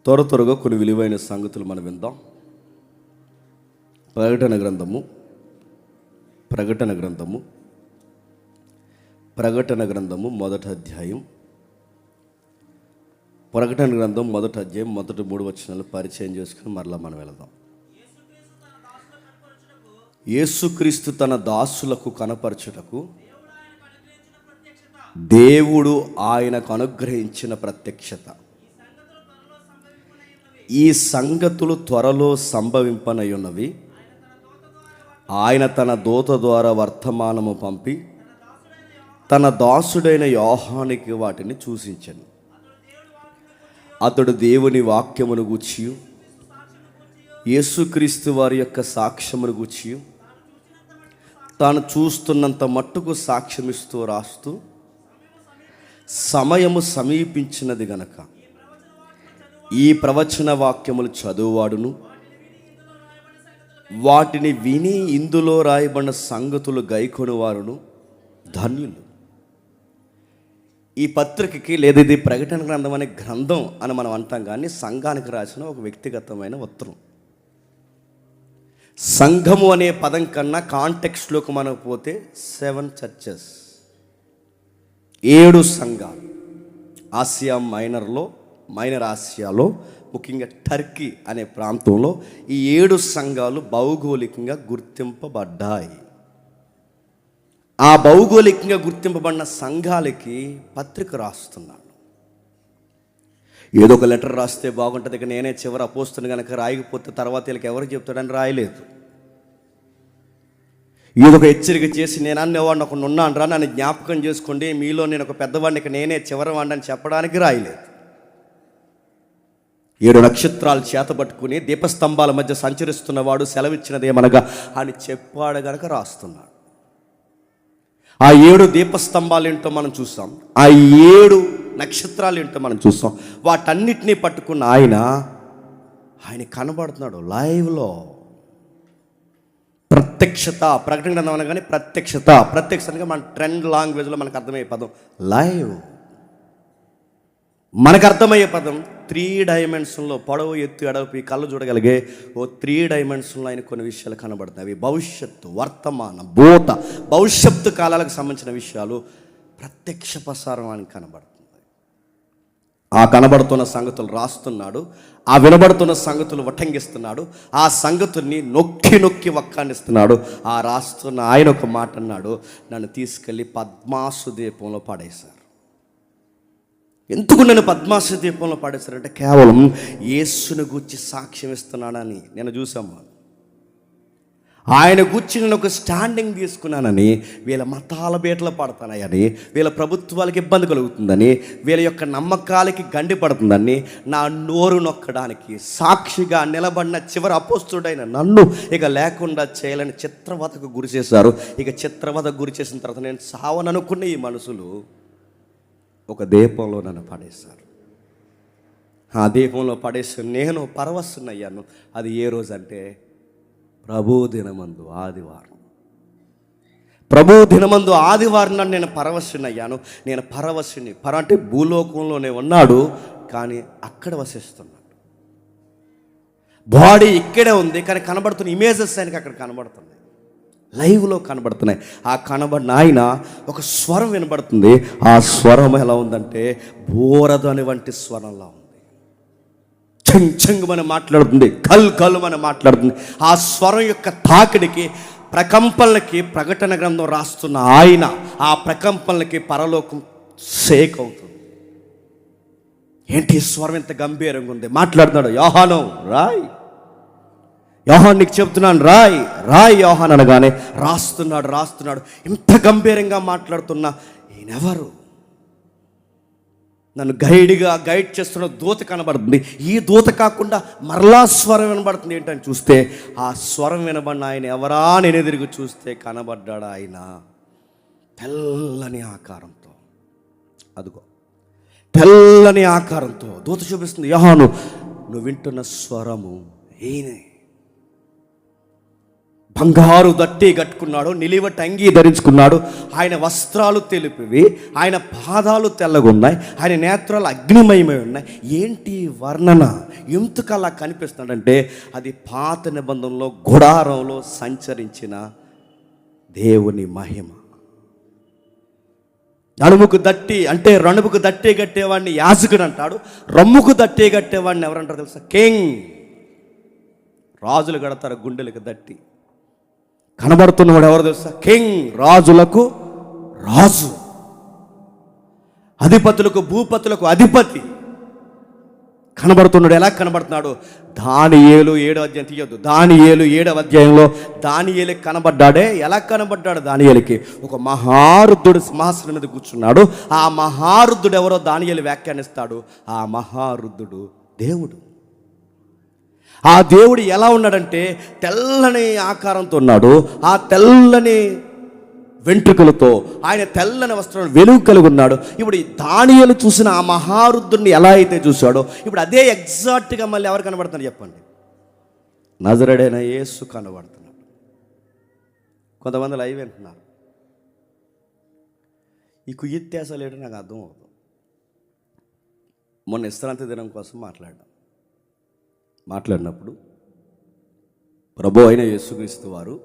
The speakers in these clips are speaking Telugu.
త్వరగా కొన్ని విలువైన సంగతులు మనం విందాం. ప్రకటన గ్రంథము మొదటి అధ్యాయం. ప్రకటన గ్రంథం మొదటి అధ్యాయం మొదటి 3 వచనాలు పరిచయం చేసుకుని మరలా మనం వెళదాం. యేసుక్రీస్తు తన దాసులకు కనపరచుటకు దేవుడు ఆయనకు అనుగ్రహించిన ప్రత్యక్షత. ఈ సంగతులు త్వరలో సంభవింపనయున్నవి. ఆయన తన దూత ద్వారా వర్తమానము పంపి తన దాసుడైన యోహానికి వాటిని సూచించెను. అతడు దేవుని వాక్యమును గూర్చి యేసుక్రీస్తు వారి యొక్క సాక్ష్యమును గూర్చి తాను చూస్తున్నంత మట్టుకు సాక్ష్యమిస్తూ రాస్తూ, సమయము సమీపించినది గనక ఈ ప్రవచన వాక్యములు చదువువాడును వాటిని విని ఇందులో రాయబడిన సంగతులు గైకొని వారును ధన్యులు. ఈ పత్రికకి లేదా ఇది ప్రకటన గ్రంథం అనే గ్రంథం అని మనం అంటాం, కానీ సంఘానికి రాసిన ఒక వ్యక్తిగతమైన ఉత్తరం. సంఘము అనే పదం కన్నా కాంటెక్స్ట్లోకి మనకు పోతే 7 చర్చెస్, 7 సంఘాలు. ఆసియా మైనర్ ఆసియాలో, ముఖ్యంగా టర్కీ అనే ప్రాంతంలో ఈ 7 సంఘాలు భౌగోళికంగా గుర్తింపబడ్డాయి. ఆ భౌగోళికంగా గుర్తింపబడిన సంఘాలకి పత్రిక రాస్తున్నాడు. ఏదో ఒక లెటర్ రాస్తే బాగుంటుంది, ఇక నేనే చివరి అపోస్తుని కనుక రాయకపోతే తర్వాత వీళ్ళకి ఎవరు చెప్తాడని రాయలేదు. ఏదో ఒక హెచ్చరిక చేసి నేను అనేవాడిని ఒకడు ఉన్నాను రా, నన్ను జ్ఞాపకం చేసుకోండి, మీలో నేను ఒక పెద్దవాడిని, ఇక నేనే చివరి వాడిని అని చెప్పడానికి రాయలేదు. 7 నక్షత్రాలు చేతబట్టుకుని దీపస్తంభాల మధ్య సంచరిస్తున్నవాడు సెలవిచ్చినదేమనగా అని చెప్పాడు గనక రాస్తున్నాడు. ఆ 7 దీపస్తంభాలు ఏంటో మనం చూస్తాం, ఆ 7 నక్షత్రాలు ఏంటో మనం చూస్తాం. వాటన్నిటినీ పట్టుకున్న ఆయన కనబడుతున్నాడు లైవ్లో. ప్రత్యక్షత, ప్రకటన గ్రంథం అనగానే ప్రత్యక్షతగా మన ట్రెండ్ లాంగ్వేజ్లో మనకు అర్థమయ్యే పదం లైవ్. మనకు అర్థమయ్యే పదం 3 డైమెన్షన్లో, పొడవు ఎత్తు ఎడల్పు కళ్ళు చూడగలిగే 3 డైమెన్షన్లో ఆయన కొన్ని విషయాలు కనబడుతున్నాయి. అవి భవిష్యత్తు, వర్తమానం, భవిష్యత్తు కాలాలకు సంబంధించిన విషయాలు ప్రత్యక్ష ప్రసారం అని కనబడుతుంది. ఆ కనబడుతున్న సంగతులు రాస్తున్నాడు, ఆ వినబడుతున్న సంగతులు వటంగిస్తున్నాడు, ఆ సంగతుల్ని నొక్కి వక్కానిస్తున్నాడు. ఆ రాస్తున్న ఆయన ఒక మాట అన్నాడు, నన్ను తీసుకెళ్ళి పద్మాసు దీపంలో పడేశారు. ఎందుకు నన్ను పద్మాసు దీపంలో పడేశారంటే కేవలం యేసుని గూర్చి సాక్ష్యం ఇస్తున్నానని. నేను చూసాము, ఆయన గూర్చి నేను ఒక స్టాండింగ్ తీసుకున్నానని. వీళ్ళ మతాల బేటలో పడతానని, వీళ్ళ ప్రభుత్వాలకి ఇబ్బంది కలుగుతుందని, వీళ్ళ యొక్క నమ్మకాలకి గండి పడుతుందని నా నోరు నొక్కడానికి సాక్షిగా నిలబడిన చివరి అపోస్తుడైన నన్ను ఇక లేకుండా చేయాలని చిత్రవధకు గురి చేశారు. ఇక చిత్రవధకు గురి చేసిన తర్వాత నేను సావననుకున్న ఈ మనుషులు ఒక దీపంలో నన్ను పడేశారు. ఆ దీపంలో పడేసి నేను పరవశున్నయ్యాను. అది ఏ రోజు అంటే ప్రభు దినమందు ఆదివారం నాడు నేను పరవశున్నయ్యాను. నేను పరవశుని అంటే భూలోకంలోనే ఉన్నాడు, కానీ అక్కడ వసిస్తున్నాడు. బాడీ ఇక్కడే ఉంది, కానీ కనబడుతున్న ఇమేజెస్ ఆయనకి అక్కడ కనబడుతున్నాయి, లైవ్లో కనబడుతున్నాయి. ఆ కనబడిన ఆయన ఒక స్వరం వినబడుతుంది. ఆ స్వరం ఎలా ఉందంటే బోరదని వంటి స్వరంలా ఉంది. చెంగుమని మాట్లాడుతుంది, కల్మని మాట్లాడుతుంది. ఆ స్వరం యొక్క తాకిడికి, ప్రకంపనలకి ప్రకటన గ్రంథం రాస్తున్న ఆయన, ఆ ప్రకంపనలకి పరలోకం షేక్ అవుతుంది. ఏంటి స్వరం ఎంత గంభీరంగా ఉంది. మాట్లాడుతున్నాడు, యోహాను రాయ్, యోహాన్ నీకు చెప్తున్నాను రాయ్ యోహాన్ అనగానే రాస్తున్నాడు. ఇంత గంభీరంగా మాట్లాడుతున్నా ఈయనెవరు? నన్ను గైడ్ చేస్తున్న దూత కనబడుతుంది. ఈ దూత కాకుండా మరలా స్వరం వినబడుతుంది. ఏంటని చూస్తే ఆ స్వరం వినబడిన ఆయన ఎవరా నేను ఎదురుగా చూస్తే కనబడ్డాడు ఆయన తెల్లని ఆకారంతో. అదిగో తెల్లని ఆకారంతో దూత చూపిస్తుంది, యోహాను నువ్వు వింటున్న స్వరము ఈయనే. బంగారు దట్టి కట్టుకున్నాడు, నిలివటి అంగీ ధరించుకున్నాడు, ఆయన వస్త్రాలు తెలిపివి, ఆయన పాదాలు తెల్లగున్నాయి, ఆయన నేత్రాలు అగ్నిమయమై ఉన్నాయి. ఏంటి వర్ణన? ఎందుకలా కనిపిస్తున్నాడంటే అది పాత నిబంధనలో గుడారంలో సంచరించిన దేవుని మహిమ. నడుముకు దట్టి అంటే రణుముకు దట్టి కట్టేవాడిని యాజకుడు అంటాడు, రమ్ముకు దట్టి కట్టేవాడిని ఎవరంటారు తెలుసా? కింగ్. రాజులు కడతారు గుండెలకు దట్టి. కనబడుతున్నవాడు ఎవరు తెలుసా? కింగ్. రాజులకు రాజు, అధిపతులకు భూపతులకు అధిపతి. కనబడుతున్నాడు. ఎలా కనబడుతున్నాడు? దానియేలు 7వ అధ్యాయం తీయొద్దు. దానియేలు 7వ అధ్యాయంలో దానియేలుకి కనబడ్డాడే. ఎలా కనబడ్డాడు? దానియేలుకి ఒక మహారుద్ధుడు సింహాసనం మీద కూర్చున్నాడు. ఆ మహారుద్ధుడు ఎవరో దానియేలు వ్యాఖ్యానిస్తాడు. ఆ మహారుద్ధుడు దేవుడు. ఆ దేవుడు ఎలా ఉన్నాడంటే తెల్లని ఆకారంతో ఉన్నాడు. ఆ తెల్లని వెంట్రుకలతో, ఆయన తెల్లని వస్త్రం వెలుగు కలిగి ఉన్నాడు. ఇప్పుడు దానియేలు చూసిన ఆ మహారుద్ధుడిని ఎలా అయితే చూశాడో ఇప్పుడు అదే ఎగ్జాక్ట్గా మళ్ళీ ఎవరు కనబడుతున్నారు చెప్పండి? నజరేయుడైన యేసు కనబడుతున్నాడు. కొంతమంది లైవ్ వింటున్నారు. ఈ కుయ్యత్యాసాలు ఏంటో నాకు అర్థం అవుతుంది. మొన్న విశ్రాంతి దినం కోసం మాట్లాడినప్పుడు ప్రభు అయిన యేసుక్రీస్తు వారు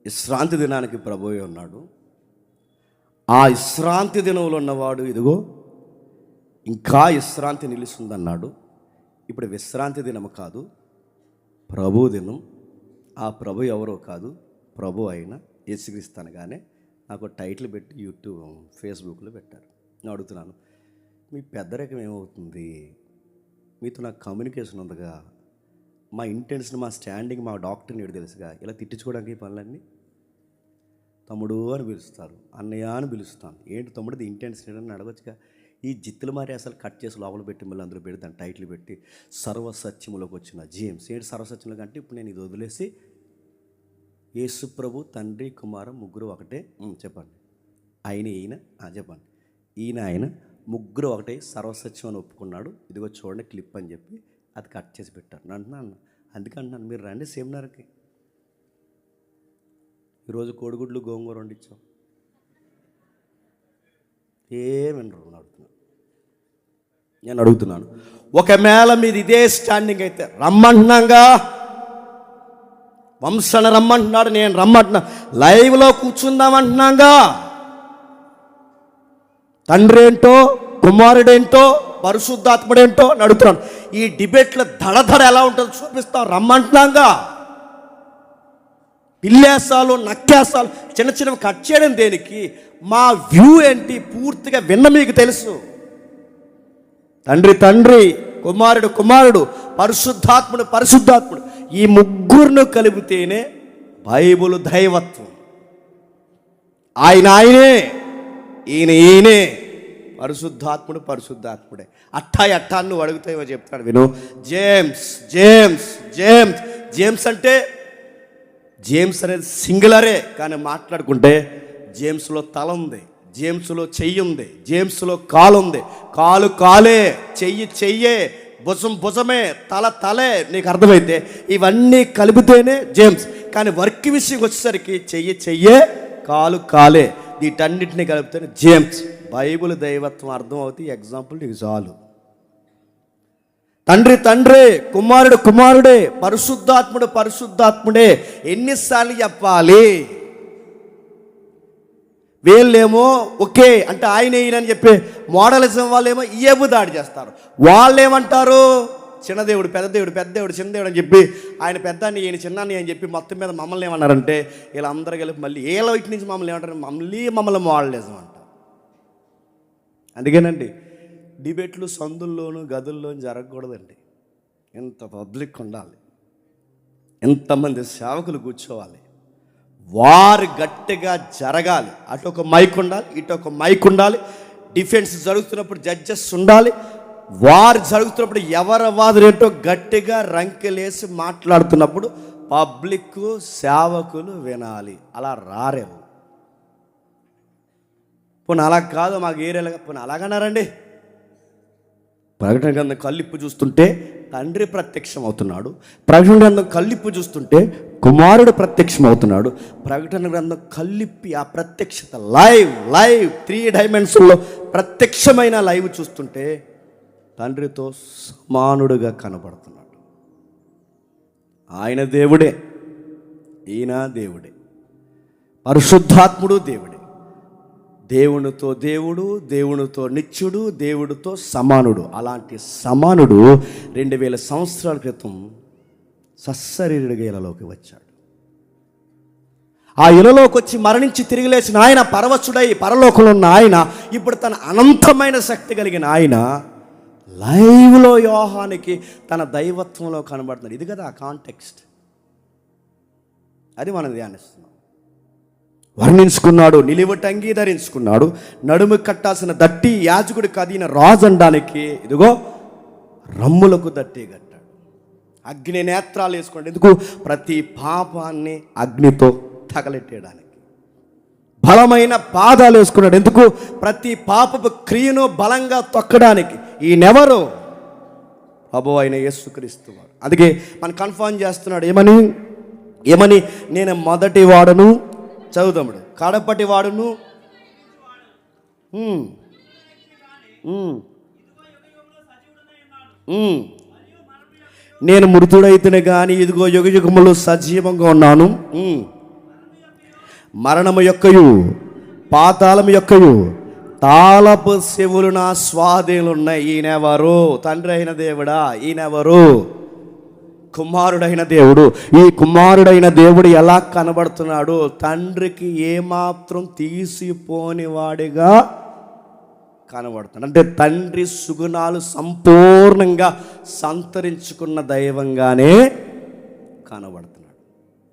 విశ్రాంతి దినానికి ప్రభువే ఉన్నాడు. ఆ విశ్రాంతి దినంలో ఉన్నవాడు ఇదిగో ఇంకా విశ్రాంతి నిలుస్తుందన్నాడు. ఇప్పుడు విశ్రాంతి దినం కాదు, ప్రభు దినం. ఆ ప్రభు ఎవరో కాదు, ప్రభు అయిన యేసుక్రీస్తు అనగానే నాకు టైటిల్ పెట్టి యూట్యూబ్ ఫేస్బుక్లో పెట్టారు. నేను అడుగుతున్నాను, మీ పెద్దరికం ఏమవుతుంది? మీతో నాకు కమ్యూనికేషన్ ఉందిగా, మా ఇంటెన్షన్, మా స్టాండింగ్, మా డాక్టర్ని ఏడు తెలుసుగా. ఇలా తిట్టించుకోవడానికి ఈ పనులన్నీ తమ్ముడు అని పిలుస్తారు, అన్నయ్య అని పిలుస్తాను. ఏంటి తమ్ముడు ఇంటెన్షన్ ఏంటని అడగొచ్చుగా. ఈ జిత్తులు మారి అసలు కట్ చేసి లోపల పెట్టి మళ్ళీ అందులో పెట్టి దాని టైటిల్ పెట్టి సర్వసత్యములోకి వచ్చిన జేమ్స్. ఏంటి సర్వసత్యంలోకి అంటే ఇప్పుడు నేను ఇది వదిలేసి యేసు ప్రభు తండ్రి కుమార ముగ్గురు ఒకటే చెప్పండి, ఈయన చెప్పండి, ఆయన ముగ్గురు ఒకటే సర్వసత్యం అని ఒప్పుకున్నాడు. ఇదిగో చూడండి క్లిప్ అని చెప్పి అది కట్ చేసి పెట్టారు. అంటున్నాను, అందుకే అంటున్నాను మీరు రండి సెమినార్కి. ఈరోజు కోడిగుడ్లు గోంగూర వండించాం. ఏమన్నారు నేను అడుగుతున్నాను. ఒకవేళ మీది ఇదే స్టాండింగ్ అయితే రమ్మంటున్నాగా, వంశన రమ్మంటున్నాడు, నేను రమ్మంటున్నా, లైవ్లో కూర్చుందామంటున్నాగా. తండ్రి ఏంటో, కుమారుడేంటో, పరిశుద్ధాత్ముడేంటో అని అడుగుతున్నాను. ఈ డిబేట్లో దడదడ ఎలా ఉంటుందో చూపిస్తాం, రమ్మంటున్నాగా. పిల్లేసాలు, నక్కేసాలు, చిన్న చిన్నవి కట్ చేయడం దేనికి? మా వ్యూ ఏంటి పూర్తిగా విన్న మీకు తెలుసు. తండ్రి, కుమారుడు, పరిశుద్ధాత్ముడు, ఈ ముగ్గురును కలిపితేనే బైబిల్ దైవత్వం. ఆయనే, ఈయనే, పరిశుద్ధాత్ముడే. అట్టా నువ్వు అడుగుతావో చెప్తాడు విను. జేమ్స్ అంటే జేమ్స్ అనేది సింగులరే, కానీ మాట్లాడుకుంటే జేమ్స్లో తల ఉంది, జేమ్స్లో చెయ్యి ఉంది, జేమ్స్లో కాలు ఉంది, కాలు కాలే, చెయ్యే, భుజమే, తలే. నీకు అర్థమైతే ఇవన్నీ కలిపితేనే జేమ్స్. కానీ వర్క్ విషయం వచ్చేసరికి చెయ్యే, కాలు కాలే, వీటన్నిటిని కలిపితేనే జేమ్స్. బైబిల్ దైవత్వం అర్థం అవుతుంది. ఎగ్జాంపుల్ నీకు చాలు. తండ్రి, కుమారుడే, పరిశుద్ధాత్ముడే. ఎన్నిసార్లు చెప్పాలి? వీళ్ళేమో ఓకే అంటే ఆయన ఈయనని చెప్పి మోడలిజం వాళ్ళేమో ఏబు దాడి చేస్తారు. వాళ్ళేమంటారు? చిన్నదేవుడు, పెద్దదేవుడు, చిన్నదేవుడు అని చెప్పి ఆయన పెద్దాన్ని, ఈయన చిన్నాన్ని అని చెప్పి మొత్తం మీద మమ్మల్ని ఏమన్నారంటే వీళ్ళందరూ కలిపి మళ్ళీ ఏ వైపు నుంచి మమ్మల్ని ఏమంటారు? మమ్మల్ని మోడలిజం అంటారు. అందుకేనండి డిబేట్లు సందుల్లోనూ గదుల్లోనూ జరగకూడదండి. ఎంత పబ్లిక్ ఉండాలి, ఎంతమంది సేవకులు కూర్చోవాలి, వారు గట్టిగా జరగాలి. అటు ఒక మైక్ ఉండాలి, ఇటు ఒక మైక్ ఉండాలి. డిఫెన్స్ జరుగుతున్నప్పుడు జడ్జెస్ ఉండాలి. వారు జరుగుతున్నప్పుడు ఎవరి వాదన ఏంటో గట్టిగా రంకెలేసి మాట్లాడుతున్నప్పుడు పబ్లిక్ సేవకులు వినాలి. అలా రారేమో. పోనీ అలా కాదు, మాకు ఏరియాలుగా పోనీ అలాగన్నారండి. ప్రకటన గ్రంథం కళ్ళిప్పు చూస్తుంటే తండ్రి ప్రత్యక్షం అవుతున్నాడు. ప్రకటన గ్రంథం కళ్ళిప్పు చూస్తుంటే కుమారుడు ప్రత్యక్షం అవుతున్నాడు. ప్రకటన గ్రంథం కళ్ళిప్పి ఆ ప్రత్యక్షత లైవ్ 3 డైమెన్షన్లో ప్రత్యక్షమైన లైవ్ చూస్తుంటే తండ్రితో సమానుడుగా కనబడుతున్నాడు. ఆయన దేవుడే, ఈయన దేవుడే, పరిశుద్ధాత్ముడు దేవుడే. దేవునితో దేవుడు, దేవునితో నిత్యుడు, దేవుడితో సమానుడు. అలాంటి సమానుడు 2000 సంవత్సరాల క్రితం సశరీరుడిగా ఇలలోకి వచ్చాడు. ఆ ఇలలోకి వచ్చి మరణించి తిరిగి లేచిన ఆయన, పరవశుడై పరలోకంలో ఉన్న ఆయన, ఇప్పుడు తన అనంతమైన శక్తి కలిగిన ఆయన లైవ్లో యోహానికి తన దైవత్వంలో కనబడుతున్నాడు. ఇది కదా ఆ కాంటెక్స్ట్. అది మనం ధ్యానిస్తున్నాం. వర్ణించుకున్నాడు, నిలువటంగి ధరించుకున్నాడు, నడుము కట్టాల్సిన దట్టి యాజకుడికి అదిన రాజు అనడానికి ఇదిగో రమ్ములకు దట్టి కట్టాడు. అగ్ని నేత్రాలు వేసుకోండి, ఎందుకు? ప్రతి పాపాన్ని అగ్నితో తగలెట్టేయడానికి. బలమైన పాదాలు వేసుకున్నాడు, ఎందుకు? ప్రతి పాపపు క్రియను బలంగా తొక్కడానికి. ఈయనెవరు? ప్రభువు అయిన యేసుక్రీస్తు వారు. అందుకే మనం కన్ఫర్మ్ చేస్తున్నాడు, ఏమని నేను మొదటి వాడను, చదువుతాముడు, కడపటి వాడును, నేను మృతుడైతేనే కానీ ఇదిగో యుగయుగములు సజీవంగా ఉన్నాను. మరణము యొక్కయు పాతాళము యొక్కయు తాళపు చెవులు నా స్వాధీనంలో ఉన్నాయి. ఈయనెవరు? తండ్రి అయిన దేవుడా. ఈయనెవరు? కుమారుడైన దేవుడు. ఈ కుమారుడైన దేవుడు ఎలా కనబడుతున్నాడు? తండ్రికి ఏమాత్రం తీసిపోని వాడిగా కనబడుతున్నాడు. అంటే తండ్రి సుగుణాలు సంపూర్ణంగా సంతరించుకున్న దైవంగానే కనబడుతున్నాడు.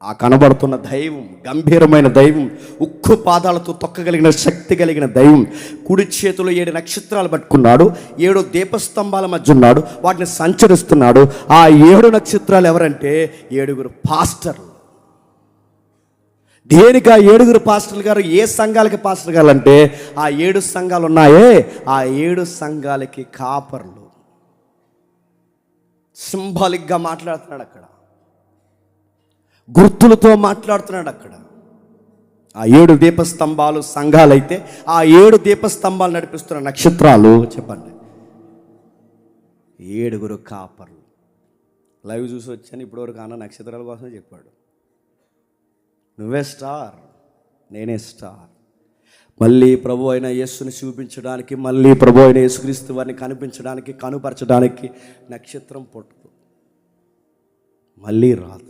ఆ కనబడుతున్న దైవం గంభీరమైన దైవం, ఉక్కు పాదాలతో తొక్కగలిగిన శక్తి కలిగిన దైవం. కుడి చేతిలో 7 నక్షత్రాలు పట్టుకున్నాడు, 7 దీపస్తంభాల మధ్య ఉన్నాడు, వాటిని సంచరిస్తున్నాడు. ఆ 7 నక్షత్రాలు ఎవరంటే 7 పాస్టర్లు. దేనికి ఆ 7 పాస్టర్లు గారు? ఏ సంఘాలకి పాస్టర్ గారు అంటే ఆ 7 సంఘాలు ఉన్నాయే, ఆ 7 సంఘాలకి కాపర్లు. సింబాలిక్గా మాట్లాడుతున్నాడు అక్కడ, గుర్తులతో మాట్లాడుతున్నాడు అక్కడ. ఆ 7 దీపస్తంభాలు సంఘాలైతే ఆ 7 దీపస్తంభాలు నడిపిస్తున్న నక్షత్రాలు చెప్పండి 7 కాపర్లు. లైవ్ చూసి వచ్చాను ఇప్పటివరకు. అన్న నక్షత్రాల కోసమే చెప్పాడు. నువ్వే స్టార్, నేనే స్టార్. మళ్ళీ ప్రభు అయిన యేసుని చూపించడానికి, మళ్ళీ ప్రభు అయిన యేసుక్రీస్తు వారిని కనిపించడానికి, కనుపరచడానికి నక్షత్రం పుట్టదు, మళ్ళీ రాదు.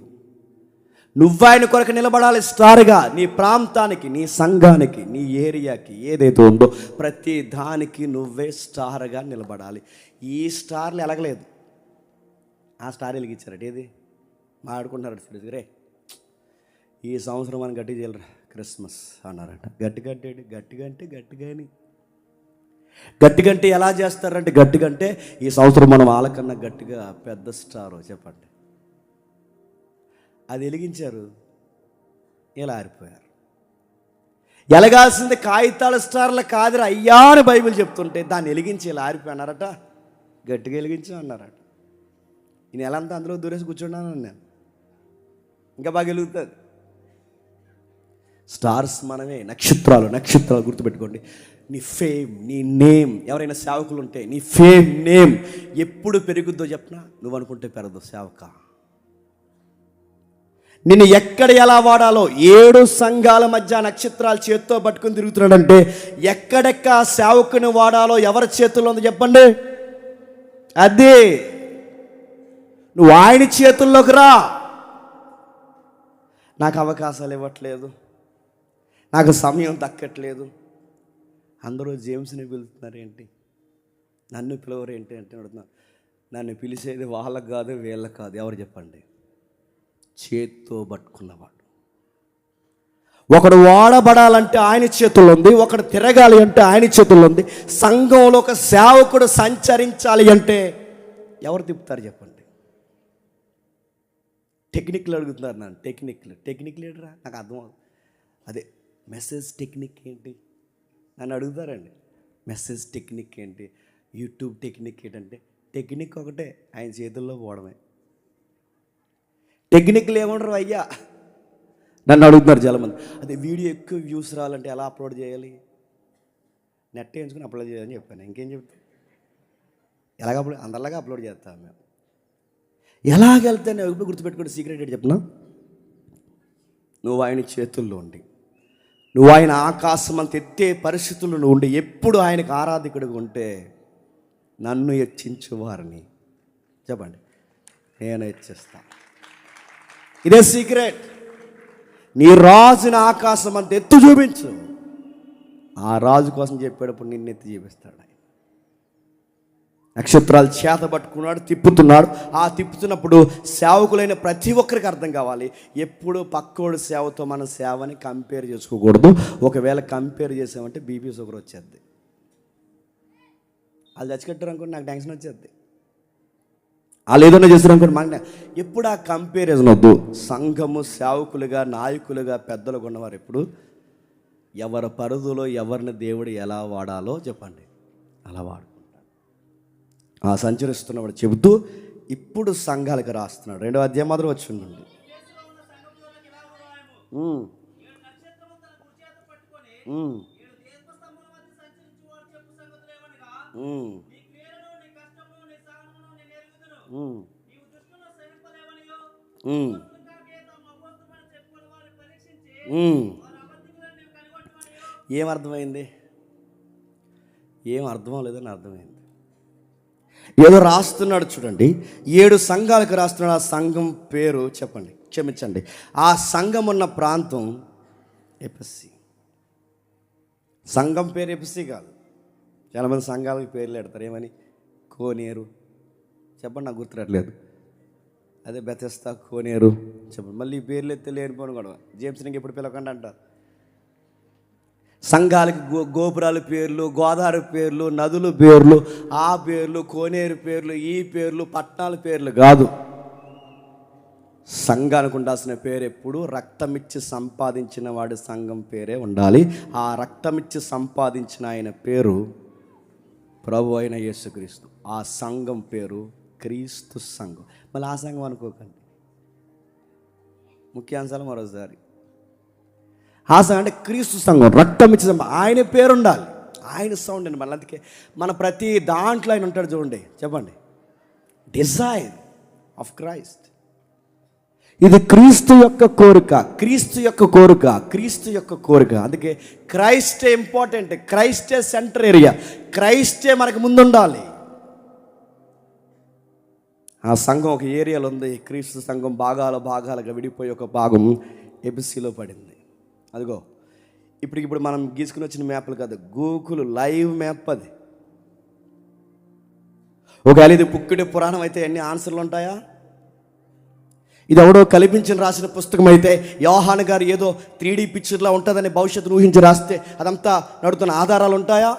నువ్వు ఆయన కొరకు నిలబడాలి స్టార్గా. నీ ప్రాంతానికి, నీ సంఘానికి, నీ ఏరియాకి ఏదైతే ఉందో ప్రతి దానికి నువ్వే స్టార్గా నిలబడాలి. ఈ స్టార్లు ఎలగలేదు, ఆ స్టార్ వెలిగించారట. ఏది మాట్లాడుకుంటున్నారట, రే ఈ సంవత్సరం మనం గట్టి చేయలేరా క్రిస్మస్ అన్నారట. గట్టిగా అంటే గట్టిగంటే ఎలా చేస్తారంటే, గట్టిగంటే ఈ సంవత్సరం మనం వాళ్ళకన్నా గట్టిగా పెద్ద స్టారు చెప్పండి. అది వెలిగించారు, ఇలా ఆరిపోయారు. ఎలగాల్సింది కాగితాల స్టార్ల కాదురా అయ్యా అని బైబిల్ చెప్తుంటే దాన్ని వెలిగించి ఇలా ఆరిపోయినారట. గట్టిగా వెలిగించా అన్నారట. ఈ నెలంతా అందులో దూరేసి కూర్చున్నాను నేను, ఇంకా బాగా వెలుగుతుంది. స్టార్స్ మనమే, నక్షత్రాలు గుర్తుపెట్టుకోండి. నీ ఫేమ్, నీ నేమ్, ఎవరైనా సేవకులు ఉంటే నీ ఫేమ్, నేమ్ ఎప్పుడు పెరుగుద్దో చెప్పనా? నువ్వు అనుకుంటే పెరగదు సేవక. నిన్ను ఎక్కడ ఎలా వాడాలో 7 సంఘాల మధ్య నక్షత్రాలు చేత్తో పట్టుకుని తిరుగుతున్నాడంటే ఎక్కడెక్క సేవకుని వాడాలో ఎవరి చేతుల్లో ఉందో చెప్పండి. అదే నువ్వు ఆయన చేతుల్లోకి రా. నాకు అవకాశాలు ఇవ్వట్లేదు, నాకు సమయం దక్కట్లేదు, అందరూ జేమ్స్ని పిలుస్తున్నారు ఏంటి, నన్ను పిలవరు ఏంటి అంటే అడుగుతున్నారు. నన్ను పిలిచేది వాళ్ళకు కాదు, వీళ్ళకి కాదు. ఎవరు చెప్పండి? చేత్తో పట్టుకున్నవాడు. ఒకడు వాడబడాలంటే ఆయన చేతుల్లో ఉంది, ఒకడు తిరగాలి అంటే ఆయన చేతుల్లో ఉంది. సంఘంలో ఒక సేవకుడు సంచరించాలి అంటే ఎవరు తిప్పుతారు చెప్పండి? టెక్నిక్లు అడుగుతున్నారు నన్ను. టెక్నిక్లు ఏంటరా నాకు అర్థం అవుతుంది. అదే మెసేజ్ టెక్నిక్ ఏంటి నన్ను అడుగుతారండి. మెసేజ్ టెక్నిక్ ఏంటి? యూట్యూబ్ టెక్నిక్ ఏంటంటే, టెక్నిక్ ఒకటే, ఆయన చేతుల్లో పోవడమే. టెక్నిక్లు ఏమంటారు అయ్యా? నన్ను అడుగుతున్నారు చాలామంది, అదే వీడియో ఎక్కువ వ్యూస్ రావాలంటే ఎలా అప్లోడ్ చేయాలి? నెట్ వేయించుకుని అప్లోడ్ చేయాలని చెప్పాను. ఇంకేం చెప్తాను? ఎలాగ అప్లోడ్? అందరిలాగా అప్లోడ్ చేస్తాను మేము. ఎలాగెళ్తే నేను ఎప్పుడు గుర్తుపెట్టుకుంటే సీక్రెట్ ఏంటి చెప్పినా, నువ్వు ఆయన చేతుల్లో ఉండి, నువ్వు ఆయన ఆకాశం అంత ఎత్తే పరిస్థితుల్లో నువ్వు ఉండి, ఎప్పుడు ఆయనకు ఆరాధకుడిగా ఉంటే, నన్ను హెచ్చించు వారిని చెప్పండి నేను హెచ్చిస్తాను. ఇదే సీక్రెట్. నీ రాజుని ఆకాశం అంత ఎత్తు చూపించు, ఆ రాజు కోసం చెప్పేటప్పుడు నిన్ను ఎత్తి చూపిస్తాడు. ఆయన నక్షత్రాలు చేత పట్టుకున్నాడు, తిప్పుతున్నాడు. ఆ తిప్పుతున్నప్పుడు సేవకులైన ప్రతి ఒక్కరికి అర్థం కావాలి, ఎప్పుడు పక్కోడు సేవతో మన సేవని కంపేర్ చేసుకోకూడదు. ఒకవేళ కంపేర్ చేసామంటే బీపీ షుగర్ వచ్చేద్ది. వాళ్ళు చచ్చికట్టారు అనుకోండి, నాకు టెన్షన్ వచ్చేద్ది. వాళ్ళు ఏదైనా చేస్తారు అనుకోండి, మాకు ఎప్పుడు ఆ కంపారిజన్ వద్దు. సంఘము సేవకులుగా, నాయకులుగా, పెద్దలుగా ఉన్నవారు ఎప్పుడు ఎవరి పరిధిలో ఎవరిని దేవుడు ఎలా వాడాలో చెప్పండి అలా వాడుకుంటాడు. ఆ సంచరిస్తున్నవాడు చెబుతూ ఇప్పుడు సంఘాలకు రాస్తున్నాడు. 2వ అధ్యాయం మొదలు వచ్చి ఉండండి. ఏమర్థమైంది? ఏం అర్థం లేదని అర్థమైంది. ఏదో రాస్తున్నాడు చూడండి, 7 సంఘాలకు రాస్తున్నాడు. ఆ సంఘం పేరు చెప్పండి, క్షమించండి, ఆ సంఘం ఉన్న ప్రాంతం ఎఫెసీ. సంఘం పేరు ఎఫెసీ కాదు. చాలామంది సంఘాలకు పేర్లు పెడతారు. ఏమని? కోనేరు చెప్పండి, నాకు గుర్తురట్లేదు. అదే బెతెస్తా, కోనేరు చెప్పండి. మళ్ళీ ఈ పేర్లు ఎత్తే లేనిపోను కూడా జేమ్స్ నీకు ఎప్పుడు పిలవకండి అంటారు. సంఘాలకి గోపురాల పేర్లు, గోదావరి పేర్లు, నదుల పేర్లు, ఆ పేర్లు, కోనేరు పేర్లు, ఈ పేర్లు, పట్టణాల పేర్లు కాదు. సంఘానికి ఉండాల్సిన పేరు ఎప్పుడు రక్తమిచ్చి సంపాదించిన వాడి సంఘం పేరే ఉండాలి. ఆ రక్తమిచ్చి సంపాదించిన ఆయన పేరు ప్రభు అయిన యేసుక్రీస్తు. ఆ సంఘం పేరు క్రీస్తు సంఘం. మళ్ళీ ఆ సంఘం అనుకోకండి. ముఖ్యాంశాలు మరోసారి, ఆ సంఘం అంటే క్రీస్తు సంఘం, రక్తం ఇచ్చి ఆయన పేరు ఉండాలి, ఆయన సౌండ్ అండి. మళ్ళీ అందుకే మన ప్రతి దాంట్లో ఆయన ఉంటాడు చూడండి. చెప్పండి, డిజైర్ ఆఫ్ క్రైస్ట్. ఇది క్రీస్తు యొక్క కోరిక, క్రీస్తు యొక్క కోరిక, క్రీస్తు యొక్క కోరిక. అందుకే క్రైస్టే ఇంపార్టెంట్, క్రైస్టే సెంటర్ ఏరియా, క్రైస్టే మనకు ముందుండాలి. ఆ సంఘం ఒక ఏరియాలో ఉంది. క్రీస్తు సంఘం భాగాలుగా విడిపోయి ఒక భాగం ఎబిసిలో పడింది. అదిగో ఇప్పుడు మనం గీసుకుని వచ్చిన మ్యాప్లు కాదు, గూగుల్ లైవ్ మ్యాప్ అది. ఒకవేళ ఇది పుక్కిడి పురాణం అయితే ఎన్ని ఆన్సర్లు ఉంటాయా? ఇది ఎవడో కల్పించిన రాసిన పుస్తకం అయితే, యోహాను గారు ఏదో 3D పిక్చర్లా ఉంటుందని భవిష్యత్తు ఊహించి రాస్తే అదంతా నడుతున్న ఆధారాలు ఉంటాయా?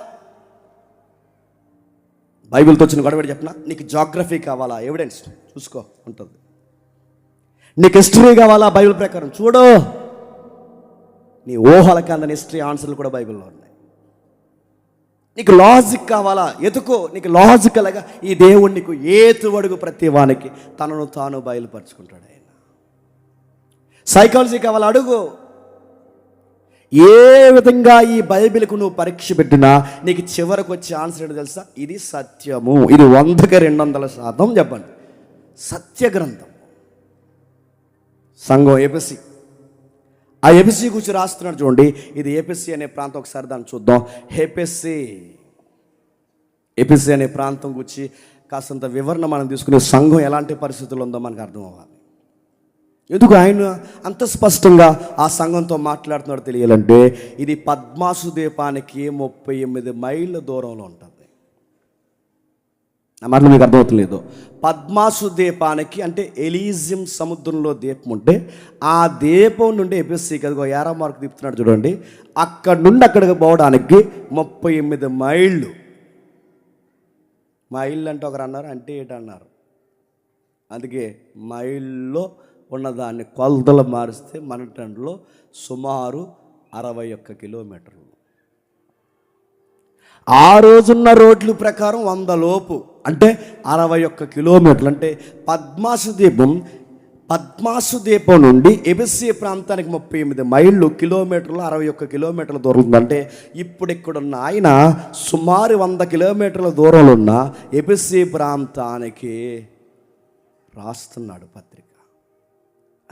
బైబిల్తో వచ్చిన గొడవడి చెప్పిన, నీకు జాగ్రఫీ కావాలా? ఎవిడెన్స్ చూసుకో ఉంటుంది. నీకు హిస్టరీ కావాలా? బైబిల్ ప్రకారం చూడు. నీ ఊహలకు అందని హిస్టరీ ఆన్సర్లు కూడా బైబిల్లో ఉన్నాయి. నీకు లాజిక్ కావాలా? ఎతుకో. నీకు లాజికల్గా ఈ దేవుడు నీకు ఏతువడుగు ప్రతి వానికి తనను తాను బయలుపరుచుకుంటాడు. ఆయన సైకాలజీ కావాలా? అడుగు. ఏ విధంగా ఈ బైబిల్కు నువ్వు పరీక్ష పెట్టినా నీకు చివరకు వచ్చే ఆన్సర్ ఏంటో తెలుసా? ఇది సత్యము. ఇది 100కి 200% చెప్పండి సత్య గ్రంథం. సంఘం ఎఫెసీ. ఆ ఎఫెసీ గురించి రాస్తున్నాడు చూడండి. ఇది ఎఫెసీ అనే ప్రాంతం. ఒకసారి దాన్ని చూద్దాం. ఎఫెసీ అనే ప్రాంతం గురించి కాస్తంత వివరణ మనం తీసుకునే, సంఘం ఎలాంటి పరిస్థితుల్లో ఉందో మనకు అర్థం అవ్వాలి. ఎందుకు ఆయన అంత స్పష్టంగా ఆ సంఘంతో మాట్లాడుతున్నాడు తెలియాలంటే, ఇది పద్మాసు ద్వీపానికి 38 మైళ్ళ దూరంలో ఉంటుంది. ఆ మాటలు మీకు అర్థమవుతలేదు. పద్మాసు ద్వీపానికి అంటే ఎలీజియం సముద్రంలో ద్వీపం ఉంటే, ఆ ద్వీపం నుండి ఎఫెసీకి అదిగో ఏరో మార్క్ తిప్పుతున్నాడు చూడండి, అక్కడ నుండి అక్కడికి పోవడానికి 38 మైళ్ళు. మైళ్ళు అంటే ఒకరు అన్నారు, అంటే ఏంటన్నారు. అందుకే మైల్లో ఉన్నదాన్ని కొలతలు మారిస్తే మన టన్లో సుమారు 61 కిలోమీటర్లు. ఆ రోజున్న రోడ్ల ప్రకారం 100 లోపు, అంటే 61 కిలోమీటర్లు. అంటే పద్మాసు దీపం నుండి ఎబెస్సీ ప్రాంతానికి 38 మైళ్ళు, కిలోమీటర్లు 61 కిలోమీటర్ల దూరం ఉంది. అంటే ఇప్పుడు ఇక్కడున్న ఆయన సుమారు 100 కిలోమీటర్ల దూరంలో ఉన్న ఎబెస్సీ ప్రాంతానికి రాస్తున్నాడు పత్రిక.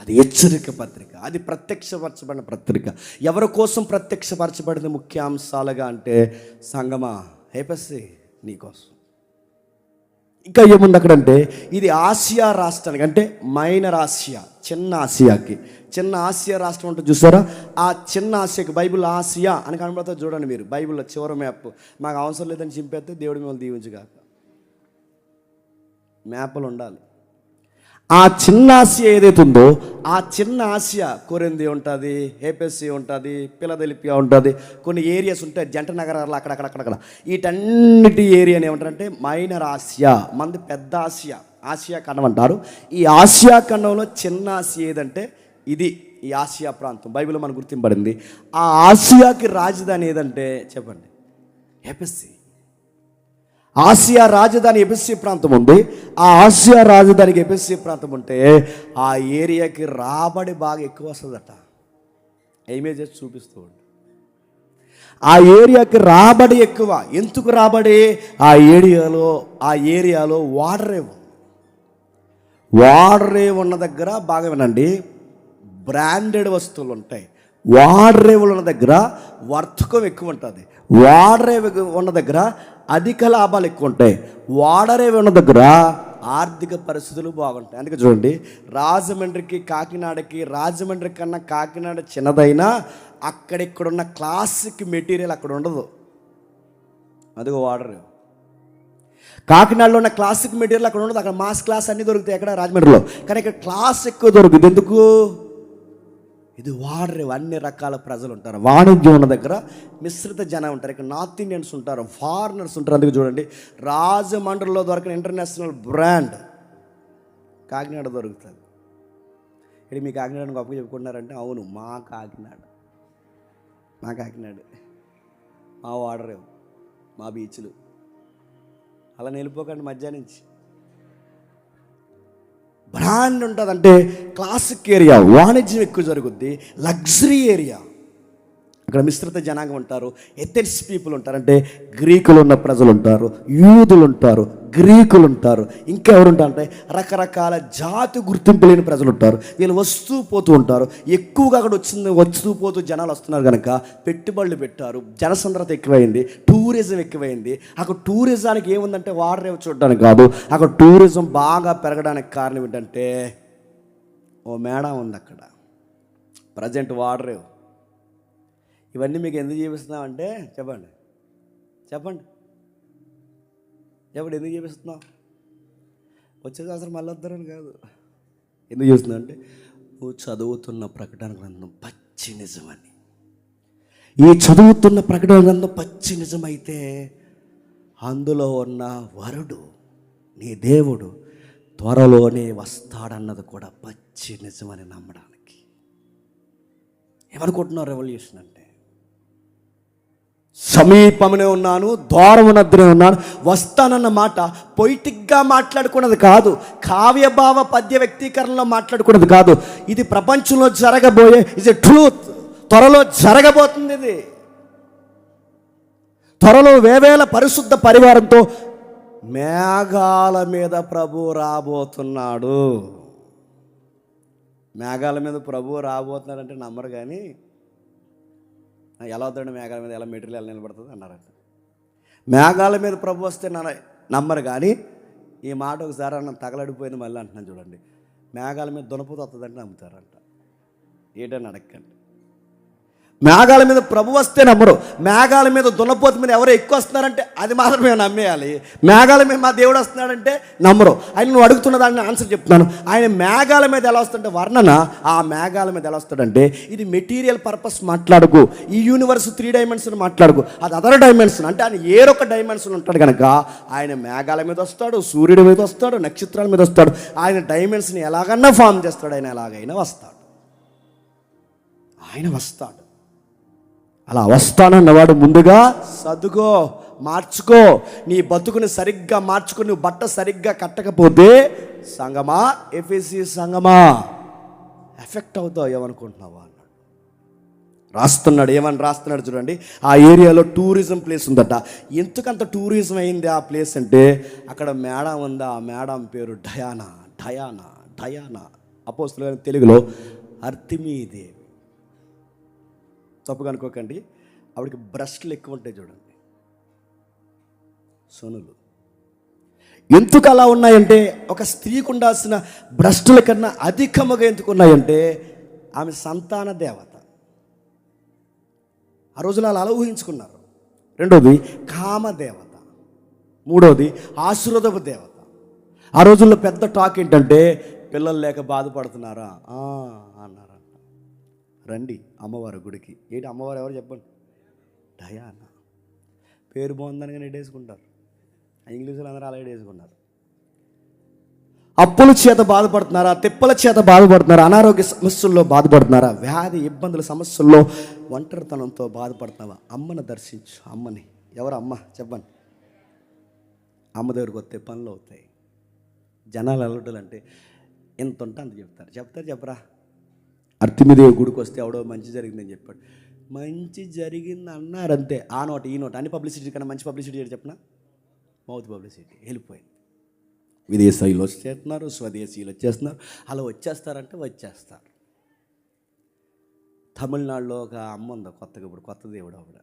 అది హెచ్చరిక పత్రిక, అది ప్రత్యక్షపరచబడిన పత్రిక. ఎవరి కోసం ప్రత్యక్షపరచబడిన ముఖ్యాంశాలుగా అంటే, సంగమా ఎఫెసీ నీకోసం. ఇంకా ఏముంది అక్కడంటే, ఇది ఆసియా రాష్ట్రానికి, అంటే మైనర్ ఆసియా, చిన్న ఆసియాకి. చిన్న ఆసియా రాష్ట్రం ఉంటుంది చూసారా, ఆ చిన్న ఆసియాకి బైబిల్ ఆసియా అని కనబడుతుంది చూడండి మీరు బైబిల్లో చివరి మ్యాప్. మాకు అవసరం లేదని చింపేస్తే దేవుడి మిమ్మల్ని దీవించుగాక. మ్యాప్లు ఉండాలి. ఆ చిన్న ఆసియా ఏదైతే ఉందో, ఆ చిన్న ఆసియా కొరింథీ ఉంటుంది, ఎఫెసీ ఉంటుంది, ఫిలదెల్ఫియా ఉంటుంది, కొన్ని ఏరియాస్ ఉంటాయి జంట నగరాలు అక్కడక్కడ. వీటన్నిటి ఏరియాని ఏమంటారంటే మైనర్ ఆసియా. మంది పెద్ద ఆసియా ఖండం అంటారు. ఈ ఆసియా ఖండంలో చిన్న ఆసియా ఏదంటే ఇది, ఈ ఆసియా ప్రాంతం బైబిల్లో మనకు గుర్తింపబడింది. ఆ ఆసియాకి రాజధాని ఏదంటే చెప్పండి, ఎఫెసీ. ఆసియా రాజధాని ఎఫెసీ ప్రాంతం ఉంది. ఆ ఆసియా రాజధానికి ఎఫెసీ ప్రాంతం ఉంటే ఆ ఏరియాకి రాబడి బాగా ఎక్కువ వస్తుందట. ఇమేజెస్ చూపిస్తూ ఉండి ఆ ఏరియాకి రాబడి ఎక్కువ. ఎందుకు రాబడి? ఆ ఏరియాలో వాటర్ రేవ్ ఉన్న దగ్గర బాగా వినండి, బ్రాండెడ్ వస్తువులు ఉంటాయి. వాటర్ రేవులు ఉన్న దగ్గర వర్తకం ఎక్కువ ఉంటుంది. వాటర్ రేవ్ ఉన్న దగ్గర అధిక లాభాలు ఎక్కువ ఉంటాయి. వాటర్ రేవ్ ఉన్న దగ్గర ఆర్థిక పరిస్థితులు బాగుంటాయి. అందుకే చూడండి, రాజమండ్రి కన్నా కాకినాడ చిన్నదైనా అక్కడిక్కడున్న క్లాసిక్ మెటీరియల్ అక్కడ ఉండదు. అదిగో వాటర్ రేవ్. కాకినాడలో ఉన్న క్లాసిక్ మెటీరియల్ అక్కడ ఉండదు. అక్కడ మాస్ క్లాస్ అన్నీ దొరుకుతాయి ఎక్కడ, రాజమండ్రిలో. కానీ ఇక్కడ క్లాస్ ఎక్కువ దొరుకుతుంది. ఎందుకు? ఇది వాటర్ రేవ్. అన్ని రకాల ప్రజలు ఉంటారు. వాణిజ్యం ఉన్న దగ్గర మిశ్రిత జనం ఉంటారు. ఇక్కడ నార్త్ ఇండియన్స్ ఉంటారు, ఫారినర్స్ ఉంటారు. అందుకే చూడండి, రాజమండ్రిలో దొరికిన ఇంటర్నేషనల్ బ్రాండ్ కాకినాడ దొరుకుతుంది. ఇది మీ కాకినాడని గొప్పగా చెప్పుకుంటున్నారంటే, అవును, మా కాకినాడ మా వాటర్ రేవ్, మా బీచ్లు. అలా నిలిపోకండి మధ్యాహ్నం నుంచి. బ్రాండ్ ఉంటుంది, అంటే క్లాసిక్ ఏరియా, వాణిజ్యం ఎక్కువ జరుగుద్ది, లగ్జరీ ఏరియా. అక్కడ మిశ్రిత జనాంగం ఉంటారు, ఎథెన్స్ పీపుల్ ఉంటారు, అంటే గ్రీకులు ఉన్న ప్రజలు ఉంటారు, యూదులు ఉంటారు, గ్రీకులు ఉంటారు, ఇంకెవరు ఉంటారంటే రకరకాల జాతి గుర్తింపు లేని ప్రజలు ఉంటారు. వీళ్ళు వస్తూ పోతూ ఉంటారు. ఎక్కువగా అక్కడ వస్తూ పోతూ జనాలు వస్తున్నారు కనుక పెట్టుబడులు పెట్టారు, జనసంద్రత ఎక్కువైంది, టూరిజం ఎక్కువైంది. అక్కడ టూరిజానికి ఏముందంటే వాటర్ రేవ్ చూడడానికి కాదు, అక్కడ టూరిజం బాగా పెరగడానికి కారణం ఏంటంటే ఓ మేడం ఉంది అక్కడ, ప్రజెంట్ వాటర్ రేవ్. ఇవన్నీ మీకు ఎందుకు చూపిస్తున్నామంటే చెప్పండి ఎందుకు చూపిస్తున్నావు? వచ్చే సంవత్సరం మళ్ళీ వద్దారని కాదు. ఎందుకు చూస్తున్నావు అంటే, నువ్వు చదువుతున్న ప్రకటన గ్రంథం పచ్చి నిజమని. ఈ చదువుతున్న ప్రకటన గ్రంథం పచ్చి నిజమైతే అందులో ఉన్న వరుడు, నీ దేవుడు త్వరలోనే వస్తాడన్నది కూడా పచ్చి నిజమని నమ్మడానికి. ఏమనుకుంటున్నావు రెవల్యూషన్ అంటే? సమీపమునే ఉన్నాను, ద్వారమునద్దరే ఉన్నాను, వస్తానన్న మాట పొయిటిక్గా మాట్లాడుకున్నది కాదు, కావ్యభావ పద్య వ్యక్తీకరణలో మాట్లాడుకున్నది కాదు. ఇది ప్రపంచంలో జరగబోయే ఇస్ ఎ ట్రూత్. త్వరలో జరగబోతుంది. ఇది త్వరలో వేవేల పరిశుద్ధ పరివారంతో మేఘాల మీద ప్రభు రాబోతున్నాడు. మేఘాల మీద ప్రభు రాబోతున్నాడంటే నమ్మరు, కానీ ఎలా వద్దండి మేఘాల మీద, ఎలా మెటీరియల్ ఎలా నిలబడుతుంది అన్నారంట. మేఘాల మీద ప్రభు వస్తే నమ్మరు, కానీ ఈ మాట ఒకసారి అన్న తగలడిపోయింది మళ్ళీ అంటున్నాను చూడండి. మేఘాల మీద దునపోతూ వస్తుందంటే నమ్ముతారంట. ఏంటని అడగండి. మేఘాల మీద ప్రభు వస్తే నమ్మరు. మేఘాల మీద దున్నపోతు మీద ఎవరు ఎక్కువ వస్తున్నారంటే అది మాత్రమే నమ్మేయాలి. మేఘాల మీద మా దేవుడు వస్తున్నాడంటే నమ్మరు. ఆయన నువ్వు అడుగుతున్న దాన్ని ఆన్సర్ చెప్తున్నాను. ఆయన మేఘాల మీద ఎలా వస్తుంటే వర్ణన, ఆ మేఘాల మీద ఎలా వస్తాడంటే, ఇది మెటీరియల్ పర్పస్ మాట్లాడుకు, ఈ యూనివర్స్ 3 డైమెన్షన్ మాట్లాడుకు, అది అదర్ డైమెన్షన్. అంటే ఆయన ఏరొక డైమెన్షన్ ఉంటాడు కనుక ఆయన మేఘాల మీద వస్తాడు, సూర్యుడి మీద వస్తాడు, నక్షత్రాల మీద వస్తాడు. ఆయన డైమెన్షన్ ఎలాగన్నా ఫామ్ చేస్తాడు. ఆయన ఎలాగైనా వస్తాడు. ఆయన వస్తాడు. అలా వస్తానన్నవాడు ముందుగా సర్దుకో, మార్చుకో. నీ బతుకుని సరిగ్గా మార్చుకో. నువ్వు బట్ట సరిగ్గా కట్టకపోతే సంగమా, ఎఫెసీ సంగమా, ఎఫెక్ట్ అవుతావు. ఏమనుకుంటున్నావా అన్నాడు. రాస్తున్నాడు, ఏమని రాస్తున్నాడు చూడండి. ఆ ఏరియాలో టూరిజం ప్లేస్ ఉందట. ఎందుకంత టూరిజం అయింది ఆ ప్లేస్ అంటే, అక్కడ మేడం ఉంది. ఆ మేడం పేరు డయానా. డయానా డయానా అపోస్తలుడైన తెలుగులో అర్తిమీదేవి. తప్పుగా అనుకోకండి, ఆవిడకి బ్రష్లు ఎక్కువ ఉంటాయి చూడండి, సొనులు. ఎందుకు అలా ఉన్నాయంటే, ఒక స్త్రీకి ఉండాల్సిన బ్రష్టుల కన్నా అధికముగా ఎందుకు ఉన్నాయంటే, ఆమె సంతాన దేవత. ఆ రోజులు అలా ఊహించుకున్నారు. రెండోది కామదేవత. మూడోది ఆశీర్వాదపు దేవత. ఆ రోజుల్లో పెద్ద టాక్ ఏంటంటే, పిల్లలు లేక బాధపడుతున్నారా అన్నారంట. రండి అమ్మవారి గుడికి. ఏంటి అమ్మవారు ఎవరు చెప్పండి? డయానా. పేరు బాగుందని కానీ ఎడేసుకుంటారు. ఇంగ్లీషులో అందరూ అలా ఎడేసుకున్నారు. అప్పుల చేత బాధపడుతున్నారా? తిప్పల చేత బాధపడుతున్నారా? అనారోగ్య సమస్యల్లో బాధపడుతున్నారా? వ్యాధి ఇబ్బందుల సమస్యల్లో ఒంటరితనంతో బాధపడుతున్నావా? అమ్మను దర్శించు. అమ్మని. ఎవరు అమ్మ చెప్పండి. అమ్మ దగ్గరికి వస్తే పనులు అవుతాయి. జనాలు వెళ్ళడాలంటే ఎంత ఉంటే అంత చెప్తారు. చెప్పరా? అర్తిమీదేవి గుడికి వస్తే ఎవడో మంచి జరిగిందని చెప్పాడు. మంచి జరిగింది అన్నారు అంతే. ఆ నోట ఈ నోట. అన్ని పబ్లిసిటీ కన్నా మంచి పబ్లిసిటీ చెప్పిన మౌత్ పబ్లిసిటీ వెళ్ళిపోయింది. విదేశీయులు వచ్చేస్తున్నారు, స్వదేశీయులు వచ్చేస్తున్నారు. అలా వచ్చేస్తారంటే వచ్చేస్తారు. తమిళనాడులో ఒక అమ్మ ఉంది కొత్తగా, ఇప్పుడు కొత్త దేవుడు ఆవిడ.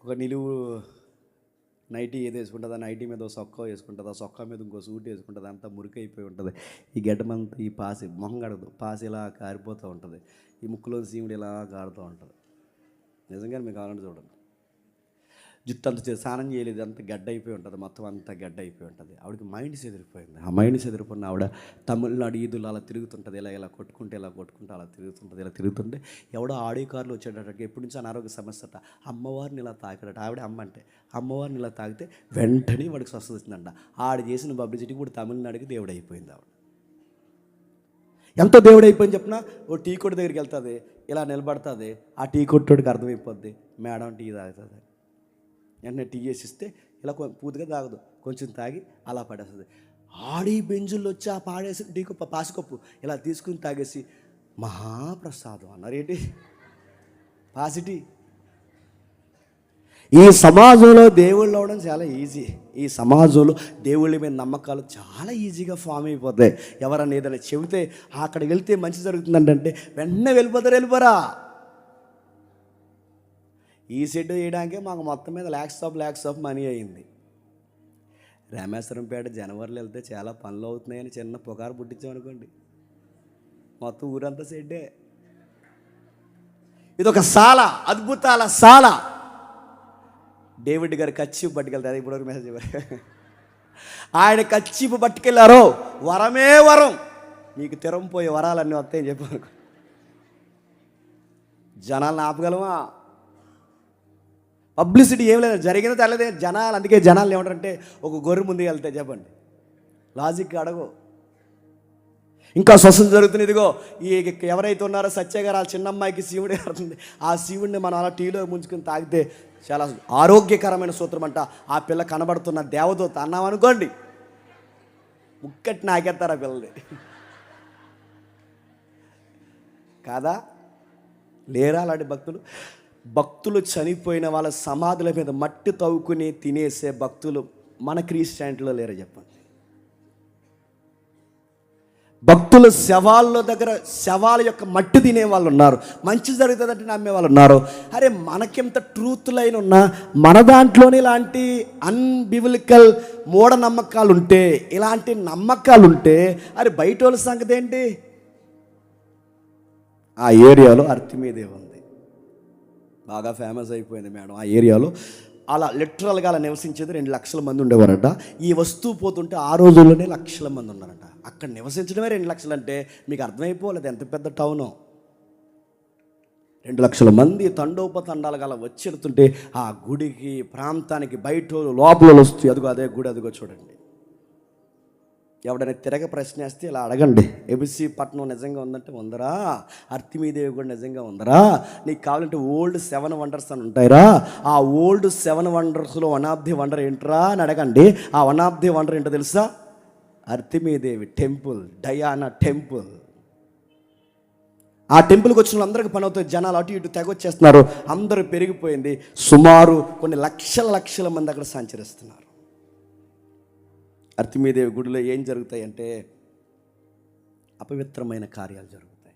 ఒక నిలువు నైటీ ఏదో వేసుకుంటుంది, ఆ నైటీ మీద ఒక సొక్కా వేసుకుంటుంది, ఆ సొక్కా మీద ఇంకో సూట్ వేసుకుంటుంది. అంతా మురికైపోయి ఉంటుంది. ఈ గడ్డమంతా ఈ పాసి మొహం కడదు, పాసి ఇలా కారిపోతూ ఉంటుంది. ఈ ముక్కులో సీముడు ఇలా కారుతూ ఉంటుంది. నిజంగా మీకు కావాలంటే చూడండి. జుట్టు అంత స్నానం చేయలేదు, అంత గడ్డ అయిపోయి ఉంటుంది, మొత్తం అంతా గడ్డ అయిపోయి ఉంటుంది. ఆవిడకి మైండ్ చెదిరిపోయింది. ఆ మైండ్ చెదిరిపోయిన ఆవిడ తమిళనాడు ఈదులు అలా తిరుగుతుంటుంది. ఇలా కొట్టుకుంటే అలా తిరుగుతుంటుంది. ఇలా తిరుగుతుంటే ఎవడో ఆడియో కార్లు వచ్చేటట్టు, ఎప్పటి నుంచి అనారోగ్య సమస్య అట. అమ్మవారిని ఇలా తాకిడట. ఆవిడ అమ్మ అంటే అమ్మవారిని ఇలా తాకితే వెంటనే వాడికి స్వస్థత వచ్చిందంట. ఆవిడ చేసిన పబ్లిసిటీకి ఇప్పుడు తమిళనాడుకి దేవుడు అయిపోయింది. ఆవిడ ఎంతో దేవుడు అయిపోయింది చెప్పిన. ఓ టీ కొట్టు దగ్గరికి వెళ్తుంది, ఇలా నిలబడుతుంది. ఆ టీ కొట్టుడికి అర్థమైపోద్ది, మేడం టీ తాగుతుంది. వెంటనే టీ చేసి ఇస్తే ఇలా పూర్తిగా తాగదు, కొంచెం తాగి అలా పడేస్తుంది. ఆడి బెంజుల్లో వచ్చి ఆ పాడేసి టీ కప్పు పాసికప్పు ఇలా తీసుకుని తాగేసి మహాప్రసాదం అన్నారు. ఏంటి పాసిటీ? ఈ సమాజంలో దేవుళ్ళు అవడం చాలా ఈజీ. ఈ సమాజంలో దేవుళ్ళ మీద నమ్మకాలు చాలా ఈజీగా ఫామ్ అయిపోతాయి. ఎవరన్నా ఏదైనా చెబితే అక్కడికి వెళ్తే మంచి జరుగుతుందంటే వెంటనే వెళ్ళిపోరా. ఈ షెడ్ వేయడానికే మాకు మొత్తం మీద ల్యాక్స్ ఆఫ్ మనీ అయింది. రామేశ్వరంపేట జనవరిలో వెళ్తే చాలా పనులు అవుతున్నాయని చిన్న పుకారు పుట్టించామనుకోండి, మొత్తం ఊరంతా షెడ్డే. ఇది ఒక సాల, అద్భుతాల సాల. డేవిడ్ గారు కచ్చిపు పట్టుకెళ్తారు. ఇప్పుడు మెసేజ్ చెప్పారు. ఆయన కచ్చిపు పట్టుకెళ్ళారో వరమే వరం, మీకు తెరంపోయే వరాలన్నీ వస్తాయని చెప్పారు. జనాలను ఆపగలమా? పబ్లిసిటీ ఏం లేదు, జరిగిన తెల్లదే జనాలు. అందుకే జనాలు ఏమంటారంటే, ఒక గొర్రె ముందుకు వెళ్తే చెప్పండి, లాజిక్ అడగో. ఇంకా స్వస్థత జరుగుతుంది. ఇదిగో ఈ ఎవరైతే ఉన్నారో సత్య గారు, ఆ చిన్నమ్మాయికి శివుడే అవుతుంది. ఆ శివుడిని మనం అలా టీలో ముంచుకుని తాగితే చాలా ఆరోగ్యకరమైన సూత్రం అంట. ఆ పిల్ల కనబడుతున్న దేవదూత అన్నామనుకోండి, ముక్కటి నాకేస్తారు ఆ పిల్లల్ని. కాదా? లేరా అలాంటి భక్తులు చనిపోయిన వాళ్ళ సమాధుల మీద మట్టి తవ్వుకుని తినేసే భక్తులు మన క్రిస్టియానిటీలో లేరా చెప్పండి? భక్తుల శవాల దగ్గర శవాల యొక్క మట్టి తినే వాళ్ళు ఉన్నారు, మంచి జరుగుతుందంటే నమ్మే వాళ్ళు ఉన్నారు. అరే మనకెంత ట్రూత్ లైన్ ఉన్నా మన దాంట్లోనే ఇలాంటి అన్బిబిలికల్ మూఢనమ్మకాలు ఉంటే, ఇలాంటి నమ్మకాలు ఉంటే, అరే బయట వాళ్ళ సంగతి ఏంటి? ఆ ఏరియాలో అర్తిమీదేవి ఉంది, బాగా ఫేమస్ అయిపోయింది మేడం. ఆ ఏరియాలో అలా లిటరల్గా అలా నివసించేది 2 లక్షల మంది ఉండేవారట. ఈ వస్తువు పోతుంటే ఆ రోజుల్లోనే లక్షల మంది ఉన్నారట. అక్కడ నివసించడమే 2 లక్షలు అంటే మీకు అర్థమైపోలేదు ఎంత పెద్ద టౌను. 2 లక్షల మంది తండోపతండాలుగా అలా వచ్చేడుతుంటే ఆ గుడికి ప్రాంతానికి బయట లోపల వస్తూ అదిగో అదే గుడి, అదిగో చూడండి. ఎవడైనా తిరగ ప్రశ్న వేస్తే ఇలా అడగండి, ఎబిసి పట్టణం నిజంగా ఉందంటే ఉందరా, అర్తిమీదేవి కూడా నిజంగా ఉందరా, నీకు కావాలంటే ఓల్డ్ 7 వండర్స్ అని ఉంటాయిరా, ఆ ఓల్డ్ 7 వండర్స్లో 1 ఆఫ్ ది వండర్ ఏంట్రా అని అడగండి. ఆ 1 ఆఫ్ ది వండర్ ఏంటో తెలుసా? అర్తిమీదేవి టెంపుల్, డయానా టెంపుల్. ఆ టెంపుల్కి వచ్చిన అందరికీ పని అవుతుంది. జనాలు అటు ఇటు తెగొచ్చేస్తున్నారు, అందరూ పెరిగిపోయింది. సుమారు కొన్ని లక్షల మంది అక్కడ సంచరిస్తున్నారు. అర్తిమీదేవి గుడిలో ఏం జరుగుతాయి అంటే అపవిత్రమైన కార్యాలు జరుగుతాయి.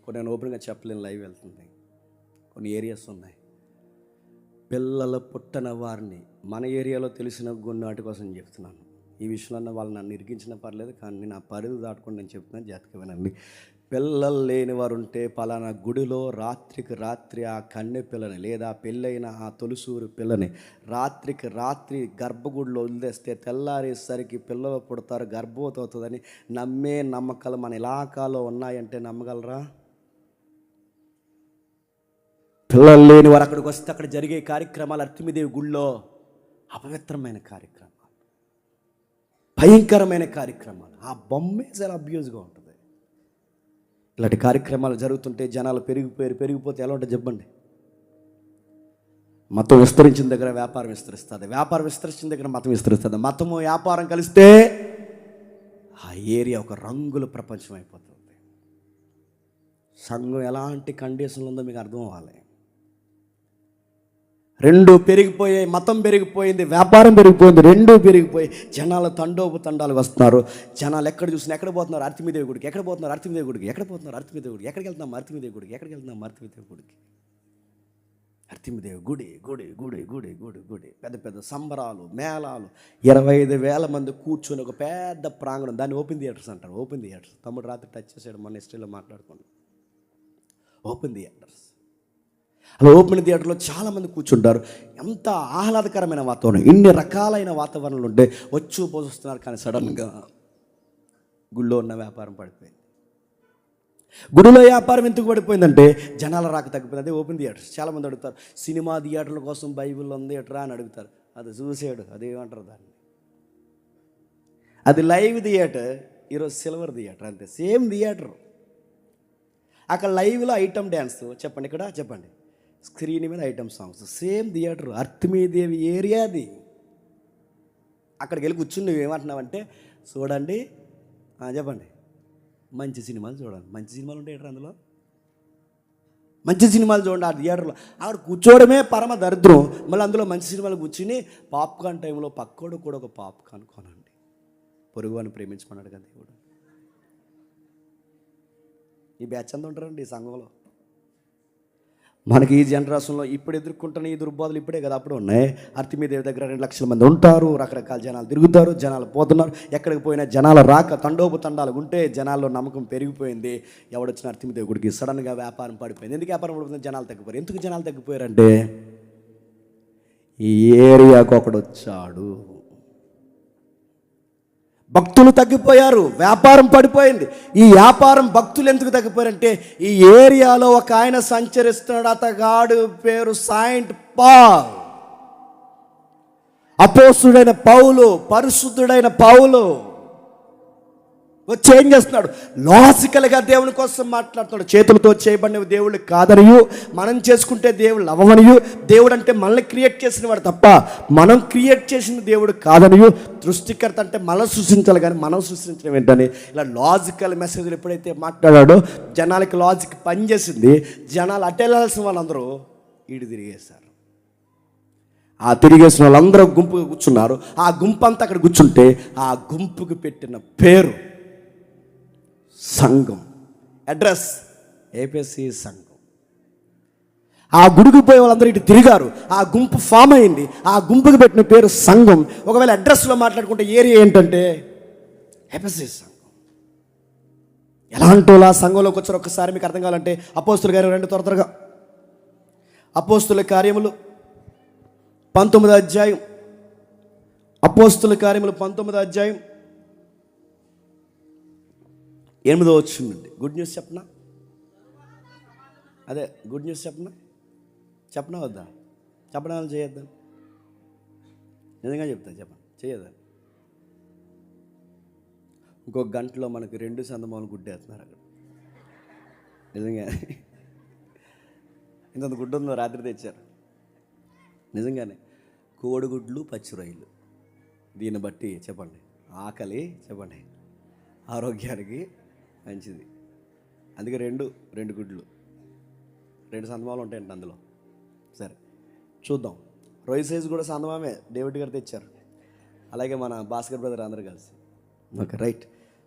కొన్ని నేను ఓపెన్గా చెప్పలేను, లైవ్ వెళ్తుంది. కొన్ని ఏరియాస్ ఉన్నాయి, పిల్లల పుట్టన వారిని మన ఏరియాలో తెలిసిన వాటి కోసం చెప్తున్నాను. ఈ విషయంలో వాళ్ళు నన్ను ఇరికించినా పర్లేదు, కానీ నా పరిధి దాటుకొని నేను చెప్తున్నాను, జాగ్రత్తగా వినండి. పిల్లలు లేని వారు ఉంటే పలానా గుడిలో రాత్రికి రాత్రి ఆ కన్నె పిల్లని లేదా పెళ్ళైన ఆ తొలిసూరు పిల్లని రాత్రికి రాత్రి గర్భగుడిలో వదిలేస్తే తెల్లారేసరికి పిల్లలు పుడతారు, గర్భవతి అవుతుందని నమ్మే నమ్మకాలు మన ఇలాకాలో ఉన్నాయంటే నమ్మగలరా? పిల్లలు లేని వారు అక్కడికి వస్తే అక్కడ జరిగే కార్యక్రమాలు అర్తిమీదేవి గుడిలో అపవిత్రమైన కార్యక్రమాలు, భయంకరమైన కార్యక్రమాలు. ఆ బొమ్మే చాలా అబ్యూజ్గా ఉంటుంది. ఇలాంటి కార్యక్రమాలు జరుగుతుంటే జనాలు పెరిగిపోతే ఎలా ఉంటుంది చెప్పండి? మతం విస్తరించిన దగ్గర వ్యాపారం విస్తరిస్తుంది, వ్యాపారం విస్తరించిన దగ్గర మతం విస్తరిస్తుంది, మతము వ్యాపారం కలిస్తే ఆ ఏరియా ఒక రంగుల ప్రపంచం అయిపోతుంది. సంఘం ఎలాంటి కండిషన్లు ఉందో మీకు అర్థం అవ్వాలి. రెండు పెరిగిపోయాయి, మతం పెరిగిపోయింది, వ్యాపారం పెరిగిపోయింది, రెండూ పెరిగిపోయి జనాలు తండాలు వస్తున్నారు. జనాలు ఎక్కడ చూసినా ఎక్కడ పోతున్నారు? అర్తిమీదేవి గుడికి. ఎక్కడ పోతున్నారు? అర్తిమీదేవి గుడికి. ఎక్కడ పోతున్నారు? అర్తిమీదేవి గుడికి. ఎక్కడికి వెళ్తున్నాం? అర్తిమీదేవి గుడికి. ఎక్కడికి వెళ్తున్నాం? అర్తిమీదేవి గుడికి. అర్తిమీదేవి గుడి గుడి గుడి గుడి గుడి గుడి. పెద్ద పెద్ద సంబరాలు, మేళాలు, 25,000 మంది కూర్చొని ఒక పెద్ద ప్రాంగణం. దాన్ని ఓపెన్ థియేటర్స్ అంటారు. Open theatres. తమ్ముడు రాత్రి టచ్ చేసాడు, మొన్న హిస్టరీలో మాట్లాడుకోండి. Open theatres. అలా ఓపెన్ థియేటర్లో చాలామంది కూర్చుంటారు. ఎంత ఆహ్లాదకరమైన వాతావరణం, ఇన్ని రకాలైన వాతావరణాలు ఉంటే వచ్చి పోస్తున్నారు. కానీ సడన్గా గుళ్ళో ఉన్న వ్యాపారం పడిపోయింది. గుడిలో వ్యాపారం ఎందుకు పడిపోయిందంటే జనాల రాక తగ్గిపోయింది. అదే ఓపెన్ థియేటర్స్. చాలామంది అడుగుతారు, సినిమా థియేటర్ల కోసం బైబిల్ ఉంది ఎట్రా అని అడుగుతారు. అది చూసాడు, అదేమంటారు దాన్ని, అది లైవ్ థియేటర్, ఈరోజు సిల్వర్ థియేటర్, అంతే. Same theatre. అక్కడ లైవ్లో ఐటమ్ డ్యాన్స్ చెప్పండి, ఇక్కడ చెప్పండి, స్క్రీన్ మీద ఐటమ్ సాంగ్స్. సేమ్ థియేటర్, అర్తిమీదేవి ఏరియా అది. అక్కడికి వెళ్ళి కూర్చుని నువ్వు ఏమంటున్నావంటే, చూడండి చెప్పండి, మంచి సినిమాలు చూడండి. మంచి సినిమాలు ఉంటాయి అందులో, మంచి సినిమాలు చూడండి. ఆ థియేటర్లో అక్కడ కూర్చోవడమే పరమ దరిద్రం. మళ్ళీ అందులో మంచి సినిమాలు కూర్చుని పాప్కార్న్ టైంలో పక్కోడు కూడా ఒక పాప్కార్న్ కొనండి. పొరుగువాన్ని ప్రేమించుకున్నాడు కదా దేవుడు. ఈ బ్యాచ్ అంతా ఉంటారండి ఈ సంఘంలో. మనకి ఈ జనరేషన్లో ఇప్పుడు ఎదుర్కొంటున్న ఈ దుర్బోధలు ఇప్పుడే కదా, అప్పుడు ఉన్నాయి. అర్తిమీదేవి దగ్గర 2 లక్షల మంది ఉంటారు, రకరకాల జనాలు తిరుగుతారు, జనాలు పోతున్నారు. ఎక్కడికి పోయినా జనాలు రాక తండాలు ఉంటే జనాల్లో నమ్మకం పెరిగిపోయింది. ఎవడొచ్చిన అర్తిమీదేవి గుడికి సడన్గా వ్యాపారం పడిపోయింది. ఎందుకు వ్యాపారం పడిపోయింది? జనాలు తగ్గిపోయారు. ఎందుకు జనాలు తగ్గిపోయారంటే ఈ ఏరియాకు ఒకడు వచ్చాడు. భక్తులు తగ్గిపోయారు, వ్యాపారం పడిపోయింది. ఈ వ్యాపారం భక్తులు ఎందుకు తగ్గిపోయారంటే ఈ ఏరియాలో ఒక ఆయన సంచరిస్తున్నాడు. అతగాడు పేరు సెయింట్ పాల్. అపోస్తుడైన పౌలు, పరిశుద్ధుడైన పౌలు వచ్చి ఏం చేస్తున్నాడు? లాజికల్గా దేవుని కోసం మాట్లాడుతున్నాడు. చేతులతో చేయబడినవి దేవుళ్ళు కాదనియు, మనం చేసుకుంటే దేవుళ్ళు అవ్వమనియు, దేవుడు అంటే మనల్ని క్రియేట్ చేసిన వాడు తప్ప మనం క్రియేట్ చేసిన దేవుడు కాదనియు, సృష్టికర్త అంటే మనం సృష్టించాలి కానీ మనం సృష్టించడం ఏంటని ఇలా లాజికల్ మెసేజ్లు ఎప్పుడైతే మాట్లాడాడో జనాలకి లాజిక్ పనిచేసింది. జనాలు అటెళ్ళాల్సిన వాళ్ళందరూ ఈడు తిరిగేశారు. ఆ తిరిగేసిన వాళ్ళందరూ గుంపుగా కూర్చున్నారు. ఆ గుంపు అంతా అక్కడ కూర్చుంటే ఆ గుంపుకు పెట్టిన పేరు సంఘం. అడ్రస్ ఏపీసీ సంఘం. ఆ గుడికి పోయే వాళ్ళందరూ ఇటు తిరిగారు. ఆ గుంపు ఫామ్ అయింది. ఆ గుంపుకి పెట్టిన పేరు సంఘం. ఒకవేళ అడ్రస్లో మాట్లాడుకుంటే ఏరియా ఏంటంటే ఏపీసీ సంఘం. ఎలాంటి ఆ సంఘంలోకి వచ్చారు ఒక్కసారి మీకు అర్థం కావాలంటే అపోస్తుల కార్యం 2 త్వరగా. అపోస్తుల కార్యములు 19వ అధ్యాయం. అపోస్తుల కార్యములు 19వ అధ్యాయం 8వ వచనం నుండి. గుడ్ న్యూస్ చెప్పనా? అదే గుడ్ న్యూస్ చెప్పనా వద్దా? చెప్పడం చేయొద్దా? నిజంగా చెప్తాను, చెప్పండి, చేయొద్దా? ఇంకొక గంటలో మనకి 2 చందమామలు గుడ్డేస్తున్నారు అక్కడ. నిజంగా ఇంత గుడ్డు ఉందో రాత్రి తెచ్చారు. నిజంగానే కోడిగుడ్లు, పచ్చి రొయ్యలు. దీన్ని బట్టి చెప్పండి, ఆకలి చెప్పండి ఆరోగ్యానికి మంచిది. అందుకే రెండు గుడ్లు, 2 చందమామలు ఉంటాయండి అందులో. సరే చూద్దాం. రొయ్య సైజు కూడా చందమామే డేవిడ్ గారు తెచ్చారు, అలాగే మన భాస్కర్ బ్రదర్ అందరూ కలిసి. ఓకే రైట్,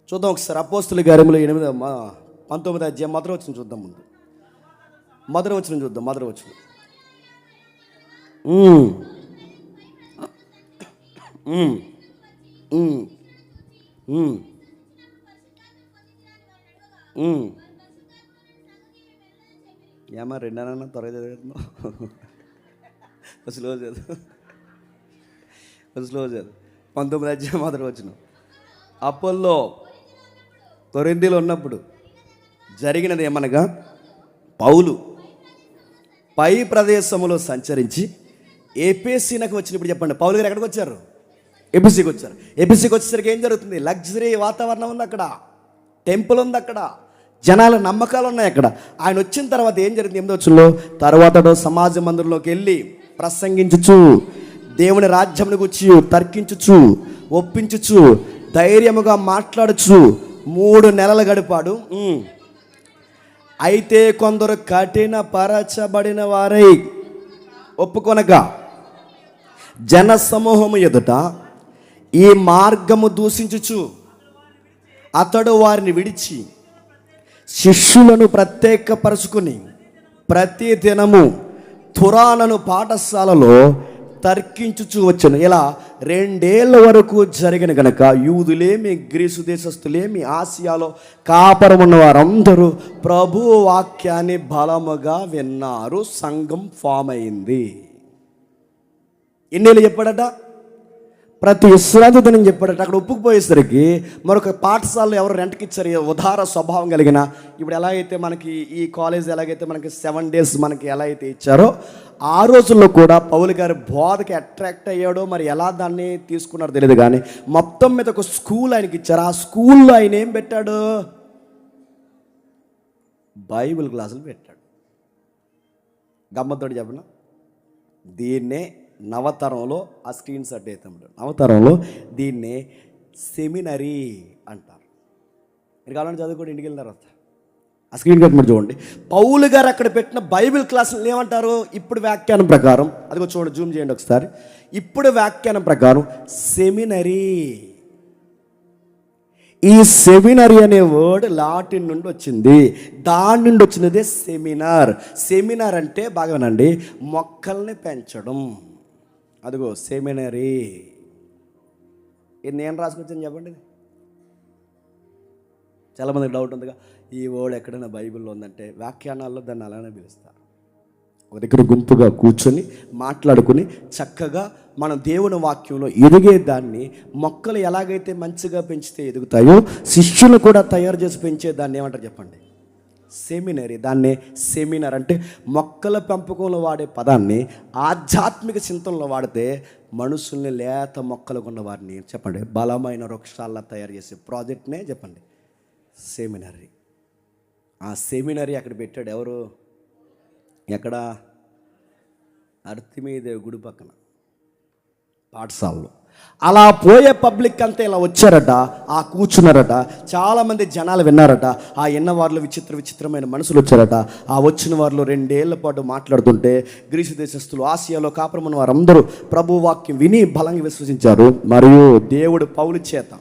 చూద్దాం ఒకసారి. అపోస్తుల కార్యములు 19వ అధ్యాయం మొదటి వచనం చూద్దాం. మొదటి వచనం చూద్దాం. మొదటి వచనం ఏమా 2 త్వరగా చదివేస్తున్నావు. స్లో చదువు. 19వ అధ్యాయం మొదటి వచనం. అపోల్లో కొరింథీలో ఉన్నప్పుడు జరిగినది ఏమనగా, పౌలు పై ప్రదేశములో సంచరించి ఎఫెసీనకు వచ్చినప్పుడు చెప్పండి. పౌలు గారు ఎక్కడికి వచ్చారు? ఎఫెసీకి వచ్చారు. ఎఫెసీకి వచ్చేసరికి ఏం జరుగుతుంది? లగ్జరీ వాతావరణం ఉంది అక్కడ, టెంపుల్ ఉంది అక్కడ, జనాల నమ్మకాలు ఉన్నాయి అక్కడ. ఆయన వచ్చిన తర్వాత ఏం జరిగింది? 8వ వచనంలో, తర్వాత సమాజ మందిరంలోకి వెళ్ళి ప్రసంగించుచు, దేవుని రాజ్యమును గురించి తర్కించుచు, ఒప్పించుచు, ధైర్యముగా మాట్లాడుచు 3 నెలలు గడిపాడు. అయితే కొందరు కఠిన పరచబడిన వారై ఒప్పుకొనగా జన సమూహము ఎదుట ఈ మార్గము దూషించుచు అతడు వారిని విడిచి శిష్యులను ప్రత్యేకపరుచుకుని ప్రతి దినము తురానను పాఠశాలలో తర్కించుచు వచ్చాను. ఇలా 2 ఏళ్ల వరకు జరిగిన గనక యూదులేమి, గ్రీసు దేశస్తులేమి, ఆసియాలో కాపురం ఉన్న వారందరూ ప్రభు వాక్యాన్ని బలముగా విన్నారు. సంఘం ఫామ్ అయింది. ఎన్నేళ్ళు చెప్పాడట? ప్రతి విశ్రాంతి దినం చెప్పాడట. అక్కడ ఒప్పుకుపోయేసరికి మరొక పాఠశాలలో ఎవరు రెంట్కి ఇచ్చారు, ఉదార స్వభావం కలిగిన. ఇప్పుడు ఎలా అయితే మనకి ఈ కాలేజ్ ఎలాగైతే మనకి 7 days మనకి ఎలా అయితే ఇచ్చారో, ఆ రోజుల్లో కూడా పౌలు గారి బోధకి అట్రాక్ట్ అయ్యాడో మరి ఎలా దాన్ని తీసుకున్నారో తెలియదు, కానీ మొత్తం మీద ఒక స్కూల్ ఆయనకి ఇచ్చారు. ఆ స్కూల్లో ఆయన ఏం పెట్టాడు? బైబిల్ క్లాసులు పెట్టాడు. గమ్మత్తోటి చెప్పనా, దీన్నే నవతరంలో ఆ స్క్రీన్ షాట్ అయితే నవతరంలో దీన్నే సెమినరీ అంటారు. మీరు కావాలంటే చదువుకోండి, ఇంటికి వెళ్ళిన తర్వాత ఆ స్క్రీన్ షాట్ మీరు చూడండి. పౌలు గారు అక్కడ పెట్టిన బైబిల్ క్లాసులు ఏమంటారు? ఇప్పుడు వ్యాఖ్యానం ప్రకారం, అదిగో చూడండి, జూమ్ చేయండి ఒకసారి. ఇప్పుడు వ్యాఖ్యానం ప్రకారం సెమినరీ. ఈ సెమినరీ అనే వర్డ్ లాటిన్ నుండి వచ్చింది. దాని నుండి వచ్చినదే సెమినార్. సెమినార్ అంటే బాగానండి, మొక్కల్ని పెంచడం. అదిగో సెమినరీ. ఇది నేను రాసుకొచ్చాను చెప్పండి. చాలామందికి డౌట్ ఉందిగా, ఈ వర్డ్ ఎక్కడైనా బైబిల్లో ఉందంటే వ్యాఖ్యానాల్లో దాన్ని అలానే పిలుస్తారు. ఒక దగ్గర గుంపుగా కూర్చొని మాట్లాడుకుని చక్కగా మనం దేవుని వాక్యంలో ఎదిగే దాన్ని, మొక్కలు ఎలాగైతే మంచిగా పెంచితే ఎదుగుతాయో శిష్యులు కూడా తయారు చేసి పెంచే దాన్ని ఏమంటారు చెప్పండి? సెమినరీ. దాన్నే సెమినార్ అంటే మొక్కల పెంపకంలో వాడే పదాన్ని ఆధ్యాత్మిక చింతనలో వాడితే మనుషుల్ని లేత మొక్కలకు ఉన్న వారిని చెప్పండి బలమైన వృక్షాల్లో తయారు చేసే ప్రాజెక్ట్నే చెప్పండి సెమినరీ. ఆ సెమినరీ అక్కడ పెట్టాడు ఎవరు? ఎక్కడ? అర్తిమీదేవి గుడి పక్కన పాఠశాలలో. అలా పోయే పబ్లిక్ అంతా ఇలా వచ్చారట, ఆ కూర్చున్నారట. చాలామంది జనాలు విన్నారట. ఆ విన్న వారిలో విచిత్రమైన మనుషులు వచ్చారట. ఆ వచ్చిన వారిలో 2 ఏళ్ల పాటు మాట్లాడుతుంటే గ్రీసు దేశస్తులు, ఆసియాలో కాపురమున్న వారందరూ ప్రభు వాక్యం విని బలంగా విశ్వసించారు. మరియు దేవుడు పౌలు చేత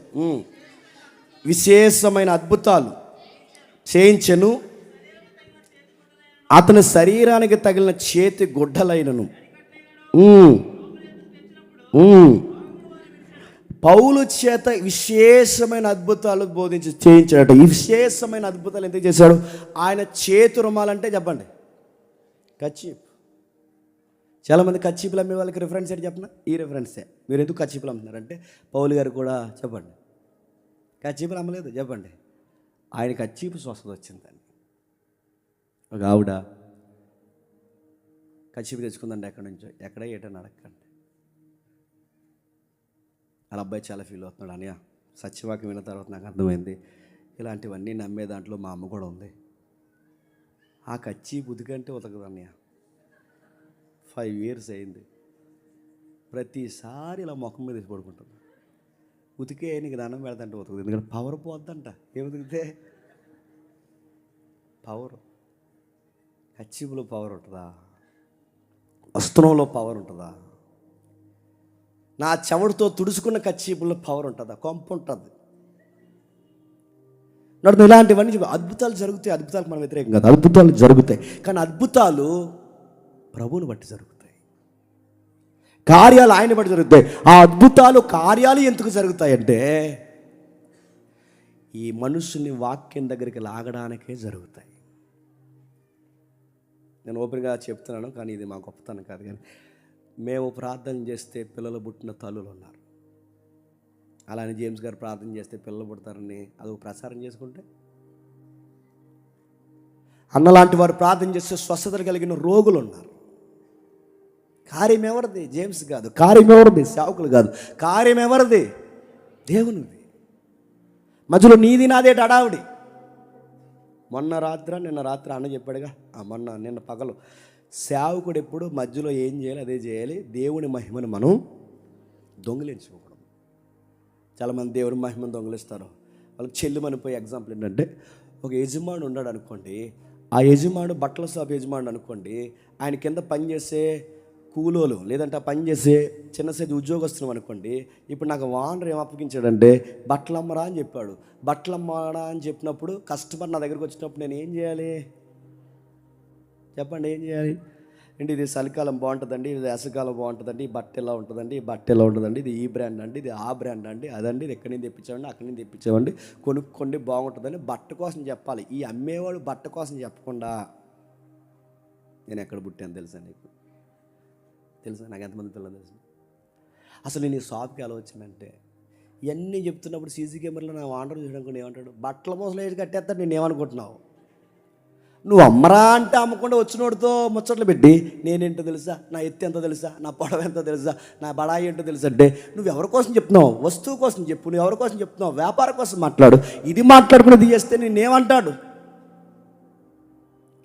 విశేషమైన అద్భుతాలు చేయించెను. అతని శరీరానికి తగిలిన చేతి గుడ్డలైనను పౌలు చేత విశేషమైన అద్భుతాలు బోధించి చేయించాడట. ఈ విశేషమైన అద్భుతాలు ఎందుకు చేశాడు? ఆయన చేతి రుమాలంటే చెప్పండి కచ్చీప్. చాలామంది కచ్చీపులు అమ్మే వాళ్ళకి రిఫరెన్స్ ఏంటి చెప్పిన? ఈ రిఫరెన్సే. మీరు ఎందుకు కచ్చీపులు అమ్ముతున్నారంటే పౌలు గారు కూడా చెప్పండి కచ్చీపులు అమ్మలేదు చెప్పండి. ఆయన కచ్చీపు స్వస్థత వచ్చిందని. ఒక ఆవిడ కచ్చీపు తెచ్చుకుందండి ఎక్కడి నుంచో, ఎక్కడ ఏటని అడగండి. వాళ్ళ అబ్బాయి చాలా ఫీల్ అవుతున్నాడు, అన్నయ్య సత్యవాక్యం విన్న తర్వాత నాకు అర్థమైంది, ఇలాంటివన్నీ నమ్మే దాంట్లో మా అమ్మ కూడా ఉంది. ఆ కచ్చి బుద్ధికంటే ఉతకదు అన్నయ్య. 5 years అయింది. ప్రతిసారి ఇలా ముఖం మీద వేసి పడుకుంటుంది. ఉతికే నీకు దండం పెడతంటే ఉతకదు, ఎందుకంటే పవర్ పోద్దంట. ఏం ఉతికితే పవర్, కచ్చిపులో పవర్ ఉంటుందా? వస్త్రంలో పవర్ ఉంటుందా? నా చెవుడితో తుడుచుకున్న కచ్చిపుల్లో పవర్ ఉంటుందా? కొంప ఉంటుంది. నన్ను ఇలాంటివన్నీ అద్భుతాలు జరుగుతాయి. అద్భుతాలకు మనం వ్యతిరేకం కాదు, అద్భుతాలు జరుగుతాయి. కానీ అద్భుతాలు ప్రభువుని బట్టి జరుగుతాయి, కార్యాలు ఆయన బట్టి జరుగుతాయి. ఆ అద్భుతాలు కార్యాలు ఎందుకు జరుగుతాయంటే ఈ మనుషుని వాక్యం దగ్గరికి లాగడానికే జరుగుతాయి. నేను ఓపెన్గా చెప్తున్నాను, కానీ ఇది మా గొప్పతనం కాదు. కానీ మేము ప్రార్థన చేస్తే పిల్లలు పుట్టిన తల్లులు ఉన్నారు. అలానే జేమ్స్ గారు ప్రార్థన చేస్తే పిల్లలు పుడతారని అదొక ప్రచారం చేసుకుంటే, అన్నలాంటి వారు ప్రార్థన చేస్తే స్వస్థతలు కలిగిన రోగులు ఉన్నారు. కార్యం ఎవరిది? జేమ్స్ కాదు. కార్యం ఎవరిది? సేవకులు కాదు. కార్యం ఎవరిది? దేవునిది. మధ్యలో నీది నాదే అడావిడి. నిన్న రాత్రి అన్న చెప్పాడుగా, నిన్న పగలు, సేవకుడు ఎప్పుడు మధ్యలో ఏం చేయాలి అదే చేయాలి. దేవుని మహిమను మనం దొంగిలించుకోకూడదు. చాలామంది దేవుని మహిమను దొంగిలిస్తారు. వాళ్ళకి చెల్లిమనిపోయే ఎగ్జాంపుల్ ఏంటంటే, ఒక యజమాని ఉన్నాడు అనుకోండి, ఆ యజమాను బట్టల షాప్ యజమానుడు అనుకోండి, ఆయన కింద పనిచేసే కూలోలు లేదంటే ఆ పనిచేసే చిన్న సైజు ఉద్యోగస్తులు అనుకోండి. ఇప్పుడు నాకు ఓనర్ ఏం అప్పగించాడంటే బట్టలు అమ్మరా అని చెప్పాడు. బట్టలు అమ్మరా అని చెప్పినప్పుడు కస్టమర్ నా దగ్గరికి వచ్చినప్పుడు నేను ఏం చేయాలి చెప్పండి? ఏం చేయాలి? ఏంటి, ఇది చలికాలం బాగుంటుందండి, ఇది వేసవికాలం బాగుంటుందండి, ఈ బట్ట ఎలా ఉంటుందండి, ఈ బట్ట ఎలా ఉంటుందండి, ఇది ఈ బ్రాండ్ అండి, ఇది ఆ బ్రాండ్ అండి, అదండి, ఇది ఎక్కడి నుంచి తెప్పించామండి, అక్కడి నుంచి తెప్పించామండి, కొనుక్కోండి బాగుంటుందని బట్ట కోసం చెప్పాలి. ఈ అమ్మేవాడు బట్ట కోసం చెప్పకుండా నేను ఎక్కడ పుట్టాను తెలుసా నీకు? తెలుసా? నాకు ఎంతమంది పిల్లలు తెలుసు? అసలు నేను ఈ షాప్కి ఎలా వచ్చానంటే, ఇవన్నీ చెప్తున్నప్పుడు సీసీ కెమెరాలో నా వాండర్ చూడడానికి ఏమంటాడు, బట్టల మోసలు వేసి కట్టేస్తాడు. నేను ఏమనుకుంటున్నావు? నువ్వు అమ్మరా అంటే అమ్మకుండా వచ్చినోడితో ముచ్చట్లు పెట్టి నేనేంటో తెలుసా, నా ఎత్తు ఎంతో తెలుసా, నా పొడవ ఎంతో తెలుసా, నా బడాయి ఏంటో తెలుసా అంటే నువ్వు ఎవరి కోసం చెప్తున్నావు? వస్తువు కోసం చెప్పు. నువ్వు ఎవరి కోసం చెప్తున్నావు? వ్యాపారం కోసం మాట్లాడు. ఇది మాట్లాడుకునేది చేస్తే నేనేమంటాడు?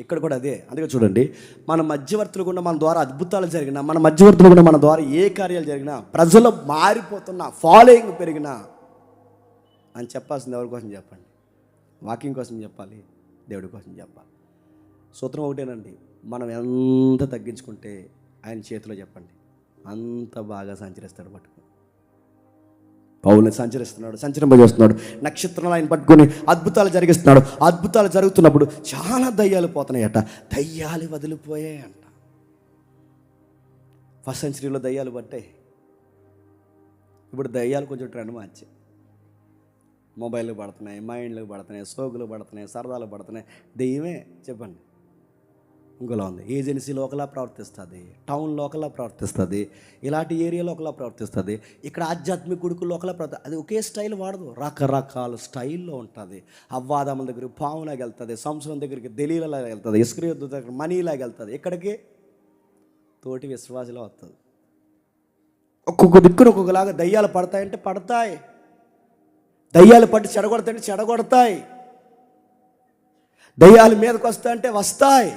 ఇక్కడ కూడా అదే. అందుకే చూడండి, మన మధ్యవర్తులు కూడా మన ద్వారా అద్భుతాలు జరిగినా, మన మధ్యవర్తులు కూడా మన ద్వారా ఏ కార్యాలు జరిగినా, ప్రజలు మారిపోతున్నా, ఫాలోయింగ్ పెరిగినా అని చెప్పాల్సింది ఎవరి కోసం చెప్పండి? వాకింగ్ కోసం చెప్పాలి, దేవుడి కోసం చెప్పాలి. సూత్రం ఒకటేనండి, మనం ఎంత తగ్గించుకుంటే ఆయన చేతిలో చెప్పండి అంత బాగా సంచరిస్తాడు. పట్టుకుని పౌలుని సంచరింపజేస్తున్నాడు. నక్షత్రాలు ఆయన పట్టుకొని అద్భుతాలు జరిగిస్తున్నాడు. అద్భుతాలు జరుగుతున్నప్పుడు చాలా దయ్యాలు పోతున్నాయట. దయ్యాలు వదిలిపోయాయంట. 1st centuryలో దయ్యాలు పట్టాయి. ఇప్పుడు దయ్యాలు కొంచెం ట్రెండ్ మార్చి మొబైల్కి పడుతున్నాయి, మైండ్లకు పడుతున్నాయి, సోగులు పడుతున్నాయి, సరదాలు పడుతున్నాయి. దెయ్యమే చెప్పండి. ఇంకోలా ఉంది. ఏజెన్సీలో ఒకలా ప్రవర్తిస్తుంది, టౌన్లో ఒకలా ప్రవర్తిస్తుంది, ఇలాంటి ఏరియాలో ఒకలా ప్రవర్తిస్తుంది, ఇక్కడ ఆధ్యాత్మిక గుడుకుల్లో ఒకలా అది ఒకే స్టైల్ వాడదు, రకరకాల స్టైల్లో ఉంటుంది. అవ్వాదముల దగ్గరికి పాములాగా వెళ్తుంది, సంవత్సరం దగ్గరికి దెలీలాగా వెళ్తుంది, ఇస్కరియోతు దగ్గర మనీలాగా వెళ్తుంది, ఇక్కడికి తోటి విశ్వాసలో వస్తుంది. ఒక్కొక్క దిక్కును ఒక్కొక్కలాగా దయ్యాలు పడతాయంటే పడతాయి, దయ్యాలు పట్టి చెడగొడతాయంటే చెడగొడతాయి, దయ్యాలు మీదకి వస్తాయంటే వస్తాయి.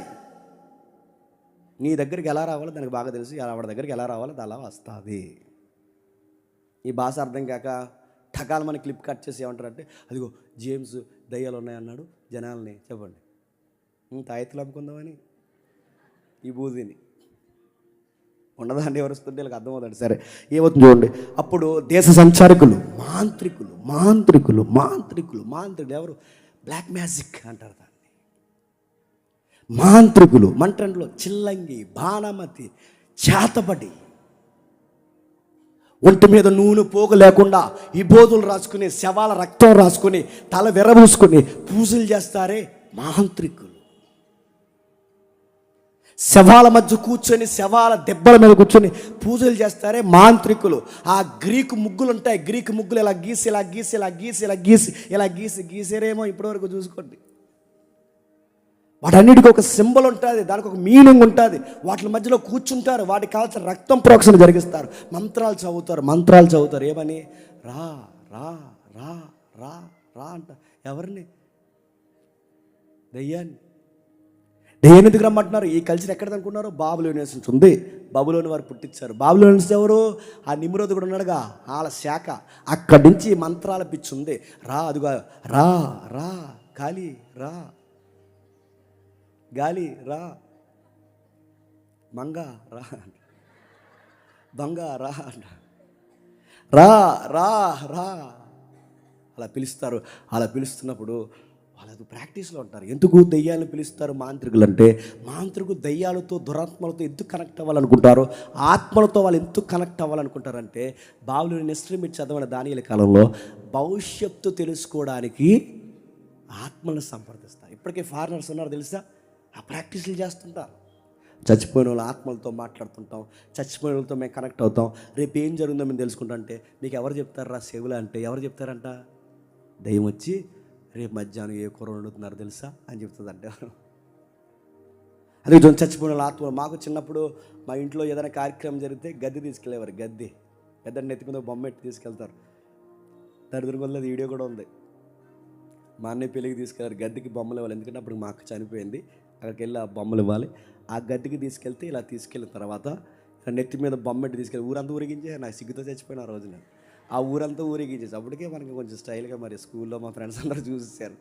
నీ దగ్గరికి ఎలా రావాలో దానికి బాగా తెలుసు, ఆవిడ దగ్గరికి ఎలా రావాలో అది అలా వస్తుంది. ఈ భాష అర్థం కాక ఠకాలు మన క్లిప్ కట్ చేసి ఏమంటారంటే, అదిగో జేమ్స్ దయ్యాలు ఉన్నాయన్నాడు జనాల్ని. చెప్పండి, తాయెత్తులు అమ్ముకుందామని ఈ బూదిని ఉండదా అండి? ఎవరుస్తుంటే వీళ్ళకి అర్థమవుతుంది. సరే, ఏమవుతుంది చూడండి. అప్పుడు దేశ సంచారకులు, మాంత్రికులు ఎవరు? బ్లాక్ మ్యాజిక్ అంటారు దాన్ని. మాంత్రికులు మంటంలో చిల్లంగి, బాణమతి, చేతబడి, ఒంటి మీద నూనె పోగు లేకుండా ఈ బోధులు రాసుకుని, శవాల రక్తం రాసుకుని, తల విరబూసుకుని పూజలు చేస్తారే మాంత్రికులు. శవాల మధ్య కూర్చొని, శవాల దెబ్బల మీద కూర్చొని పూజలు చేస్తారే మాంత్రికులు. ఆ గ్రీకు ముగ్గులు ఉంటాయి, గ్రీకు ముగ్గులు ఇలా గీసేరేమో ఇప్పటివరకు చూసుకోండి. వాటన్నిటికీ ఒక సింబల్ ఉంటుంది, దానికి ఒక మీనింగ్ ఉంటుంది. వాటి మధ్యలో కూర్చుంటారు, వాటికి కావాల్సిన రక్తం ప్రోక్షణ జరిగిస్తారు, మంత్రాలు చదువుతారు. ఏమని? రా రా రా రా రా అంట. ఎవరిని? దెయ్యాన్ని. దెయ్యాన్ని ఎందుకు రమ్మంటున్నారు? ఈ కల్చర్ ఎక్కడ అనుకున్నారు? బాబులోనియన్స్ నుంచి ఉంది. బబులోని వారు పుట్టించారు. బాబులోనియన్స్ ఎవరు? ఆ నిమ్రోదు కూడా ఉన్నాడుగా, వాళ్ళ శాఖ. అక్కడి నుంచి మంత్రాల పిచ్చి ఉంది. రా, అదిగా రా రా, గాలి రా, గాలి రా, మంగ రా, దొంగ రా, రా రా రా అలా పిలుస్తారు. అలా పిలుస్తున్నప్పుడు వాళ్ళు ప్రాక్టీస్లో ఉంటారు. ఎందుకు దెయ్యాలను పిలుస్తారు మాంత్రికులు అంటే, మాంత్రికులు దెయ్యాలతో దురాత్మలతో ఎందుకు కనెక్ట్ అవ్వాలనుకుంటారు, ఆత్మలతో వాళ్ళు ఎందుకు కనెక్ట్ అవ్వాలనుకుంటారంటే, బాబులోని నెస్ట్రీ మీరు చదవని దానియేలు కాలంలో భవిష్యత్తు తెలుసుకోవడానికి ఆత్మలను సంప్రదిస్తారు. ఇప్పటికే ఫారినర్స్ ఉన్నారు తెలుసా, ఆ ప్రాక్టీసులు చేస్తుంటారు. చచ్చిపోయిన వాళ్ళ ఆత్మలతో మాట్లాడుతుంటాం, చచ్చిపోయిన వాళ్ళతో మేము కనెక్ట్ అవుతాం. రేపు ఏం జరుగుతుందో మేము తెలుసుకుంటాం. అంటే మీకు ఎవరు చెప్తారా సేవలు అంటే, ఎవరు చెప్తారంట? దయ్యం వచ్చి రేపు మధ్యాహ్నం ఏ కూర వండుతున్నారు తెలుసా అని చెప్తుందంటే. అదే చచ్చిపోయిన వాళ్ళ ఆత్మ. మాకు చిన్నప్పుడు మా ఇంట్లో ఏదైనా కార్యక్రమం జరిగితే గద్దె తీసుకెళ్ళేవారు. గద్దె నెత్తి మీద బొమ్మ ఎట్టి తీసుకెళ్తారు. దరిద్రం వల్ల వీడియో కూడా ఉంది. మా అన్నయ్య పెళ్ళికి తీసుకెళ్ళారు. గద్దెకి బొమ్మలు ఇవ్వాలి, ఎందుకంటే అప్పుడు మా అక్క చనిపోయింది. అక్కడికి వెళ్ళి ఆ బొమ్మలు ఇవ్వాలి. ఆ గద్దెకి తీసుకెళ్తే ఇలా తీసుకెళ్ళిన తర్వాత నెత్తి మీద బొమ్మ ఎట్టి తీసుకెళ్ళి ఊరంతా ఊరిగించే. నాకు సిగ్గుతో చచ్చిపోయిన ఆ రోజు నేను. ఆ ఊరంతా ఊరిగించేసి అప్పటికే మనకి కొంచెం స్టైల్గా, మరి స్కూల్లో మా ఫ్రెండ్స్ అందరూ చూసేసారు.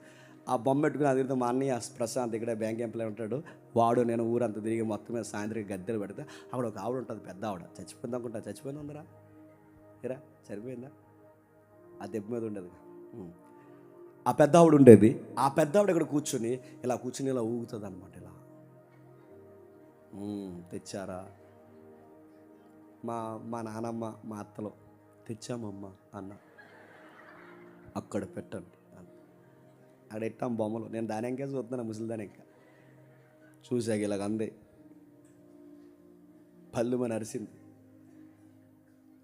ఆ బొమ్మ పెట్టుకుని అది మా అన్నయ్య ప్రశాంత్ ఇక్కడ బ్యాంక్ ఎంప్లాయ్ ఉంటాడు, వాడు నేను ఊరంతా తిరిగి మొత్తం మీద సాయంత్రం గద్దెలు పెడితే అక్కడ ఒక ఆవిడ ఉంటుంది, పెద్ద ఆవిడ. చచ్చిపోయింది అనుకుంటా. చచ్చిపోయింది ఉందరా ఇరా, సరిపోయిందా? ఆ దెబ్బ మీద ఉండేది. ఆ పెద్ద ఆవిడ ఉండేది. ఆ పెద్ద ఆవిడ ఇక్కడ కూర్చొని ఇలా ఊగుతుంది అనమాట. ఇలా తెచ్చారా? మా నానమ్మ మా అత్తలో తెచ్చామమ్మ అన్న. అక్కడ పెట్టండి అన్న. అక్కడ ఎట్టాం బొమ్మలు. నేను దాని ఎంకే చూస్తున్నాను, ముసలిదాని ఇంకా చూసాక ఇలాగ అంది. పళ్ళు మన అరిసింది.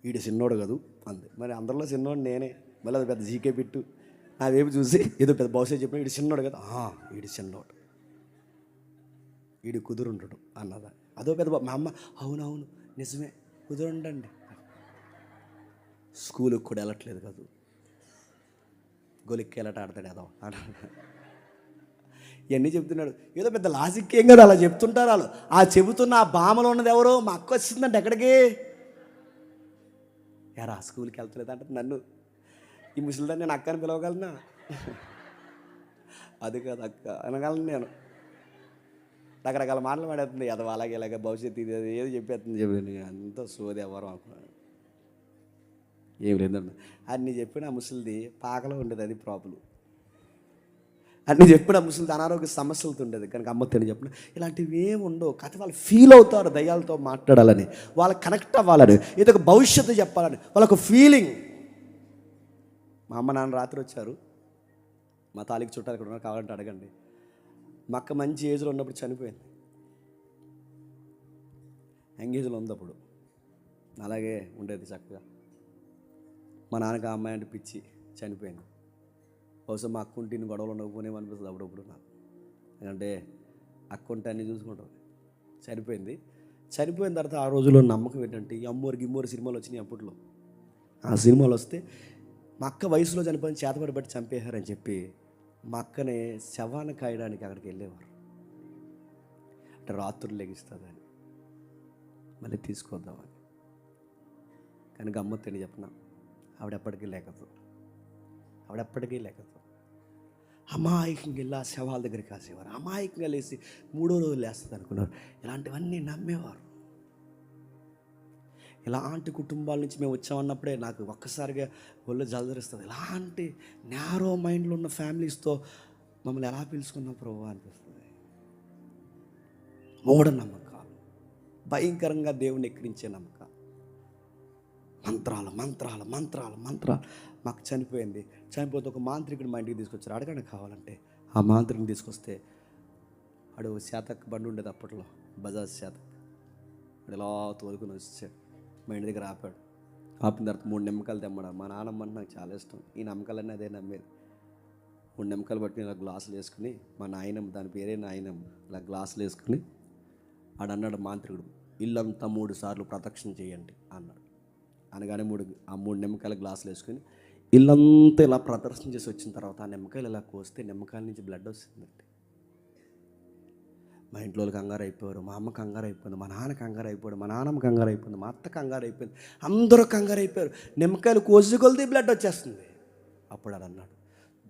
వీడి చిన్నోడు కదూ అంది. మరి అందరిలో చిన్నోడు నేనే. మళ్ళీ అది పెద్ద జీకే పెట్టు నా వైపు చూసి ఏదో పెద్ద భవిష్యత్తు చెప్పిన. వీడి చిన్నోడు కదా, వీడి చిన్నోడు, వీడి కుదురుండడు అన్నదా. అదో పెద్ద మా అమ్మ అవునవును నిజమే కుదురుండండి. స్కూల్కి కూడా వెళ్ళట్లేదు కాదు, గొలిక్కి వెళ్ళట ఆడతాడు ఏదో ఇవన్నీ చెప్తున్నాడు. ఏదో పెద్ద లాజిక్ ఏం కదా అలా చెప్తుంటారు వాళ్ళు. ఆ చెబుతున్న ఆ బామలో ఉన్నది ఎవరు? మా అక్క వచ్చిందంటే ఎక్కడికి ఎరా స్కూల్కి వెళ్తలేదంటే నన్ను ఈ ముసలిదాన్ని నేను అక్కని పిలవగలనా? అది కాదు అక్క అనగలను నేను. రకరకాల మాటలు మాడేస్తుంది. అది అలాగే ఇలాగే భవిష్యత్తు ఇది అది ఏదో చెప్పేస్తుంది. చెప్పి అంతా సోది ఎవరు అనుకున్నాను. ఏం లేదన్న అన్ని చెప్పిన ముసలిది పాకలో ఉండేది. అది ప్రాబ్లం. అన్ని చెప్పిన ముసలిది అనారోగ్య సమస్యలతో ఉండేది. కనుక అమ్మతోని చెప్పిన ఇలాంటివి ఏమి ఉండవు. కథ వాళ్ళు ఫీల్ అవుతారు దయ్యాలతో మాట్లాడాలని, వాళ్ళకి కనెక్ట్ అవ్వాలని, ఏదో ఒక భవిష్యత్తు చెప్పాలని వాళ్ళకు ఫీలింగ్. మా అమ్మ నాన్న రాత్రి వచ్చారు. మా తాలికి చుట్టాలు ఇక్కడ ఉన్నారు, కావాలంటే అడగండి. మా అక్క మంచి ఏజ్లో ఉన్నప్పుడు చనిపోయింది. యంగేజ్లో ఉంది అప్పుడు. అలాగే ఉండేది చక్కగా. మా నాన్నకి ఆ అమ్మాయి అంటే పిచ్చి, చనిపోయింది. బహుశా మా అక్క ఉంటే గొడవలు ఉండకపోనేమనిపిస్తుంది అప్పుడప్పుడు నాకు. ఎందుకంటే అక్క ఉంటే అన్నీ చూసుకుంటాం. చనిపోయింది. చనిపోయిన తర్వాత ఆ రోజుల్లో నమ్మకం ఏంటంటే ఈ అమ్మోరు గిమ్మోరు సినిమాలు వచ్చినాయి అప్పట్లో. ఆ సినిమాలు వస్తే మా అక్క వయసులో చనిపోయిన చేతబడి బట్టి చంపేశారని చెప్పి మా అక్కనే శవాన్ని కాయడానికి అక్కడికి వెళ్ళేవారు. అంటే రాత్రులు లెగిస్తుందని మళ్ళీ తీసుకొద్దామని. కానీ గమ్మత్తని చెప్పిన ఆవిడెప్పటికీ లేకదు. అమాయకంగా వెళ్ళి ఆ శవాల దగ్గరికి కాసేవారు. అమాయకంగా లేసి 3వ రోజు లేస్తుంది అనుకున్నారు. ఇలాంటివన్నీ నమ్మేవారు. ఇలాంటి కుటుంబాల నుంచి మేము వచ్చామన్నప్పుడే నాకు ఒక్కసారిగా ఒళ్ళు జలదరిస్తుంది. ఇలాంటి నేరో మైండ్లో ఉన్న ఫ్యామిలీస్తో మమ్మల్ని ఎలా పిలుచుకున్నాం ప్రభు అనిపిస్తుంది. మూఢనమ్మకాలు, భయంకరంగా దేవుని ఎక్కిరించే నమ్మకాలు, మంత్రాలు. మాకు చనిపోతే ఒక మాంత్రికుడు మా ఇంటికి తీసుకొచ్చారు. అడగండి కావాలంటే. ఆ మాంత్రికుని తీసుకొస్తే ఆడు శాతక్ బండి ఉండేది అప్పట్లో, బజాజ్ శాతక్. ఇలా తోలుకుని వచ్చాడు. మా ఇంటి దగ్గర ఆపాడు. ఆపిన తర్వాత 3 నిమ్మకాయలు తెమ్మడా. మా నాన్నమ్మ అంటే నాకు చాలా ఇష్టం. ఈ నమ్మకాలన్నీ అదే నమ్మేది. 3 నిమ్మకాయలు పట్టుకుని ఇలా గ్లాసులు వేసుకుని, మా నాయనమ్మ, దాని పేరే నాయనమ్మ, ఇలా గ్లాసులు వేసుకుని ఆడన్నాడు మాంత్రికుడు, ఇల్లంతా 3 సార్లు ప్రదక్షిణ చేయండి అన్నాడు. అనగానే 3 నిమ్మకాయల గ్లాసులు వేసుకుని ఇల్లంతా ఇలా ప్రదర్శన చేసి వచ్చిన తర్వాత ఆ నిమ్మకాయలు ఇలా కోస్తే నిమ్మకాయల నుంచి బ్లడ్ వస్తుందండి. మా ఇంట్లో వాళ్ళు కంగారు అయిపోయారు, మా అమ్మ కంగారు అయిపోయింది, మా నాన్న కంగారు అయిపోయాడు, మా నాన్నమ్మ కంగారు అయిపోయింది, మా అత్త కంగారు అయిపోయింది, అందరూ కంగారు అయిపోయారు. నిమ్మకాయలు కోసి కొలిది బ్లడ్ వచ్చేస్తుంది. అప్పుడు అది అన్నాడు,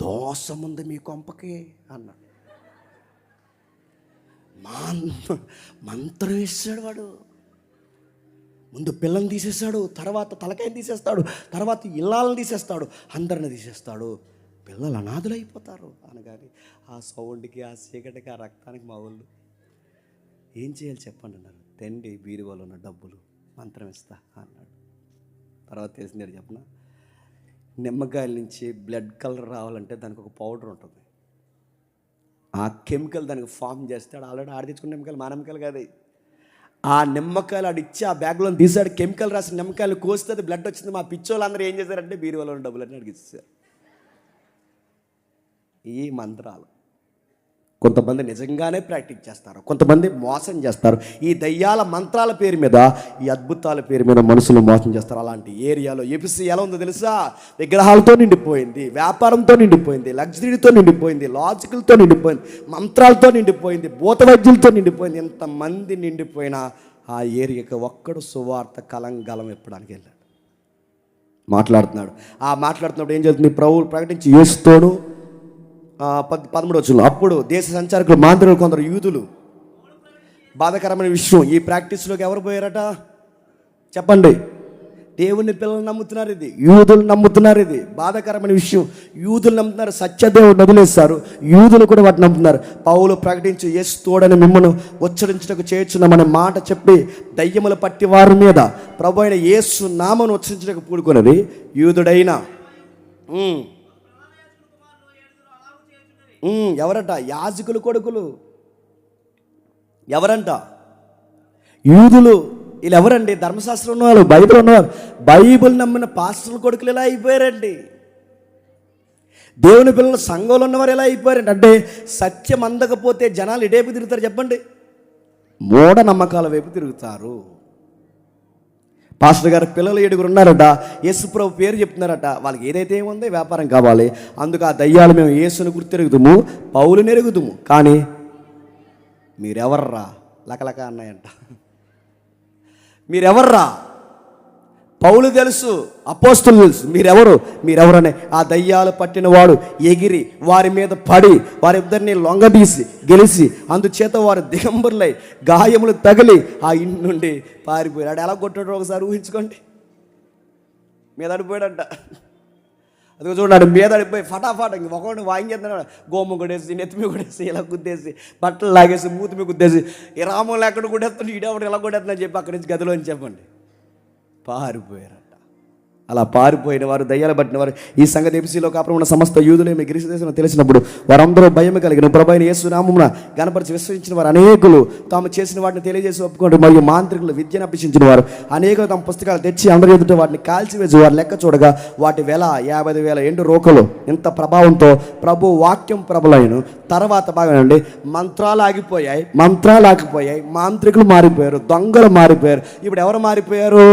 దోషం ఉంది మీ కొంపకి అన్నాడు. మంత్రం వేసాడు వాడు. ముందు పిల్లని తీసేస్తాడు, తర్వాత తలకాయని తీసేస్తాడు, తర్వాత ఇళ్ళాలను తీసేస్తాడు, అందరిని తీసేస్తాడు. పిల్లలు అనాథులు అయిపోతారు అనగాని ఆ సౌండ్కి, ఆ చీకటికి, ఆ రక్తానికి మా వాళ్ళు ఏం చేయాలి చెప్పండి అన్నారు. తెండి బీరువాలో ఉన్న డబ్బులు మంత్రం ఇస్తా అన్నాడు. తర్వాత తెలిసింది చెప్పిన, నిమ్మకాయల నుంచి బ్లడ్ కలర్ రావాలంటే దానికి ఒక పౌడర్ ఉంటుంది. ఆ కెమికల్ దానికి ఫామ్ చేస్తాడు. ఆల్రెడీ ఆడ తెచ్చుకున్న నిమ్మకాయలు మా నిమ్మకాయలు కాదు. ఆ నిమ్మకాయలు ఆడిచ్చి ఆ బ్యాగ్లో తీసాడు, కెమికల్ రాసిన నిమ్మకాయలు కోస్తే అది బ్లడ్ వచ్చింది. మా పిచ్చోళ్ళు అందరూ ఏం చేశారంటే బీరువాలో ఉన్న డబ్బులన్నీ అడిగి ఇచ్చేసారు. ఈ మంత్రాలు కొంతమంది నిజంగానే ప్రాక్టీస్ చేస్తారు, కొంతమంది మోసం చేస్తారు. ఈ దయ్యాల మంత్రాల పేరు మీద, ఈ అద్భుతాల పేరు మీద మనుషులు మోసం చేస్తారు. అలాంటి ఏరియాలో ఎపిసి ఎలా ఉందో తెలుసా? విగ్రహాలతో నిండిపోయింది, వ్యాపారంతో నిండిపోయింది, లగ్జరీతో నిండిపోయింది, లాజికల్తో నిండిపోయింది, మంత్రాలతో నిండిపోయింది, భూత వైద్యులతో నిండిపోయింది. ఎంతమంది నిండిపోయినా ఆ ఏరియాకి ఒక్కడు సువార్త కలంగలం ఎప్పడానికి వెళ్ళాడు. మాట్లాడుతున్నాడు. ఆ మాట్లాడుతున్నప్పుడు ఏం జరుగుతుంది? ప్రభువులు ప్రకటించి యేసుతోను 13వ వచనం, అప్పుడు దేశ సంచారకులు మాంత్రికులు కొందరు యూదులు, బాధాకరమైన విషయం, ఈ ప్రాక్టీస్లోకి ఎవరు పోయారట చెప్పండి? దేవుని పిల్లలు నమ్ముతున్నారు, ఇది యూదులు నమ్ముతున్నారు. ఇది బాధాకరమైన విషయం. యూదులు నమ్ముతున్నారు, సత్యదేవుడు వదిలేస్తారు, యూదులు కూడా వాటిని నమ్ముతున్నారు. పౌలు ప్రకటించి యేసు తోడని మిమ్మల్ని ఉచ్చరించడానికి చేర్చున్నామనే మాట చెప్పి దయ్యములు పట్టి వారి మీద ప్రభు అయిన యేసు నామను ఉచ్చరించడానికి పూడుకున్నది యూదుడైన ఎవరట? యాజకులు కొడుకులు. ఎవరంట? యూదులు. వీళ్ళు ఎవరండి? ధర్మశాస్త్రం ఉన్నవాళ్ళు, బైబిల్ ఉన్నవారు. బైబిల్ నమ్మిన పాస్టర్ల కొడుకులు ఎలా అయిపోయారండి? దేవుని పిల్లలు సంఘంలో ఉన్నవారు ఎలా అయిపోయారండి? అంటే సత్యం అందకపోతే జనాలు ఎటేపు తిరుగుతారు చెప్పండి? మూఢ నమ్మకాల వైపు తిరుగుతారు. పాస్టర్ గారు పిల్లలు 7 ఉన్నారట, యేసుప్రభు పేరు చెప్తున్నారట. వాళ్ళకి ఏదైతే ఏముందో వ్యాపారం కావాలి. అందుకు ఆ దయ్యాలు మేము యేసుని గుర్తెరుగుదుము, పౌలుని ఎరుగుదుము, కానీ మీరెవర్రా లకలక అన్నాయంట. మీరెవర్రా? పౌలు తెలుసు, అపోస్తులు తెలుసు, మీరెవరనే ఆ దయ్యాలు పట్టిన వాడు ఎగిరి వారి మీద పడి వారి ఇద్దరిని లొంగదీసి గెలిచి అందుచేత వారు దిగంబరులై గాయములు తగిలి ఆ ఇంటి నుండి పారిపోయాడు. ఎలా కొట్టాడో ఒకసారి ఊహించుకోండి. మీద అడిపోయాడంట. అదిగో చూడండి, మీద అడిపోయి ఫటాఫట ఒకటి వాయించేస్తున్నాడు. గోము కొట్టేసి, నెత్తిమి కొట్టేసి, ఇలా గుద్దేసి, బట్టలు లాగేసి, మూతిమి గుద్దేసి, ఈ రాములు ఎక్కడ కొట్టేస్తాడు, ఈడేవాడు ఎలా కొట్టేస్తుందని చెప్పి అక్కడి నుంచి గదిలో అని చెప్పండి పారిపోయారట. అలా పారిపోయిన వారు, దయ్యాలు పట్టిన వారు, ఈ సంగతి ఎపిసిలో కాపురం ఉన్న సమస్త యూదులేమి గ్రీసు దేశంలో తెలిసినప్పుడు వారందరూ భయం కలిగిన ప్రభువైన యేసు నామమున గణపరిచి విశ్వసించిన వారు అనేకులు తాము చేసిన వాటిని తెలియజేసి ఒప్పుకోండి. మరియు మాంత్రికులు విద్యను అభ్యసించిన వారు అనేకులు తమ పుస్తకాలు తెచ్చి అందరి ఎదుట వాటిని కాల్చివేసి వారు లెక్క చూడగా వాటి వెల 50,000 ఎండు రోకలు. ఇంత ప్రభావంతో ప్రభు వాక్యం ప్రబలైన తర్వాత బాగానండి మంత్రాలు ఆగిపోయాయి, మాంత్రికులు మారిపోయారు, దొంగలు మారిపోయారు. ఇప్పుడు ఎవరు మారిపోయారు?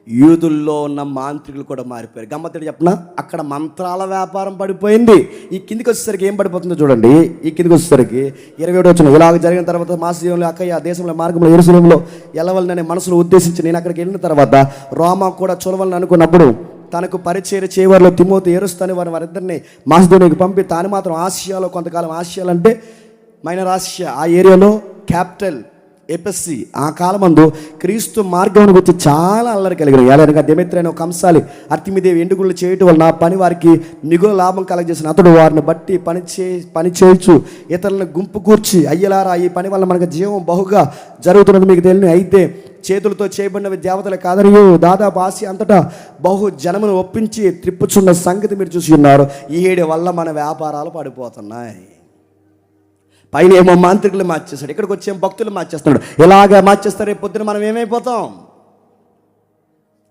యూదుల్లో ఉన్న మాంత్రికులు కూడా మారిపోయారు. గమ్మత్తుడు చెప్పిన, అక్కడ మంత్రాల వ్యాపారం పడిపోయింది. ఈ కిందికి వచ్చేసరికి ఏం పడిపోతుందో చూడండి. ఈ కిందికి వచ్చేసరికి 27వ వచనం, ఇలాగ జరిగిన తర్వాత మాసిదోనియ, అక్కయ దేశంలో మార్గంలో యెరూషలేములో ఎల్లవలననే మనసులో ఉద్దేశించి నేను అక్కడికి వెళ్ళిన తర్వాత రోమా కూడా చూడవలని అనుకున్నప్పుడు తనకు పరిచర్య చేయవారిలో తిమోతి, ఎరుస్తని వారిద్దరిని మాసిదోనియాకి పంపి తాను మాత్రం ఆసియాలో కొంతకాలం, ఆసియాలంటే మైనర్ ఆసియా, ఆ ఏరియాలో క్యాపిటల్ ఎపిసి. ఆ కాలమందు క్రీస్తు మార్గం గురించి చాలా అల్లరి కలిగిన ఏలనగా దెమెత్రి అనే ఒక కంసాలి అర్తిమిదేవి ఎండుగుళ్ళు చేయటం వల్ల నా పని వారికి మిగులు లాభం కలగజేసిన అతడు వారిని బట్టి పని చేయొచ్చు ఇతరులను గుంపు కూర్చి, అయ్యలారా ఈ పని వల్ల మనకు జీవం బహుగా జరుగుతున్నది మీకు తెలియని, అయితే చేతులతో చేయబడినవి దేవతలు కాదనియు దాదాపు ఆసియా అంతటా బహు జనమును ఒప్పించి త్రిప్పుచున్న సంగతి మీరు చూసి ఉన్నారు. ఈ 7 వల్ల మన వ్యాపారాలు పడిపోతున్నాయి. పైన ఏమో మాంత్రికులు మార్చేస్తాడు, ఇక్కడికి వచ్చేమో భక్తులు మార్చేస్తున్నాడు. ఇలాగా మార్చేస్తారు, రేపు పొద్దున మనం ఏమైపోతాం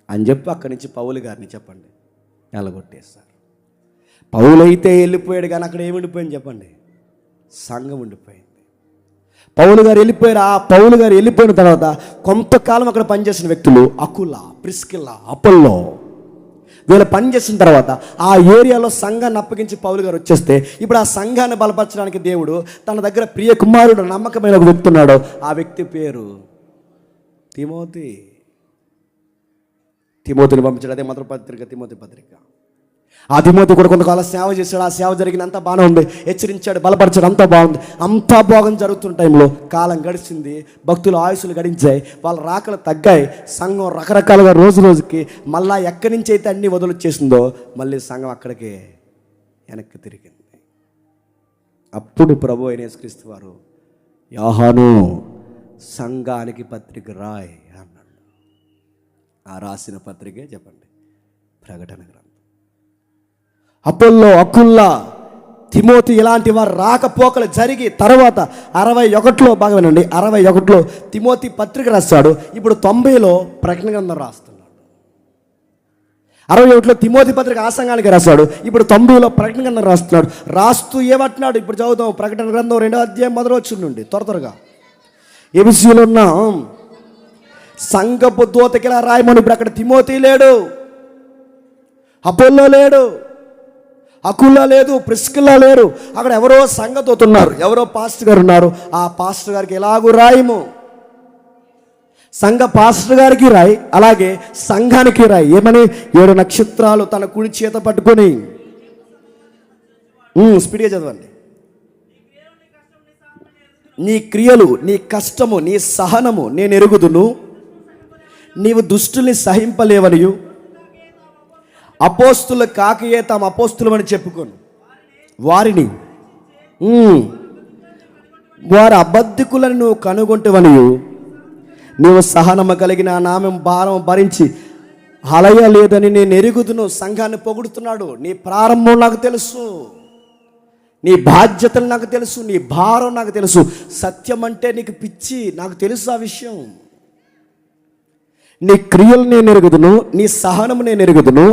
అని చెప్పి అక్కడి నుంచి పౌలు గారిని చెప్పండి ఎలగొట్టేస్తారు. పౌలు అయితే వెళ్ళిపోయాడు, కానీ అక్కడ ఏమి ఉండిపోయింది చెప్పండి? సంఘం ఉండిపోయింది. పౌలు గారు వెళ్ళిపోయారు. ఆ పౌలు గారు వెళ్ళిపోయిన తర్వాత కొంతకాలం అక్కడ పనిచేసిన వ్యక్తులు అకుల, ప్రిస్కిల్లా, అపోల్లో వీళ్ళు పని చేసిన తర్వాత ఆ ఏరియాలో సంఘాన్ని అప్పగించి పౌలు గారు వచ్చేస్తే ఇప్పుడు ఆ సంఘాన్ని బలపరచడానికి దేవుడు తన దగ్గర ప్రియ కుమారుడు నమ్మకమైన ఒక వ్యక్తి ఉన్నాడు. ఆ వ్యక్తి పేరు తిమోతి. తిమోతిని పంపించాడు. అదే మొదటి పత్రిక తిమోతి పత్రిక. ఆ తిమోతి కూడా కొంతకాలం సేవ చేశాడు. ఆ సేవ జరిగినంత బాగానే ఉంది. హెచ్చరించాడు, బలపరిచాడు, అంతా బాగుంది. అంతా బాగుంది జరుగుతున్న టైంలో కాలం గడిచింది. భక్తులు ఆయుసులు గడించాయి. వాళ్ళ రాకలు తగ్గాయి. సంఘం రకరకాలుగా రోజు రోజుకి మళ్ళా ఎక్కడి నుంచి అయితే అన్ని వదిలిచ్చేసిందో మళ్ళీ సంఘం అక్కడికే వెనక్కి తిరిగింది. అప్పుడు ప్రభు అయిన యేసుక్రీస్తు వారు యోహాను సంఘానికి పత్రిక రాయ్ అన్నాడు. ఆ రాసిన పత్రికే చెప్పండి ప్రకటన గ్రంథం. అపోల్లో, అకుల్లా, తిమోతి ఇలాంటి వారు రాకపోకలు జరిగి తర్వాత 61లో బాగా వినండి, 61లో తిమోతి పత్రిక రాస్తాడు. ఇప్పుడు 90లో ప్రకటన గ్రంథం రాస్తున్నాడు. 61లో తిమోతి పత్రిక ఆ సంఘానికి రాస్తాడు. ఇప్పుడు 90లో ప్రకటన గ్రంథం రాస్తున్నాడు. రాస్తూ ఏమంటున్నాడు ఇప్పుడు చదువుతాం. ప్రకటన గ్రంథం 2వ అధ్యాయం మొదలు వచ్చి నుండి త్వరగా ఎబిసిలో ఉన్న సంఘపు దూతకి ఇలా రాయమని. ఇప్పుడు అక్కడ తిమోతి లేడు, అపోల్లో లేడు, అకుల్లా లేదు, ప్రిస్కిల్లా లేరు. అక్కడ ఎవరో సంఘదూత ఉన్నారు, ఎవరో పాస్టర్ గారు ఉన్నారు. ఆ పాస్టర్ గారికి ఎలాగూ రాయము, సంఘ పాస్టర్ గారికి రాయి, అలాగే సంఘానికి రాయి. ఏమని? 7 నక్షత్రాలు తన కుడి చేత పట్టుకొని. స్పీడ్గా చదవండి. నీ క్రియలు, నీ కష్టము, నీ సహనము నేను ఎరుగుదును. నీవు దుష్టుల్ని సహింపలేవనియు అపోస్తుల కాకయే తాము అపోస్తులమని చెప్పుకోను వారిని వారి అబద్ధికులను నువ్వు కనుగొంటువనియు నీవు సహనము కలిగిన నామం భారం భరించి హలయ లేదని నేను ఎరుగుదును. సంఘాన్ని పొగుడుతున్నాడు. నీ ప్రారంభం నాకు తెలుసు, నీ బాధ్యతలు నాకు తెలుసు, నీ భారం నాకు తెలుసు. సత్యం అంటే నీకు పిచ్చి, నాకు తెలుసు ఆ విషయం. నీ క్రియలు నేను ఎరుగుదును, నీ సహనము నేను ఎరుగుదును,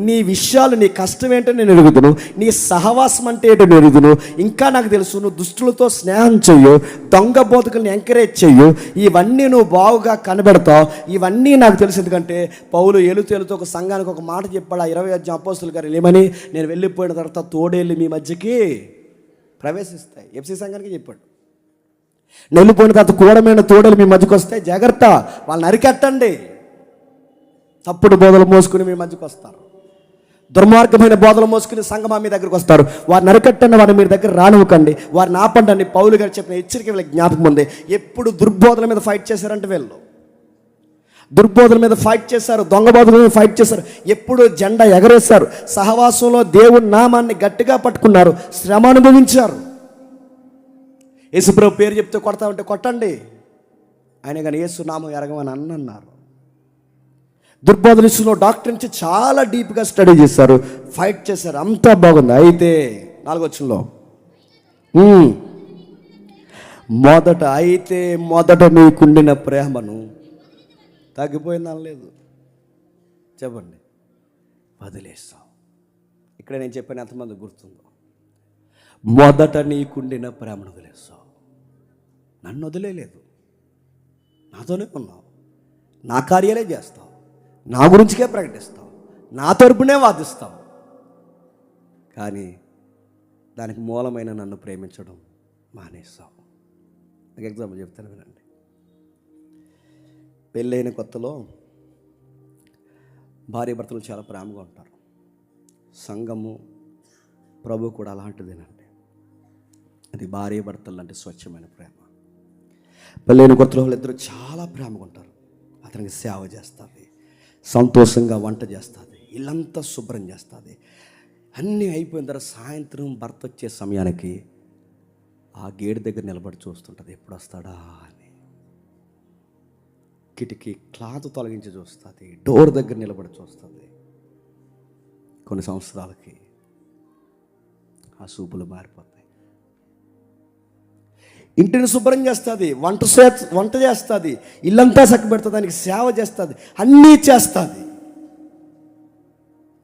నీ విషయాలు, నీ కష్టం ఏంటో నేను ఎరుగుదును, నీ సహవాసం అంటే ఏంటో నేను ఎరుగుదును. ఇంకా నాకు తెలుసు నువ్వు దుష్టులతో స్నేహం చెయ్యు, దొంగ బోధకుల్ని ఎంకరేజ్ చెయ్యు. ఇవన్నీ నువ్వు బాగుగా కనబెడతావు. ఇవన్నీ నాకు తెలుసు. ఎందుకంటే పౌలు ఏలుతో ఒక సంఘానికి ఒక మాట చెప్పాడు. 20 అధ్యాయం అపోస్తుల గారు ఏమని? నేను వెళ్ళిపోయిన తర్వాత తోడేళ్ళు మీ మధ్యకి ప్రవేశిస్తాయి. ఎఫ్సి సంఘానికి చెప్పాడు. వెళ్ళిపోయిన తర్వాత కూడమైన తోడేలు మీ మధ్యకి వస్తాయి, జాగ్రత్త, వాళ్ళని అరికెట్టండి. తప్పుడు బోధలు మోసుకుని మీ మధ్యకి వస్తారు. దుర్మార్గమైన బోధలు మోసుకుని సంఘమా మీ దగ్గరకు వస్తారు. వారిని అరికట్టండి, వారిని మీ దగ్గర రానివ్వకండి, వారిని ఆపండి. పౌలు గారు చెప్పిన హెచ్చరిక వీళ్ళకి జ్ఞాపకం ఉంది. ఎప్పుడు దుర్బోధల మీద ఫైట్ చేశారంటే వీళ్ళు దుర్బోధల మీద ఫైట్ చేశారు, దొంగ బోధల మీద ఫైట్ చేశారు. ఎప్పుడు జెండా ఎగరేశారు. సహవాసంలో దేవుని నామాన్ని గట్టిగా పట్టుకున్నారు, శ్రమ అనుభవించారు. యేసుప్రభు పేరు చెప్తే కొడతా ఉంటే కొట్టండి, ఆయన కానీ యేసు నామం ఎరగమని అన్నారు. దుర్బోధన ఇస్తున్న డాక్టర్ నుంచి చాలా డీప్గా స్టడీ చేశారు, ఫైట్ చేశారు, అంతా బాగుంది. అయితే 4వ వచనంలో మొదట నీకుండిన ప్రేమను తగ్గిపోయిందని లేదు, చెప్పండి, వదిలేస్తావు. ఇక్కడ నేను చెప్పాను, ఎంతమంది గుర్తుందో? మొదట నీకుండిన ప్రేమను వదిలేస్తావు. నన్ను వదిలేదు, నాతోనే ఉన్నావు, నా కార్యాలే చేస్తావు, నా గురించికే ప్రకటిస్తావు, నా తరపునే వాదిస్తావు. కానీ దానికి మూలమైన నన్ను ప్రేమించడం మానేస్తావు. నాకు ఎగ్జాంపుల్ చెప్తాను వినండి. పెళ్ళైన కొత్తలో భార్య భర్తలు చాలా ప్రేమగా ఉంటారు. సంఘము, ప్రభు కూడా అలాంటిదేనండి. అది భార్య భర్తలు అంటే స్వచ్ఛమైన ప్రేమ. పెళ్ళైన కొత్తలో వాళ్ళిద్దరూ చాలా ప్రేమగా ఉంటారు. అతనికి సేవ చేస్తుంది, సంతోషంగా వంట చేస్తుంది, ఇల్లంతా శుభ్రం చేస్తుంది. అన్నీ అయిపోయిన తర్వాత సాయంత్రం భర్త వచ్చే సమయానికి ఆ గేటు దగ్గర నిలబడి చూస్తుంటుంది, ఎప్పుడు వస్తాడా అని. కిటికీ క్లాత్ తొలగించి చూస్తుంది, డోర్ దగ్గర నిలబడి చూస్తుంది. కొన్ని సంవత్సరాలకి ఆ చూపులు మారిపోతాయి. ఇంటిని శుభ్రం చేస్తుంది, వంట చేస్తుంది, ఇల్లంతా చక్కబెడుతుంది, దానికి సేవ చేస్తుంది, అన్నీ చేస్తుంది.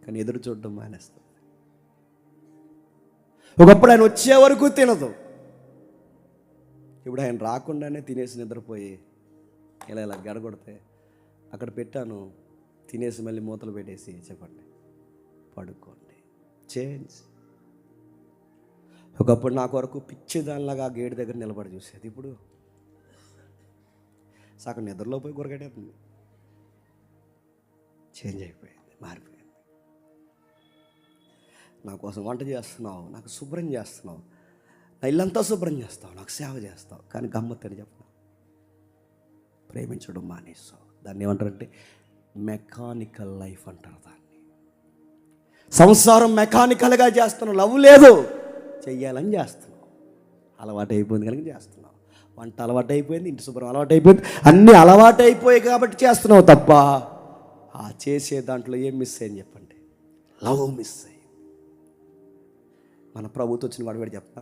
కానీ ఎదురు చూడడం మానేస్తుంది. ఒకప్పుడు ఆయన వచ్చే వరకు తినదు, ఇప్పుడు ఆయన రాకుండానే తినేసి నిద్రపోయి ఇలా గడగొడితే అక్కడ పెట్టాను, తినేసి మళ్ళీ మూతలు పెట్టేసి చెప్పండి పడుకోండి. చేంజ్. ఒకప్పుడు నా కొరకు పిచ్చిదానిలాగా ఆ గేటు దగ్గర నిలబడి చూసేది, ఇప్పుడు సగం నిద్రలో పోయి గురగడేస్తుంది. చేంజ్ అయిపోయింది, మారిపోయింది. నా కోసం వంట చేస్తున్నావు, నాకు శుభ్రం చేస్తున్నావు, నా ఇల్లంతా శుభ్రం చేస్తావు, నాకు సేవ చేస్తావు, కానీ గమ్మత్తని చెప్పను, ప్రేమించడం మానేస్తావు. దాన్ని ఏమంటారంటే మెకానికల్ లైఫ్ అంటారు. దాన్ని సంసారం మెకానికల్గా చేస్తున్నావు, లవ్ లేదు, చెయ్యాలని చేస్తున్నావు. అలవాటు అయిపోయింది కనుక చేస్తున్నావు. వంట అలవాటు అయిపోయింది, ఇంటి శుభ్రం అలవాటు అయిపోయింది, అన్నీ అలవాటు అయిపోయాయి కాబట్టి చేస్తున్నావు తప్ప ఆ చేసే దాంట్లో ఏం మిస్ అయ్యింది చెప్పండి? లవ్ మిస్ అయ్యింది. మన ప్రభుత్వం వచ్చిన వాడు కూడా చెప్పా,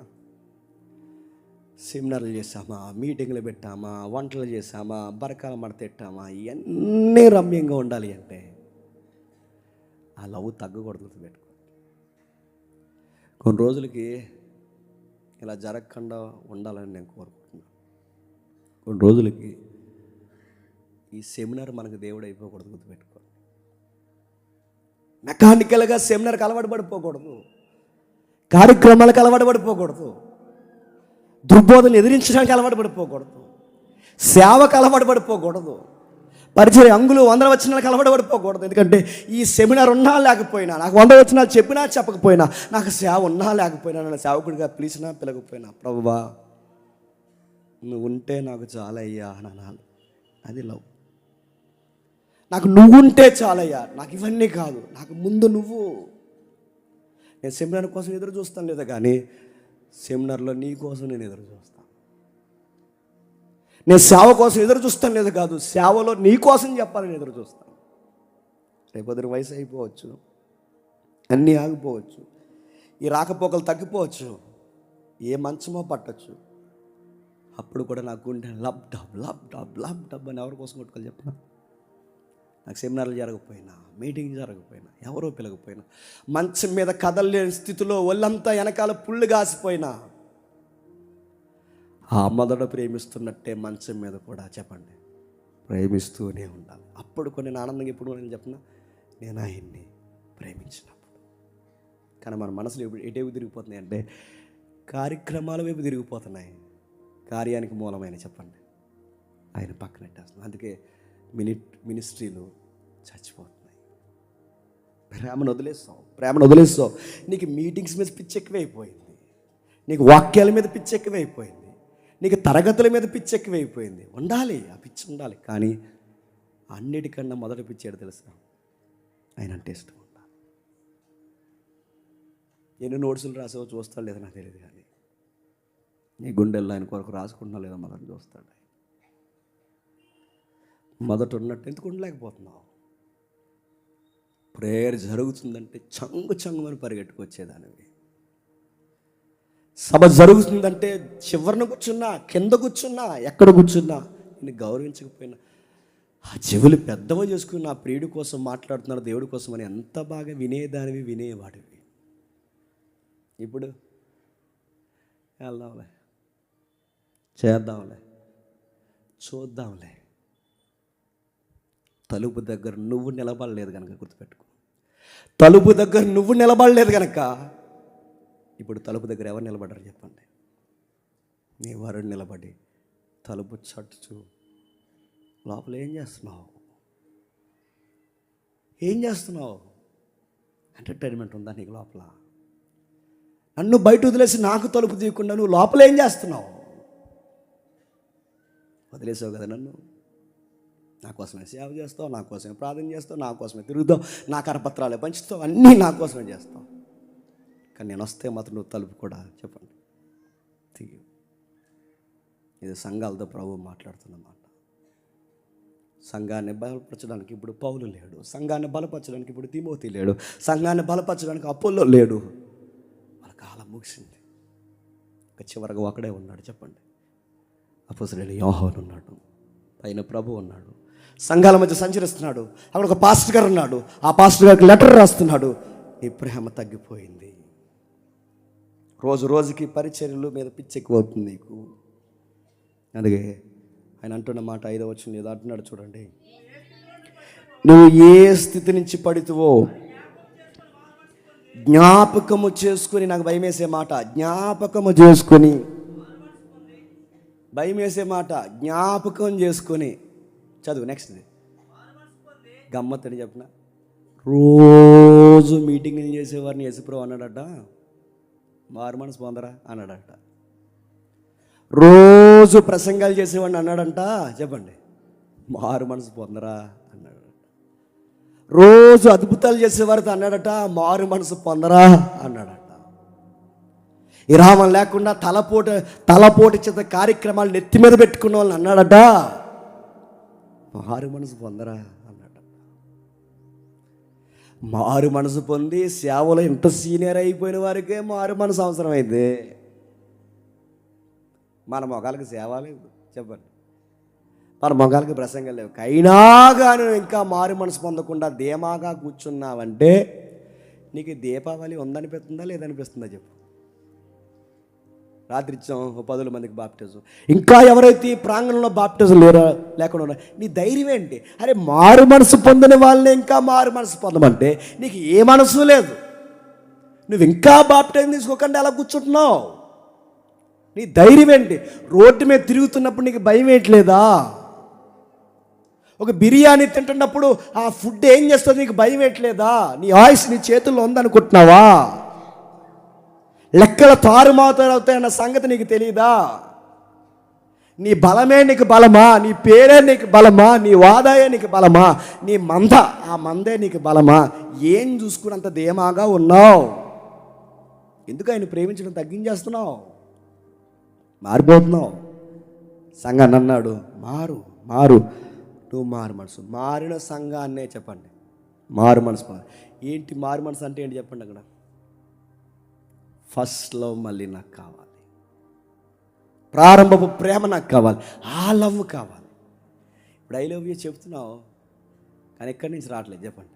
సెమినార్లు చేసామా, మీటింగ్లు పెట్టామా, వంటలు చేసామా, బరకాల మడతెట్టామా, ఇవన్నీ రమ్యంగా ఉండాలి అంటే ఆ లవ్ తగ్గకూడదు. పెట్టుకో. కొన్ని రోజులకి ఇలా జరగకుండా ఉండాలని నేను కోరుకుంటున్నాను. కొన్ని రోజులకి ఈ సెమినార్ మనకు దేవుడు అయిపోకూడదు. గుర్తుపెట్టుకో. మెకానికల్గా సెమినార్కి అలవాటు పడిపోకూడదు, కార్యక్రమాలకు అలవాటు పడిపోకూడదు, దుర్బోధనలు ఎదిరించడానికి అలవాటు పడిపోకూడదు, సేవకు అలవాటు పడిపోకూడదు, పరిచయ అంగులు 100 వచనాలకు అలవాటు పడిపోకూడదు. ఎందుకంటే ఈ సెమినార్ ఉన్నా లేకపోయినా, నాకు 100 వచనాలు చెప్పినా చెప్పకపోయినా, నాకు సేవ ఉన్నా లేకపోయినా, నన్ను సేవకుడిగా పిలిచినా పిలకపోయినా, ప్రభువా నువ్వు ఉంటే నాకు చాలయ్యా అని అనాలి. అది లవ్. నాకు నువ్వుంటే చాలయ్యా, నాకు ఇవన్నీ కాదు, నాకు ముందు నువ్వు. నేను సెమినార్ కోసం ఎదురు చూస్తాను లేదా కానీ సెమినార్లో నీ కోసం నేను ఎదురు చూస్తాను. నేను సేవ కోసం ఎదురు చూస్తాను లేదు కాదు, సేవలో నీ కోసం చెప్పాలని ఎదురు చూస్తాను. రేపొద్దున వయసు అయిపోవచ్చు, అన్నీ ఆగిపోవచ్చు, ఈ రాకపోకలు తగ్గిపోవచ్చు, ఏ మంచమో పట్టచ్చు. అప్పుడు కూడా నాకు గుండె lub dub lub dub lub dub అని ఎవరి కోసం కొట్టుకోవాలి చెప్పిన? నాకు సెమినార్లు జరగకపోయినా, మీటింగ్ జరగకపోయినా, ఎవరో పిలకపోయినా, మంచం మీద కదలలేని స్థితిలో ఒళ్ళంతా వెనకాల పుళ్ళు కాసిపోయినా, ఆ మొదట ప్రేమిస్తున్నట్టే మంచం మీద కూడా చెప్పండి ప్రేమిస్తూనే ఉండాలి. అప్పుడు కొన్ని ఆనందంగా ఎప్పుడు నేను చెప్పిన, నేను ఆయన్ని ప్రేమించినప్పుడు. కానీ మన మనసులు ఎటేవి తిరిగిపోతున్నాయి అంటే కార్యక్రమాల వైపు తిరిగిపోతున్నాయి. కార్యానికి మూలమైన చెప్పండి ఆయన పక్కనెట్టేస్తున్నాం. అందుకే మినిస్ట్రీలు చచ్చిపోతున్నాయి. ప్రేమను వదిలేస్తావు. నీకు మీటింగ్స్ మీద పిచ్చి ఎక్కువైపోయింది, నీకు వాక్యాల మీద పిచ్చి ఎక్కువైపోయింది, నీకు తరగతుల మీద పిచ్చి ఎక్కువైపోయింది. ఉండాలి, ఆ పిచ్చి ఉండాలి, కానీ అన్నిటికన్నా మొదటి పిచ్చి ఏడు తెలుసా? ఆయన అంటే ఇష్టం ఉండాలి. ఎన్ని నోట్సులు రాసావో చూస్తాడు లేదా నాకు తెలియదు, కానీ నీ గుండెల్లో ఆయన కొరకు రాసుకుంటున్నా లేదా మొదటి చూస్తాడు. మొదట ఉన్నట్టు ఎందుకు ఉండలేకపోతున్నావు? ప్రేయర్ జరుగుతుందంటే చంగుమని పరిగెట్టుకొచ్చేదానివి. సభ జరుగుతుందంటే చివరిన కూర్చున్నా, కింద కూర్చున్నా, ఎక్కడ కూర్చున్నా నేను గౌరవించకపోయినా ఆ చెవులు పెద్దవ చేసుకుని నా ప్రియుడి కోసం మాట్లాడుతున్నాడు, దేవుడి కోసం అని ఎంత బాగా వినేదానివి, వినేవాడివి. ఇప్పుడు వెళ్దాంలే, చేద్దాంలే, చూద్దాంలే. తలుపు దగ్గర నువ్వు నిలబడలేదు కనుక గుర్తుపెట్టుకో. తలుపు దగ్గర నువ్వు నిలబడలేదు కనుక ఇప్పుడు తలుపు దగ్గర ఎవరు నిలబడ్డారు చెప్పండి? నీ వరుడు నిలబడి తలుపు చట్టుచు లోపల ఏం చేస్తున్నావు? ఎంటర్టైన్మెంట్ ఉందా నీకు లోపల? నన్ను బయట వదిలేసి నాకు తలుపు తీయకుండా నువ్వు లోపల ఏం చేస్తున్నావు? వదిలేసావు కదా నన్ను. నా కోసమే సేవ చేస్తావు, నా కోసమే ప్రార్థన చేస్తావు, నా కోసమే తిరుగుతావు, నా కరపత్రాలే పంచుతావు, అన్నీ నా కోసమే చేస్తావు. కానీ నేను వస్తే మాత్రం నువ్వు తలుపు కూడా చెప్పండి తీయు. ఇది సంఘాలతో ప్రభు మాట్లాడుతున్నమాట. సంఘాన్ని బలపరచడానికి ఇప్పుడు పౌలు లేడు, సంఘాన్ని బలపరచడానికి ఇప్పుడు తిమోతి లేడు, సంఘాన్ని బలపరచడానికి అపోల్లో లేడు. వాళ్ళ కాలం ముగిసింది. ఇక చివరగా ఒకడే ఉన్నాడు చెప్పండి. అపోస్తలుడైన యోహాను ఉన్నాడు, పైన ప్రభు ఉన్నాడు, సంఘాల మధ్య సంచరిస్తున్నాడు. అక్కడ ఒక పాస్టర్ గారు ఉన్నాడు, ఆ పాస్టర్ గారికి లెటర్ రాస్తున్నాడు. నీ ప్రేమ తగ్గిపోయింది, రోజు రోజుకి పరిచర్యలు మీద పిచ్చెక్కువవుతుంది నీకు. అందుకే ఆయన అంటున్న మాట 5వ వచనం ఏదో అంటున్నాడు చూడండి. నువ్వు ఏ స్థితి నుంచి పడితువో జ్ఞాపకము చేసుకుని, నాకు భయం వేసే మాట జ్ఞాపకము చేసుకొని, భయం వేసే మాట జ్ఞాపకం చేసుకొని. చదువు నెక్స్ట్. గమ్మత్తని చెప్పిన, రోజు మీటింగ్లు చేసేవారిని యేసుప్రభు అన్నాడట, మారు మనసు పొందరా అన్నాడట. రోజు ప్రసంగాలు చేసేవాడిని అన్నాడంట, చెప్పండి, మారు మనసు పొందరా అన్నాడట. రోజు అద్భుతాలు చేసేవారితో అన్నాడట, మారు మనసు పొందరా అన్నాడట. విరామం లేకుండా తలపోటు చేత కార్యక్రమాలు నెత్తి మీద పెట్టుకున్న వాళ్ళని అన్నాడట, మారు మనసు పొందరా అన్నాడట. మారు మనసు పొంది సేవలో ఇంత సీనియర్ అయిపోయిన వారికే మారు మనసు అవసరమైంది. మన మొగాలకు సేవ లేదు, చెప్పండి, మన మొగాలకు ప్రసంగం లేవు. అయినా కానీ ఇంకా మారు మనసు పొందకుండా ధీమాగా కూర్చున్నావంటే నీకు దీపావళి ఉందనిపిస్తుందా లేదనిపిస్తుందా చెప్పు. రాత్రి ఇచ్చాం 10 మందికి బాప్టిజం, ఇంకా ఎవరైతే ఈ ప్రాంగణంలో బాప్టిజం లేకుండా నీ ధైర్యం ఏంటి? అరే మారు మనసు పొందని వాళ్ళని ఇంకా మారు మనసు పొందమంటే నీకు ఏ మనసు లేదు. నువ్వు ఇంకా బాప్టిజం తీసుకోకుండా ఎలా కూర్చుంటున్నావు? నీ ధైర్యం ఏంటి? రోడ్డు మీద తిరుగుతున్నప్పుడు నీకు భయం ఏంట్లేదా? ఒక బిర్యానీ తింటున్నప్పుడు ఆ ఫుడ్ ఏం చేస్తుంది నీకు భయం ఏంట్లేదా? నీ ఆయుష్ నీ చేతుల్లో ఉందనుకుంటున్నావా? లెక్కల తారుమాతారవుతాయన్న సంగతి నీకు తెలియదా? నీ బలమే నీకు బలమా? నీ పేరే నీకు బలమా? నీ వాదాయే నీకు బలమా? నీ ఆ మందే నీకు బలమా? ఏం చూసుకున్నంత ధీమాగా ఉన్నావు? ఎందుకు ఆయన ప్రేమించడం తగ్గించేస్తున్నావు? మారిపోతున్నావు. సంఘాన్ని అన్నాడు, మారు నువ్వు మారు మనసు. మారిన సంఘాన్నే చెప్పండి మారు మనసు. ఏంటి మారు మనసు అంటే ఏంటి చెప్పండి. అక్కడ ఫస్ట్ లవ్ మళ్ళీ నాకు కావాలి, ప్రారంభపు ప్రేమ నాకు కావాలి, ఆ లవ్ కావాలి. ఇప్పుడు ఐ లవ్ యూ చెప్తున్నావు కానీ ఎక్కడి నుంచి రావట్లేదు చెప్పండి.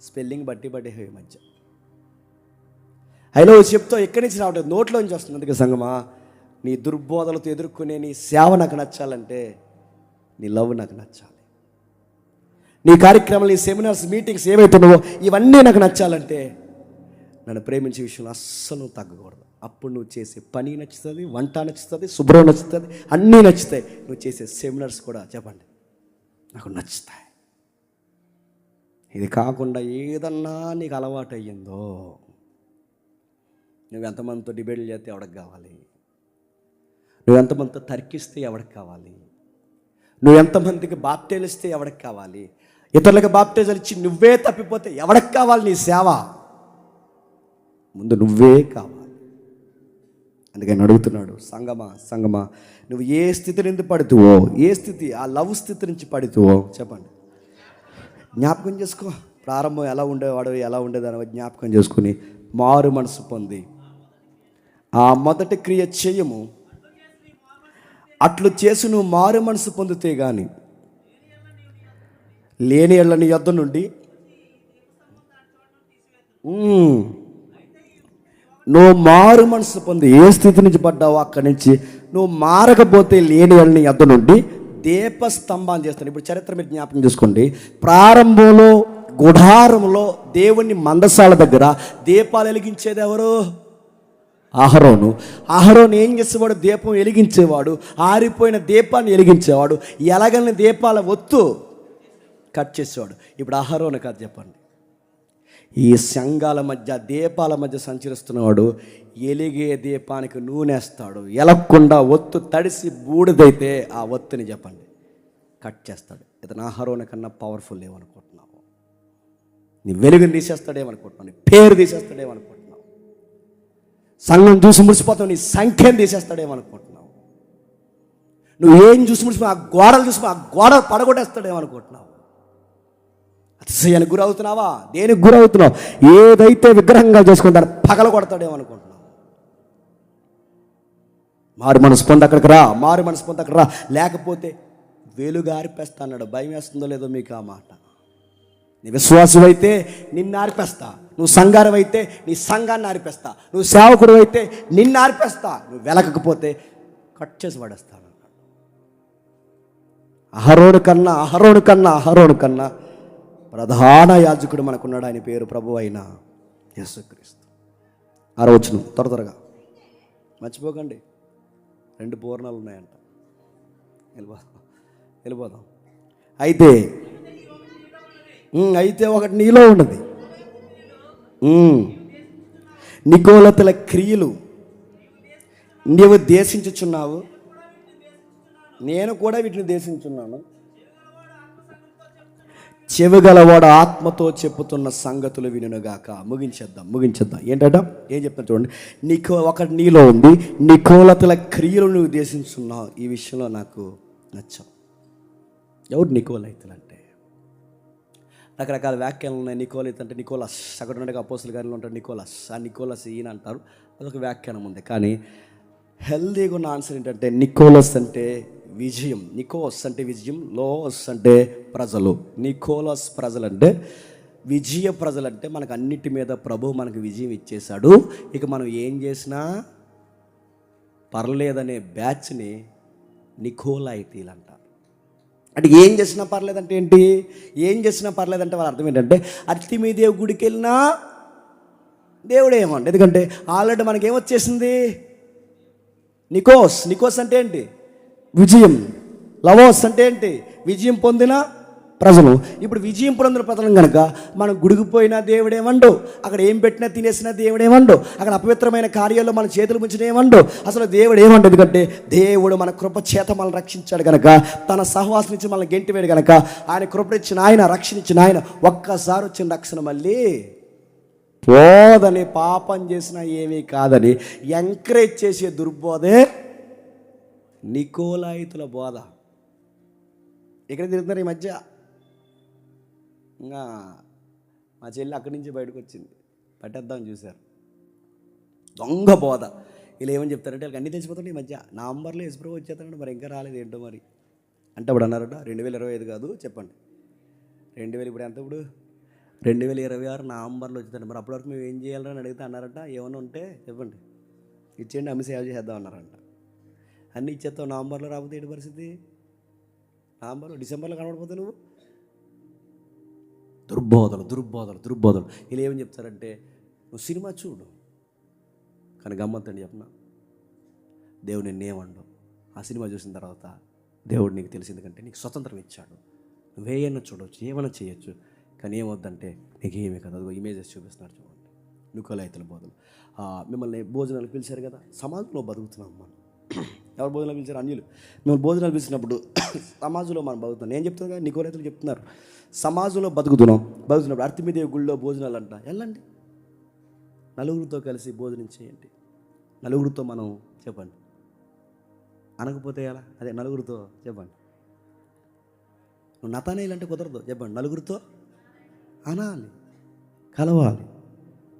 స్పెల్లింగ్ బట్టి ఈ మధ్య ఐ లవ్ యూ చెప్తావు, ఎక్కడి నుంచి రావట్లేదు, నోట్లో నుంచి వస్తుంది. అందుకే సంగమా, నీ దుర్బోధలతో ఎదుర్కొనే నీ సేవ నాకు నచ్చాలంటే నీ లవ్ నాకు నచ్చాలి. నీ కార్యక్రమాలు, నీ సెమినార్స్, మీటింగ్స్ ఏవైతున్నావో ఇవన్నీ నాకు నచ్చాలంటే నన్ను ప్రేమించే విషయంలో అస్సలు తగ్గకూడదు. అప్పుడు నువ్వు చేసే పని నచ్చుతుంది, వంట నచ్చుతుంది, శుభ్రం నచ్చుతుంది, అన్నీ నచ్చుతాయి. నువ్వు చేసే సెమినార్స్ కూడా చెప్పండి నాకు నచ్చుతాయి. ఇది కాకుండా ఏదన్నా నీకు అలవాటు అయ్యిందో, నువ్వు ఎంతమందితో డిబేట్లు చేస్తే ఎవరికి కావాలి? నువ్వు ఎంతమందితో తర్కిస్తే ఎవరికి కావాలి? నువ్వు ఎంతమందికి బాప్టిజాలు ఇస్తే ఎవరికి కావాలి? ఇతరులకు బాప్టిజాలు ఇచ్చి నువ్వే తప్పిపోతే ఎవరికి కావాలి నీ సేవ? ముందు నువ్వే కావాలి. అందుకని అడుగుతున్నాడు, సంగమా నువ్వు ఏ స్థితి నుంచి పడుతువో, ఏ స్థితి, ఆ లవ్ స్థితి నుంచి పడుతువో చెప్పండి. జ్ఞాపకం చేసుకో. ప్రారంభం ఎలా ఉండేవాడు, ఎలా ఉండేదాని జ్ఞాపకం చేసుకుని మారు మనసు పొంది ఆ మొదటి క్రియ చేయము. అట్లు చేసి నువ్వు మారు మనసు పొందితే కానీ లేని ఎళ్ళ నీ యొద్ద నుండి నువ్వు మారు మనసు పొంది ఏ స్థితి నుంచి పడ్డావో అక్కడి నుంచి నువ్వు మారకపోతే లేని ఎళ్ళ నీ యొద్ద నుండి దీపస్తంభాన్ని చేస్తాను. ఇప్పుడు చరిత్ర మీరు జ్ఞాపకం చేసుకోండి. ప్రారంభంలో గుడారంలో దేవుని మందసాల దగ్గర దీపాలు వెలిగించేది ఎవరు? అహరోను ఏం చేసేవాడు? దీపం వెలిగించేవాడు, ఆరిపోయిన దీపాన్ని వెలిగించేవాడు, ఎలగని దీపాల ఒత్తు కట్ చేసేవాడు. ఇప్పుడు అహరోను కాదు చెప్పండి. ఈ సంఘాల మధ్య, దీపాల మధ్య సంచరిస్తున్నవాడు ఎలిగే దీపానికి నూనెస్తాడు. ఎలగకుండా ఒత్తు తడిసి బూడిదైతే ఆ ఒత్తుని చెప్పండి కట్ చేస్తాడు. ఇతను అహరోను కన్నా పవర్ఫుల్ ఏమనుకుంటున్నావు? నీ వెలుగుని తీసేస్తాడేమనుకుంటున్నావు? నీ పేరు తీసేస్తాడేమనుకుంటున్నావు? సంఘం చూసి మురిసిపోతావు, నీ సంఖ్యను తీసేస్తాడేమనుకుంటున్నావు? నువ్వు ఏం చూసి మురిసిపో, ఆ గోడలు చూసి ఆ గోడ పడగొట్టేస్తాడేమనుకుంటున్నావు? అతిశయానికి గురవుతున్నావా? దేనికి గురవుతున్నావు? ఏదైతే విగ్రహంగా చేసుకుని దాన్ని పగల కొడతాడేమనుకుంటున్నావు? మారు మనసు పొంది అక్కడికి రా, మారు మనసు పొంది అక్కడ రా, లేకపోతే వెలుగు ఆరిపేస్తా అన్నాడు. భయం వేస్తుందో లేదో మీకు ఆ మాట? నీ విశ్వాసం అయితే నిన్ను ఆరిపేస్తా, నువ్వు సంఘారం అయితే నీ సంఘాన్ని ఆరిపేస్తా, నువ్వు సేవకుడు అయితే నిన్ను ఆరిపేస్తా, నువ్వు వెలకపోతే కట్ చేసి పడేస్తాను. అహరోను కన్నా ప్రధాన యాజకుడు మనకున్నాడు. ఆయన పేరు ప్రభు అయిన యేసుక్రీస్తు. 6వ వచనం త్వరగా మర్చిపోకండి. 2 పూర్ణాలు ఉన్నాయంట. వెళ్ళిపోదాం. అయితే ఒకటి నీలో ఉన్నది. నికోలతల క్రియలు నీవు దేశించుచున్నావు, నేను కూడా వీటిని దేశించున్నాను. చెవిగలవాడు ఆత్మతో చెప్పుతున్న సంగతులు వినుగాక. ముగించేద్దాం. ఏంటంట? ఏం చెప్తాను చూడండి. ఒకటి నీలో ఉంది, నికోలతల క్రియలు నువ్వు దేశించున్నావు. ఈ విషయంలో నాకు నచ్చావు. ఎవరు నికోలైతులు అంటే? రకరకాల వ్యాఖ్యలు ఉన్నాయి. నికోలైత్ అంటే నికోలస్, అక్కడ ఉండే అపోస్తుల కార్యంలో ఉంటాడు నికోలస్. ఆ నికోలస్ ఈయన అంటారు, అదొక వ్యాఖ్యానం ఉంది. కానీ హెల్దీగా ఉన్న ఆన్సర్ ఏంటంటే నికోలస్ అంటే విజయం. నికోస్ అంటే విజయం, లోస్ అంటే ప్రజలు. నికోలస్ ప్రజలు అంటే విజయ ప్రజలు. అంటే మనకు అన్నిటి మీద ప్రభువు మనకు విజయం ఇచ్చేశాడు, ఇక మనం ఏం చేసినా పర్లేదనే బ్యాచ్ని నికోలైతీలు అంటారు. అంటే ఏం చేసినా పర్లేదంటే ఏంటి? ఏం చేసినా పర్లేదంటే వాళ్ళ అర్థం ఏంటంటే అర్తిమీదేవి గుడికి వెళ్ళినా దేవుడు ఏమండి. ఎందుకంటే ఆల్రెడీ మనకేమొచ్చేసింది? నికోస్ అంటే ఏంటి? విజయం. లవోస్ అంటే ఏంటి? విజయం పొందిన ప్రజలు. ఇప్పుడు విజయం పొందిన ప్రజలు కనుక మనం గుడికి పోయినా దేవుడేమండు, అక్కడ ఏం పెట్టినా తినేసినా దేవుడేమండు, అక్కడ అపవిత్రమైన కార్యాల్లో మన చేతులు ముంచిన ఏమండు, అసలు దేవుడు ఏమండు. ఎందుకంటే దేవుడు మన కృప చేత మనల్ని రక్షించాడు కనుక, తన సహవాసం నుంచి మనల్ని గెంటివేడు కనుక, ఆయన కృపనిచ్చిన ఆయన, రక్షణించిన ఆయన, ఒక్కసారి వచ్చిన రక్షణ మళ్ళీ పోదని, పాపం చేసినా ఏమీ కాదని ఎంకరేజ్ చేసే దుర్బోధే నికోలైతుల బోధ. ఎక్కడ తిరుగుతున్నారు ఈ మధ్య? ఇంకా మా చెల్లి అక్కడి నుంచి బయటకు వచ్చింది, పట్టేద్దామని చూశారు. దొంగ బోధ. వీళ్ళు ఏమని చెప్తారంటే వాళ్ళకి అన్నీ తెలిసిపోతుంటే ఈ మధ్య నవంబర్లో ఎస్ప్రో వచ్చేస్తానంటే మరి ఇంకా రాలేదు ఏంటో మరి అంటే అప్పుడు అన్నారట 2025 కాదు చెప్పండి 2000 ఇప్పుడు ఎంత? ఇప్పుడు 2026 నవంబర్లో వచ్చేదండి. మరి అప్పటి వరకు మేము ఏం చేయాలని అడిగితే అన్నారట ఏమైనా ఉంటే చెప్పండి ఇచ్చేయండి, అమ్మి సేవ చేద్దాం అన్నారంట. అన్నీ ఇచ్చేస్తావు, నవంబర్లో రాకపోతే ఏంటి పరిస్థితి? నవంబర్లో డిసెంబర్లో కనబడిపోతే నువ్వు దుర్బోధలు. వీళ్ళు ఏమని చెప్తారంటే నువ్వు సినిమా చూడు, కానీ గమ్మత్తండి చెప్పనా, దేవుడు నిన్నేమండు. ఆ సినిమా చూసిన తర్వాత దేవుడు నీకు తెలిసింది కంటే నీకు స్వతంత్రం ఇచ్చాడు, నువ్వేమైనా చూడవచ్చు, ఏమైనా చేయొచ్చు, కానీ ఏమవుద్దంటే నీకు ఏమీ కదా. అదిగో ఇమేజెస్ చూపిస్తున్నారు చూడండి, నికోలైతుల బోధలు. మిమ్మల్ని భోజనాలు పిలిచారు కదా, సమాజంలో బతుకుతున్నాం మనం. ఎవరు భోజనాలు పిలిచారు? అన్యులు. మిమ్మల్ని భోజనాలు పిలిచినప్పుడు సమాజంలో మనం బతుకుతున్నాం. నేను చెప్తాను కదా, నికోలైతులు చెప్తున్నారు సమాజంలో బతుకుతున్నప్పుడు అర్తిమీదేవి గుళ్ళో భోజనాలు అంట, వెళ్ళండి, నలుగురితో కలిసి భోజనం చేయండి. నలుగురితో మనం చెప్పండి, అనకపోతే ఎలా? అదే నలుగురితో చెప్పండి. నువ్వు నతానేలు అంటే కుదరదు, చెప్పండి, నలుగురితో అనాలి, కలవాలి,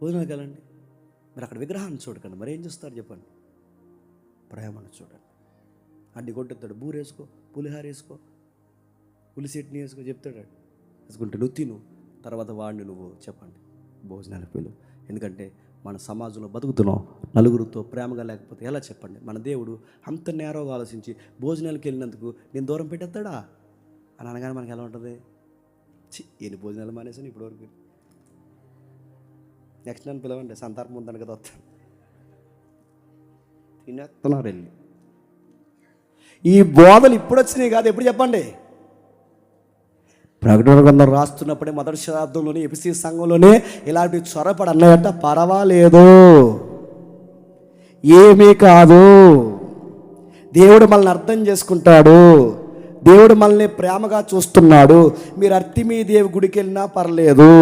భోజనాలకు వెళ్ళండి. మరి అక్కడ విగ్రహాన్ని చూడకండి, మరి ఏం చూస్తారు చెప్పండి? ప్రేమను చూడండి. అడ్డి కొట్టేస్తాడు, బూరేసుకో, పులిహార వేసుకో, పులిసెట్ని వేసుకో చెప్తాడు. వేసుకుంటే నువ్వు తిను, తర్వాత వాడిని నువ్వు చెప్పండి భోజనాలకు పిలు. ఎందుకంటే మన సమాజంలో బతుకుతున్నాం, నలుగురితో ప్రేమగా లేకపోతే ఎలా చెప్పండి? మన దేవుడు అంత నేరోగా ఆలోచించి భోజనాలకు వెళ్ళినందుకు నేను దూరం పెట్టేస్తాడా అని అనగానే మనకి ఎలా ఉంటుంది? ఎన్ని భోజనాలు మానేసాను ఇప్పటివరకు, నెక్స్ట్ నన్ను పిలవండి, సంతాపం ఉందని కదా వస్తాను. తినేస్తున్నారు వెళ్ళి. ఈ బోధలు ఇప్పుడు వచ్చినాయి కాదు, ఎప్పుడు చెప్పండి? ప్రకటన గ్రంథం రాస్తున్నప్పుడే మొదటి శతాబ్దంలోనే ఎఫెసీ సంఘంలోనే ఇలాంటి చొరపడి అన్నాయట. పర్వాలేదు, ఏమీ కాదు, దేవుడు మనల్ని అర్థం చేసుకుంటాడు, దేవుడు మనల్ని ప్రేమగా చూస్తున్నాడు. మీరు అర్తిమీదేవి గుడికి వెళ్ళినా పర్లేదు,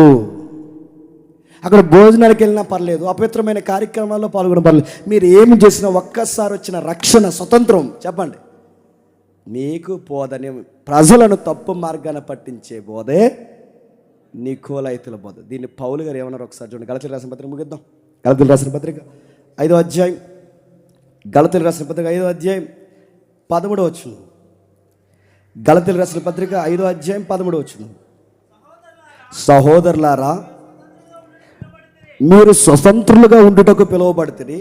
అక్కడ భోజనాలకు వెళ్ళినా పర్లేదు, అపవిత్రమైన కార్యక్రమాల్లో పాల్గొన పర్లేదు, మీరు ఏమి చేసినా ఒక్కసారి వచ్చిన రక్షణ స్వతంత్రం చెప్పండి మీకు పోదని ప్రజలను తప్పు మార్గాన పట్టించే బోధే నికోలైతుల బోధ. దీన్ని పౌలు గారు ఏమన్నారు ఒకసారి చూడండి. గలతీయులకు రాసిన పత్రిక ముగిద్దాం. గలతీయులకు రాసిన పత్రిక 5వ అధ్యాయం, గలతీయులకు రాసిన పత్రిక 5వ అధ్యాయం 13వ వచనం. గలతీయులకు రాసిన పత్రిక 5వ అధ్యాయం 13వ వచనం. సహోదరులారా, మీరు స్వతంత్రులుగా ఉండుటకు పిలువబడితే,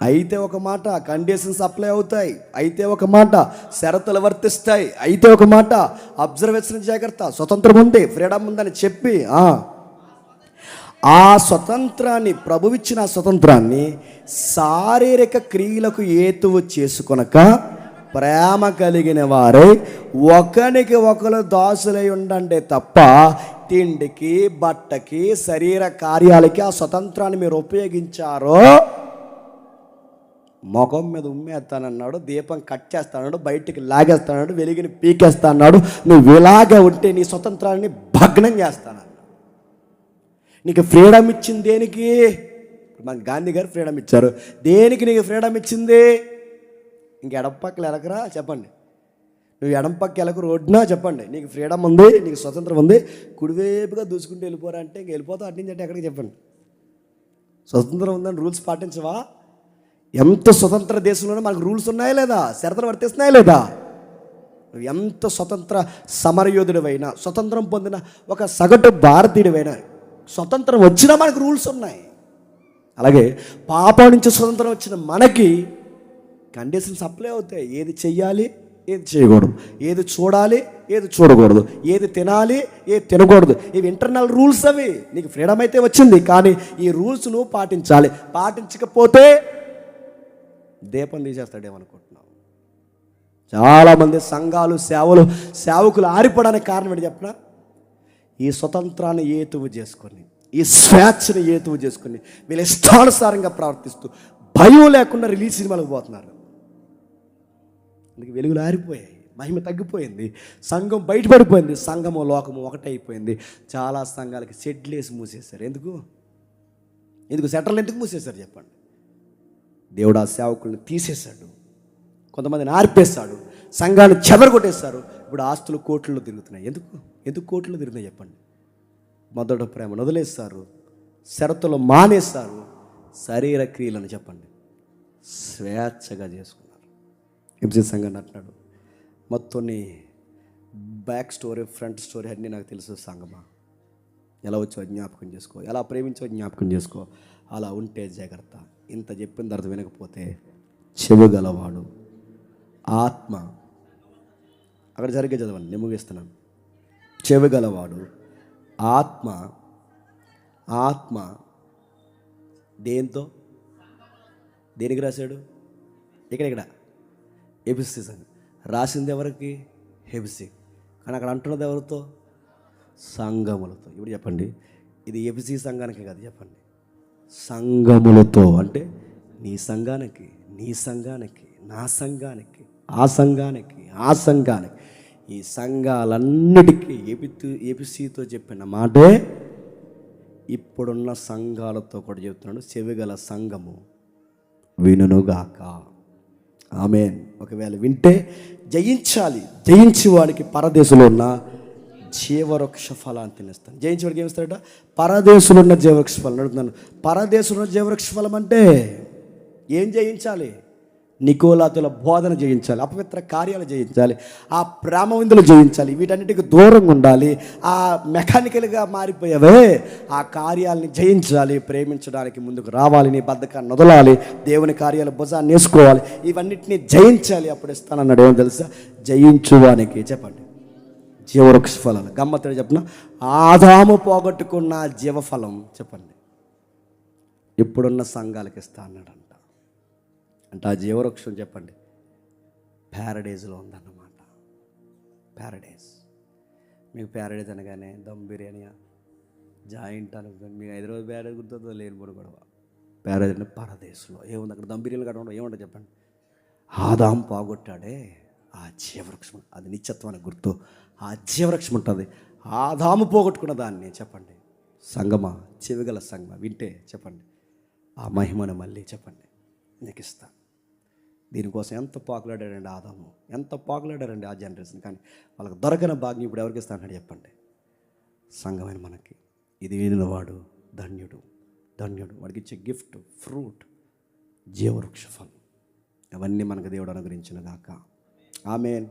అయితే ఒక మాట కండిషన్స్ అప్లై అవుతాయి, అయితే ఒక మాట షరతులు వర్తిస్తాయి, అయితే ఒక మాట అబ్జర్వేషన్ జాగ్రత్త, స్వతంత్రం ఉంది, ఫ్రీడమ్ ఉందని చెప్పి ఆ స్వతంత్రాన్ని, ప్రభువిచ్చిన ఆ స్వతంత్రాన్ని శారీరక క్రియలకు ఏతువు చేసుకొనక ప్రేమ కలిగిన వారే ఒకరికి ఒకరు దాసులై ఉండండి తప్ప తిండికి, బట్టకి, శరీర కార్యాలకి ఆ స్వతంత్రాన్ని మీరు ఉపయోగించారో ముఖం మీద ఉమ్మేస్తానన్నాడు, దీపం కట్ చేస్తాడు, బయటికి లాగేస్తాడు, వెలిగిని పీకేస్తాడు. నువ్వు ఇలాగే ఉంటే నీ స్వతంత్రాన్ని భగ్నం చేస్తాను. నీకు ఫ్రీడమ్ ఇచ్చింది దేనికి? మన గాంధీ గారు ఫ్రీడమ్ ఇచ్చారు. దేనికి నీకు ఫ్రీడమ్ ఇచ్చింది? ఇంక ఎడపక్కలు ఎలకరా చెప్పండి. నువ్వు ఎడంపక్క ఎలకు రోడ్డునా చెప్పండి, నీకు ఫ్రీడమ్ ఉంది, నీకు స్వతంత్రం ఉంది. కుడివైపుగా దూసుకుంటూ వెళ్ళిపోరా అంటే ఇంక వెళ్ళిపోతావు. అటు నుంచి అంటే ఎక్కడికి చెప్పండి. స్వతంత్రం ఉందని రూల్స్ పాటించవా? ఎంత స్వతంత్ర దేశంలోనే మనకు రూల్స్ ఉన్నాయా లేదా? షరతులు వర్తిస్తున్నాయా లేదా? నువ్వు ఎంత స్వతంత్ర సమరయోధుడివైనా, స్వతంత్రం పొందిన ఒక సగటు భారతీయుడివైనా, స్వతంత్రం వచ్చినా మనకు రూల్స్ ఉన్నాయి. అలాగే పాపం నుంచి స్వతంత్రం వచ్చిన మనకి కండిషన్స్ అప్లై అవుతాయి. ఏది చెయ్యాలి, ఏది చేయకూడదు, ఏది చూడాలి, ఏది చూడకూడదు, ఏది తినాలి, ఏది తినకూడదు. ఇవి ఇంటర్నల్ రూల్స్. అవి నీకు ఫ్రీడమ్ అయితే వచ్చింది, కానీ ఈ రూల్స్ నువ్వు పాటించాలి. పాటించకపోతే దీపం తీసేస్తాడేమనుకుంటున్నావు. చాలామంది సంఘాలు, సేవకులు ఆరిపోవడానికి కారణం ఏంటి చెప్పనా? ఈ స్వతంత్రాన్ని ఏతువు చేసుకొని, ఈ స్వేచ్ఛను ఏతువు చేసుకొని వీళ్ళు ఇష్టానుసారంగా ప్రవర్తిస్తూ భయం లేకుండా రిలీజ్ సినిమాలకు పోతున్నారు. అందుకే వెలుగులు ఆరిపోయాయి, మహిమ తగ్గిపోయింది, సంఘం బయటపడిపోయింది, సంఘము లోకము ఒకటైపోయింది. చాలా సంఘాలకి షెడ్లు వేసి మూసేశారు. ఎందుకు సెటర్లు ఎందుకు మూసేశారు చెప్పండి? దేవుడు ఆ సేవకుల్ని తీసేశాడు, కొంతమందిని ఆర్పేశాడు, సంఘాన్ని చెదరగొట్టేశారు. ఇప్పుడు ఆస్తులు కోట్లలో తిరుగుతున్నాయి. ఎందుకు కోట్లలో తిరుగుతున్నాయి చెప్పండి? మొదట ప్రేమను వదిలేస్తారు, షరతులు మానేస్తారు, శరీర క్రియలను చెప్పండి స్వేచ్ఛగా చేసుకున్నారు. ఎంసీ సంఘాన్ని అంటున్నాడు, మొత్తం బ్యాక్ స్టోరీ, ఫ్రంట్ స్టోరీ అన్నీ నాకు తెలుసు. సంగమా, ఎలా వచ్చో జ్ఞాపకం చేసుకో, ఎలా ప్రేమించో జ్ఞాపకం చేసుకో, అలా ఉంటే జాగ్రత్త. ఇంత చెప్పిన తర్వాత వినకపోతే చెవిగలవాడు ఆత్మ, అక్కడ జరిగే చదవండి, నేను ముగిస్తున్నాను. చెవిగలవాడు ఆత్మ దేనికి రాశాడు? ఇక్కడ ఎబిసి సంఘం రాసింది ఎవరికి? హెబిసి. కానీ అక్కడ అంటున్నది ఎవరితో? సంఘములతో. ఇప్పుడు చెప్పండి, ఇది ఎబిసి సంఘానికి కాదు చెప్పండి, సంఘములతో. అంటే నీ సంఘానికి, నా సంఘానికి, ఆ సంఘానికి, ఈ సంఘాలన్నిటికీ ఎబిసితో చెప్పిన మాటే ఇప్పుడున్న సంఘాలతో కూడా చెప్తున్నాడు. చెవిగల సంఘము వినుగాక. ఆమేన్. ఒకవేళ వింటే జయించాలి. జయించి వాడికి పరదేశంలో ఉన్న జీవవృక్ష ఫలాన్ని తినేస్తాను. జయించి వాడికి ఏమిస్తాడట? పరదేశంలో ఉన్న జీవవృక్ష ఫలం. అడుగుతున్నాను, పరదేశంలో ఉన్న జీవవృక్ష ఫలం అంటే ఏం జయించాలి? నికోలాతుల బోధన జయించాలి, అపవిత్ర కార్యాలు జయించాలి, ఆ ప్రేమ విందులు జయించాలి, వీటన్నిటికి దూరంగా ఉండాలి. ఆ మెకానికల్గా మారిపోయావే ఆ కార్యాలని జయించాలి. ప్రేమించడానికి ముందుకు రావాలి, నీ బద్ధకాన్ని వదలాలి, దేవుని కార్యాలు భుజాన్ని వేసుకోవాలి, ఇవన్నిటిని జయించాలి. అప్పుడు ఇస్తానన్నాడు. ఏమో తెలుసా? జయించువానికి చెప్పండి జీవవృక్ష ఫలాలు. గమ్మత్తు చెప్పిన ఆదాము పోగొట్టుకున్న జీవఫలం చెప్పండి ఇప్పుడున్న సంఘాలకి ఇస్తా అన్నాడు. అంటే ఆ జీవవృక్షం చెప్పండి ప్యారడైజ్లో ఉందన్నమాట. ప్యారడైజ్. మీకు ప్యారడైజ్ అనగానే దమ్ బిర్యానీ, జాయింట్ అనుకోండి, మీకు హైదరాబాద్ ప్యారడైజ్ గుర్తుందో లేనిపోడు గొడవ. ప్యారడైజ్ అంటే పరదేశంలో ఏముంది? అక్కడ దమ్ బిర్యానీలు కట్టడం ఏముంటుంది చెప్పండి? ఆదాం పోగొట్టాడే ఆ జీవవృక్షం, అది నిత్యత్వానికి గుర్తు. ఆ జీవవృక్షం ఉంటుంది. ఆదాము పోగొట్టుకున్న దాన్ని చెప్పండి సంగమా, చెవిగల సంగమా వింటే చెప్పండి ఆ మహిమను మళ్ళీ చెప్పండి నీకు ఇస్తా. దీనికోసం ఎంత పాకులాడారండి ఆదాము, ఎంత పాకులాడారండి ఆ జనరేషన్. కానీ వాళ్ళకి దొరకని భాగ్యం ఇప్పుడు ఎవరికి ఇస్తానని చెప్పండి? సంఘమైన మనకి. ఇది వినినవాడు ధన్యుడు. వాడికి ఇచ్చే గిఫ్ట్, ఫ్రూట్, జీవవృక్ష ఫలం. అవన్నీ మనకు దేవుడు అనుగ్రహించిన గాక. ఆమేన్.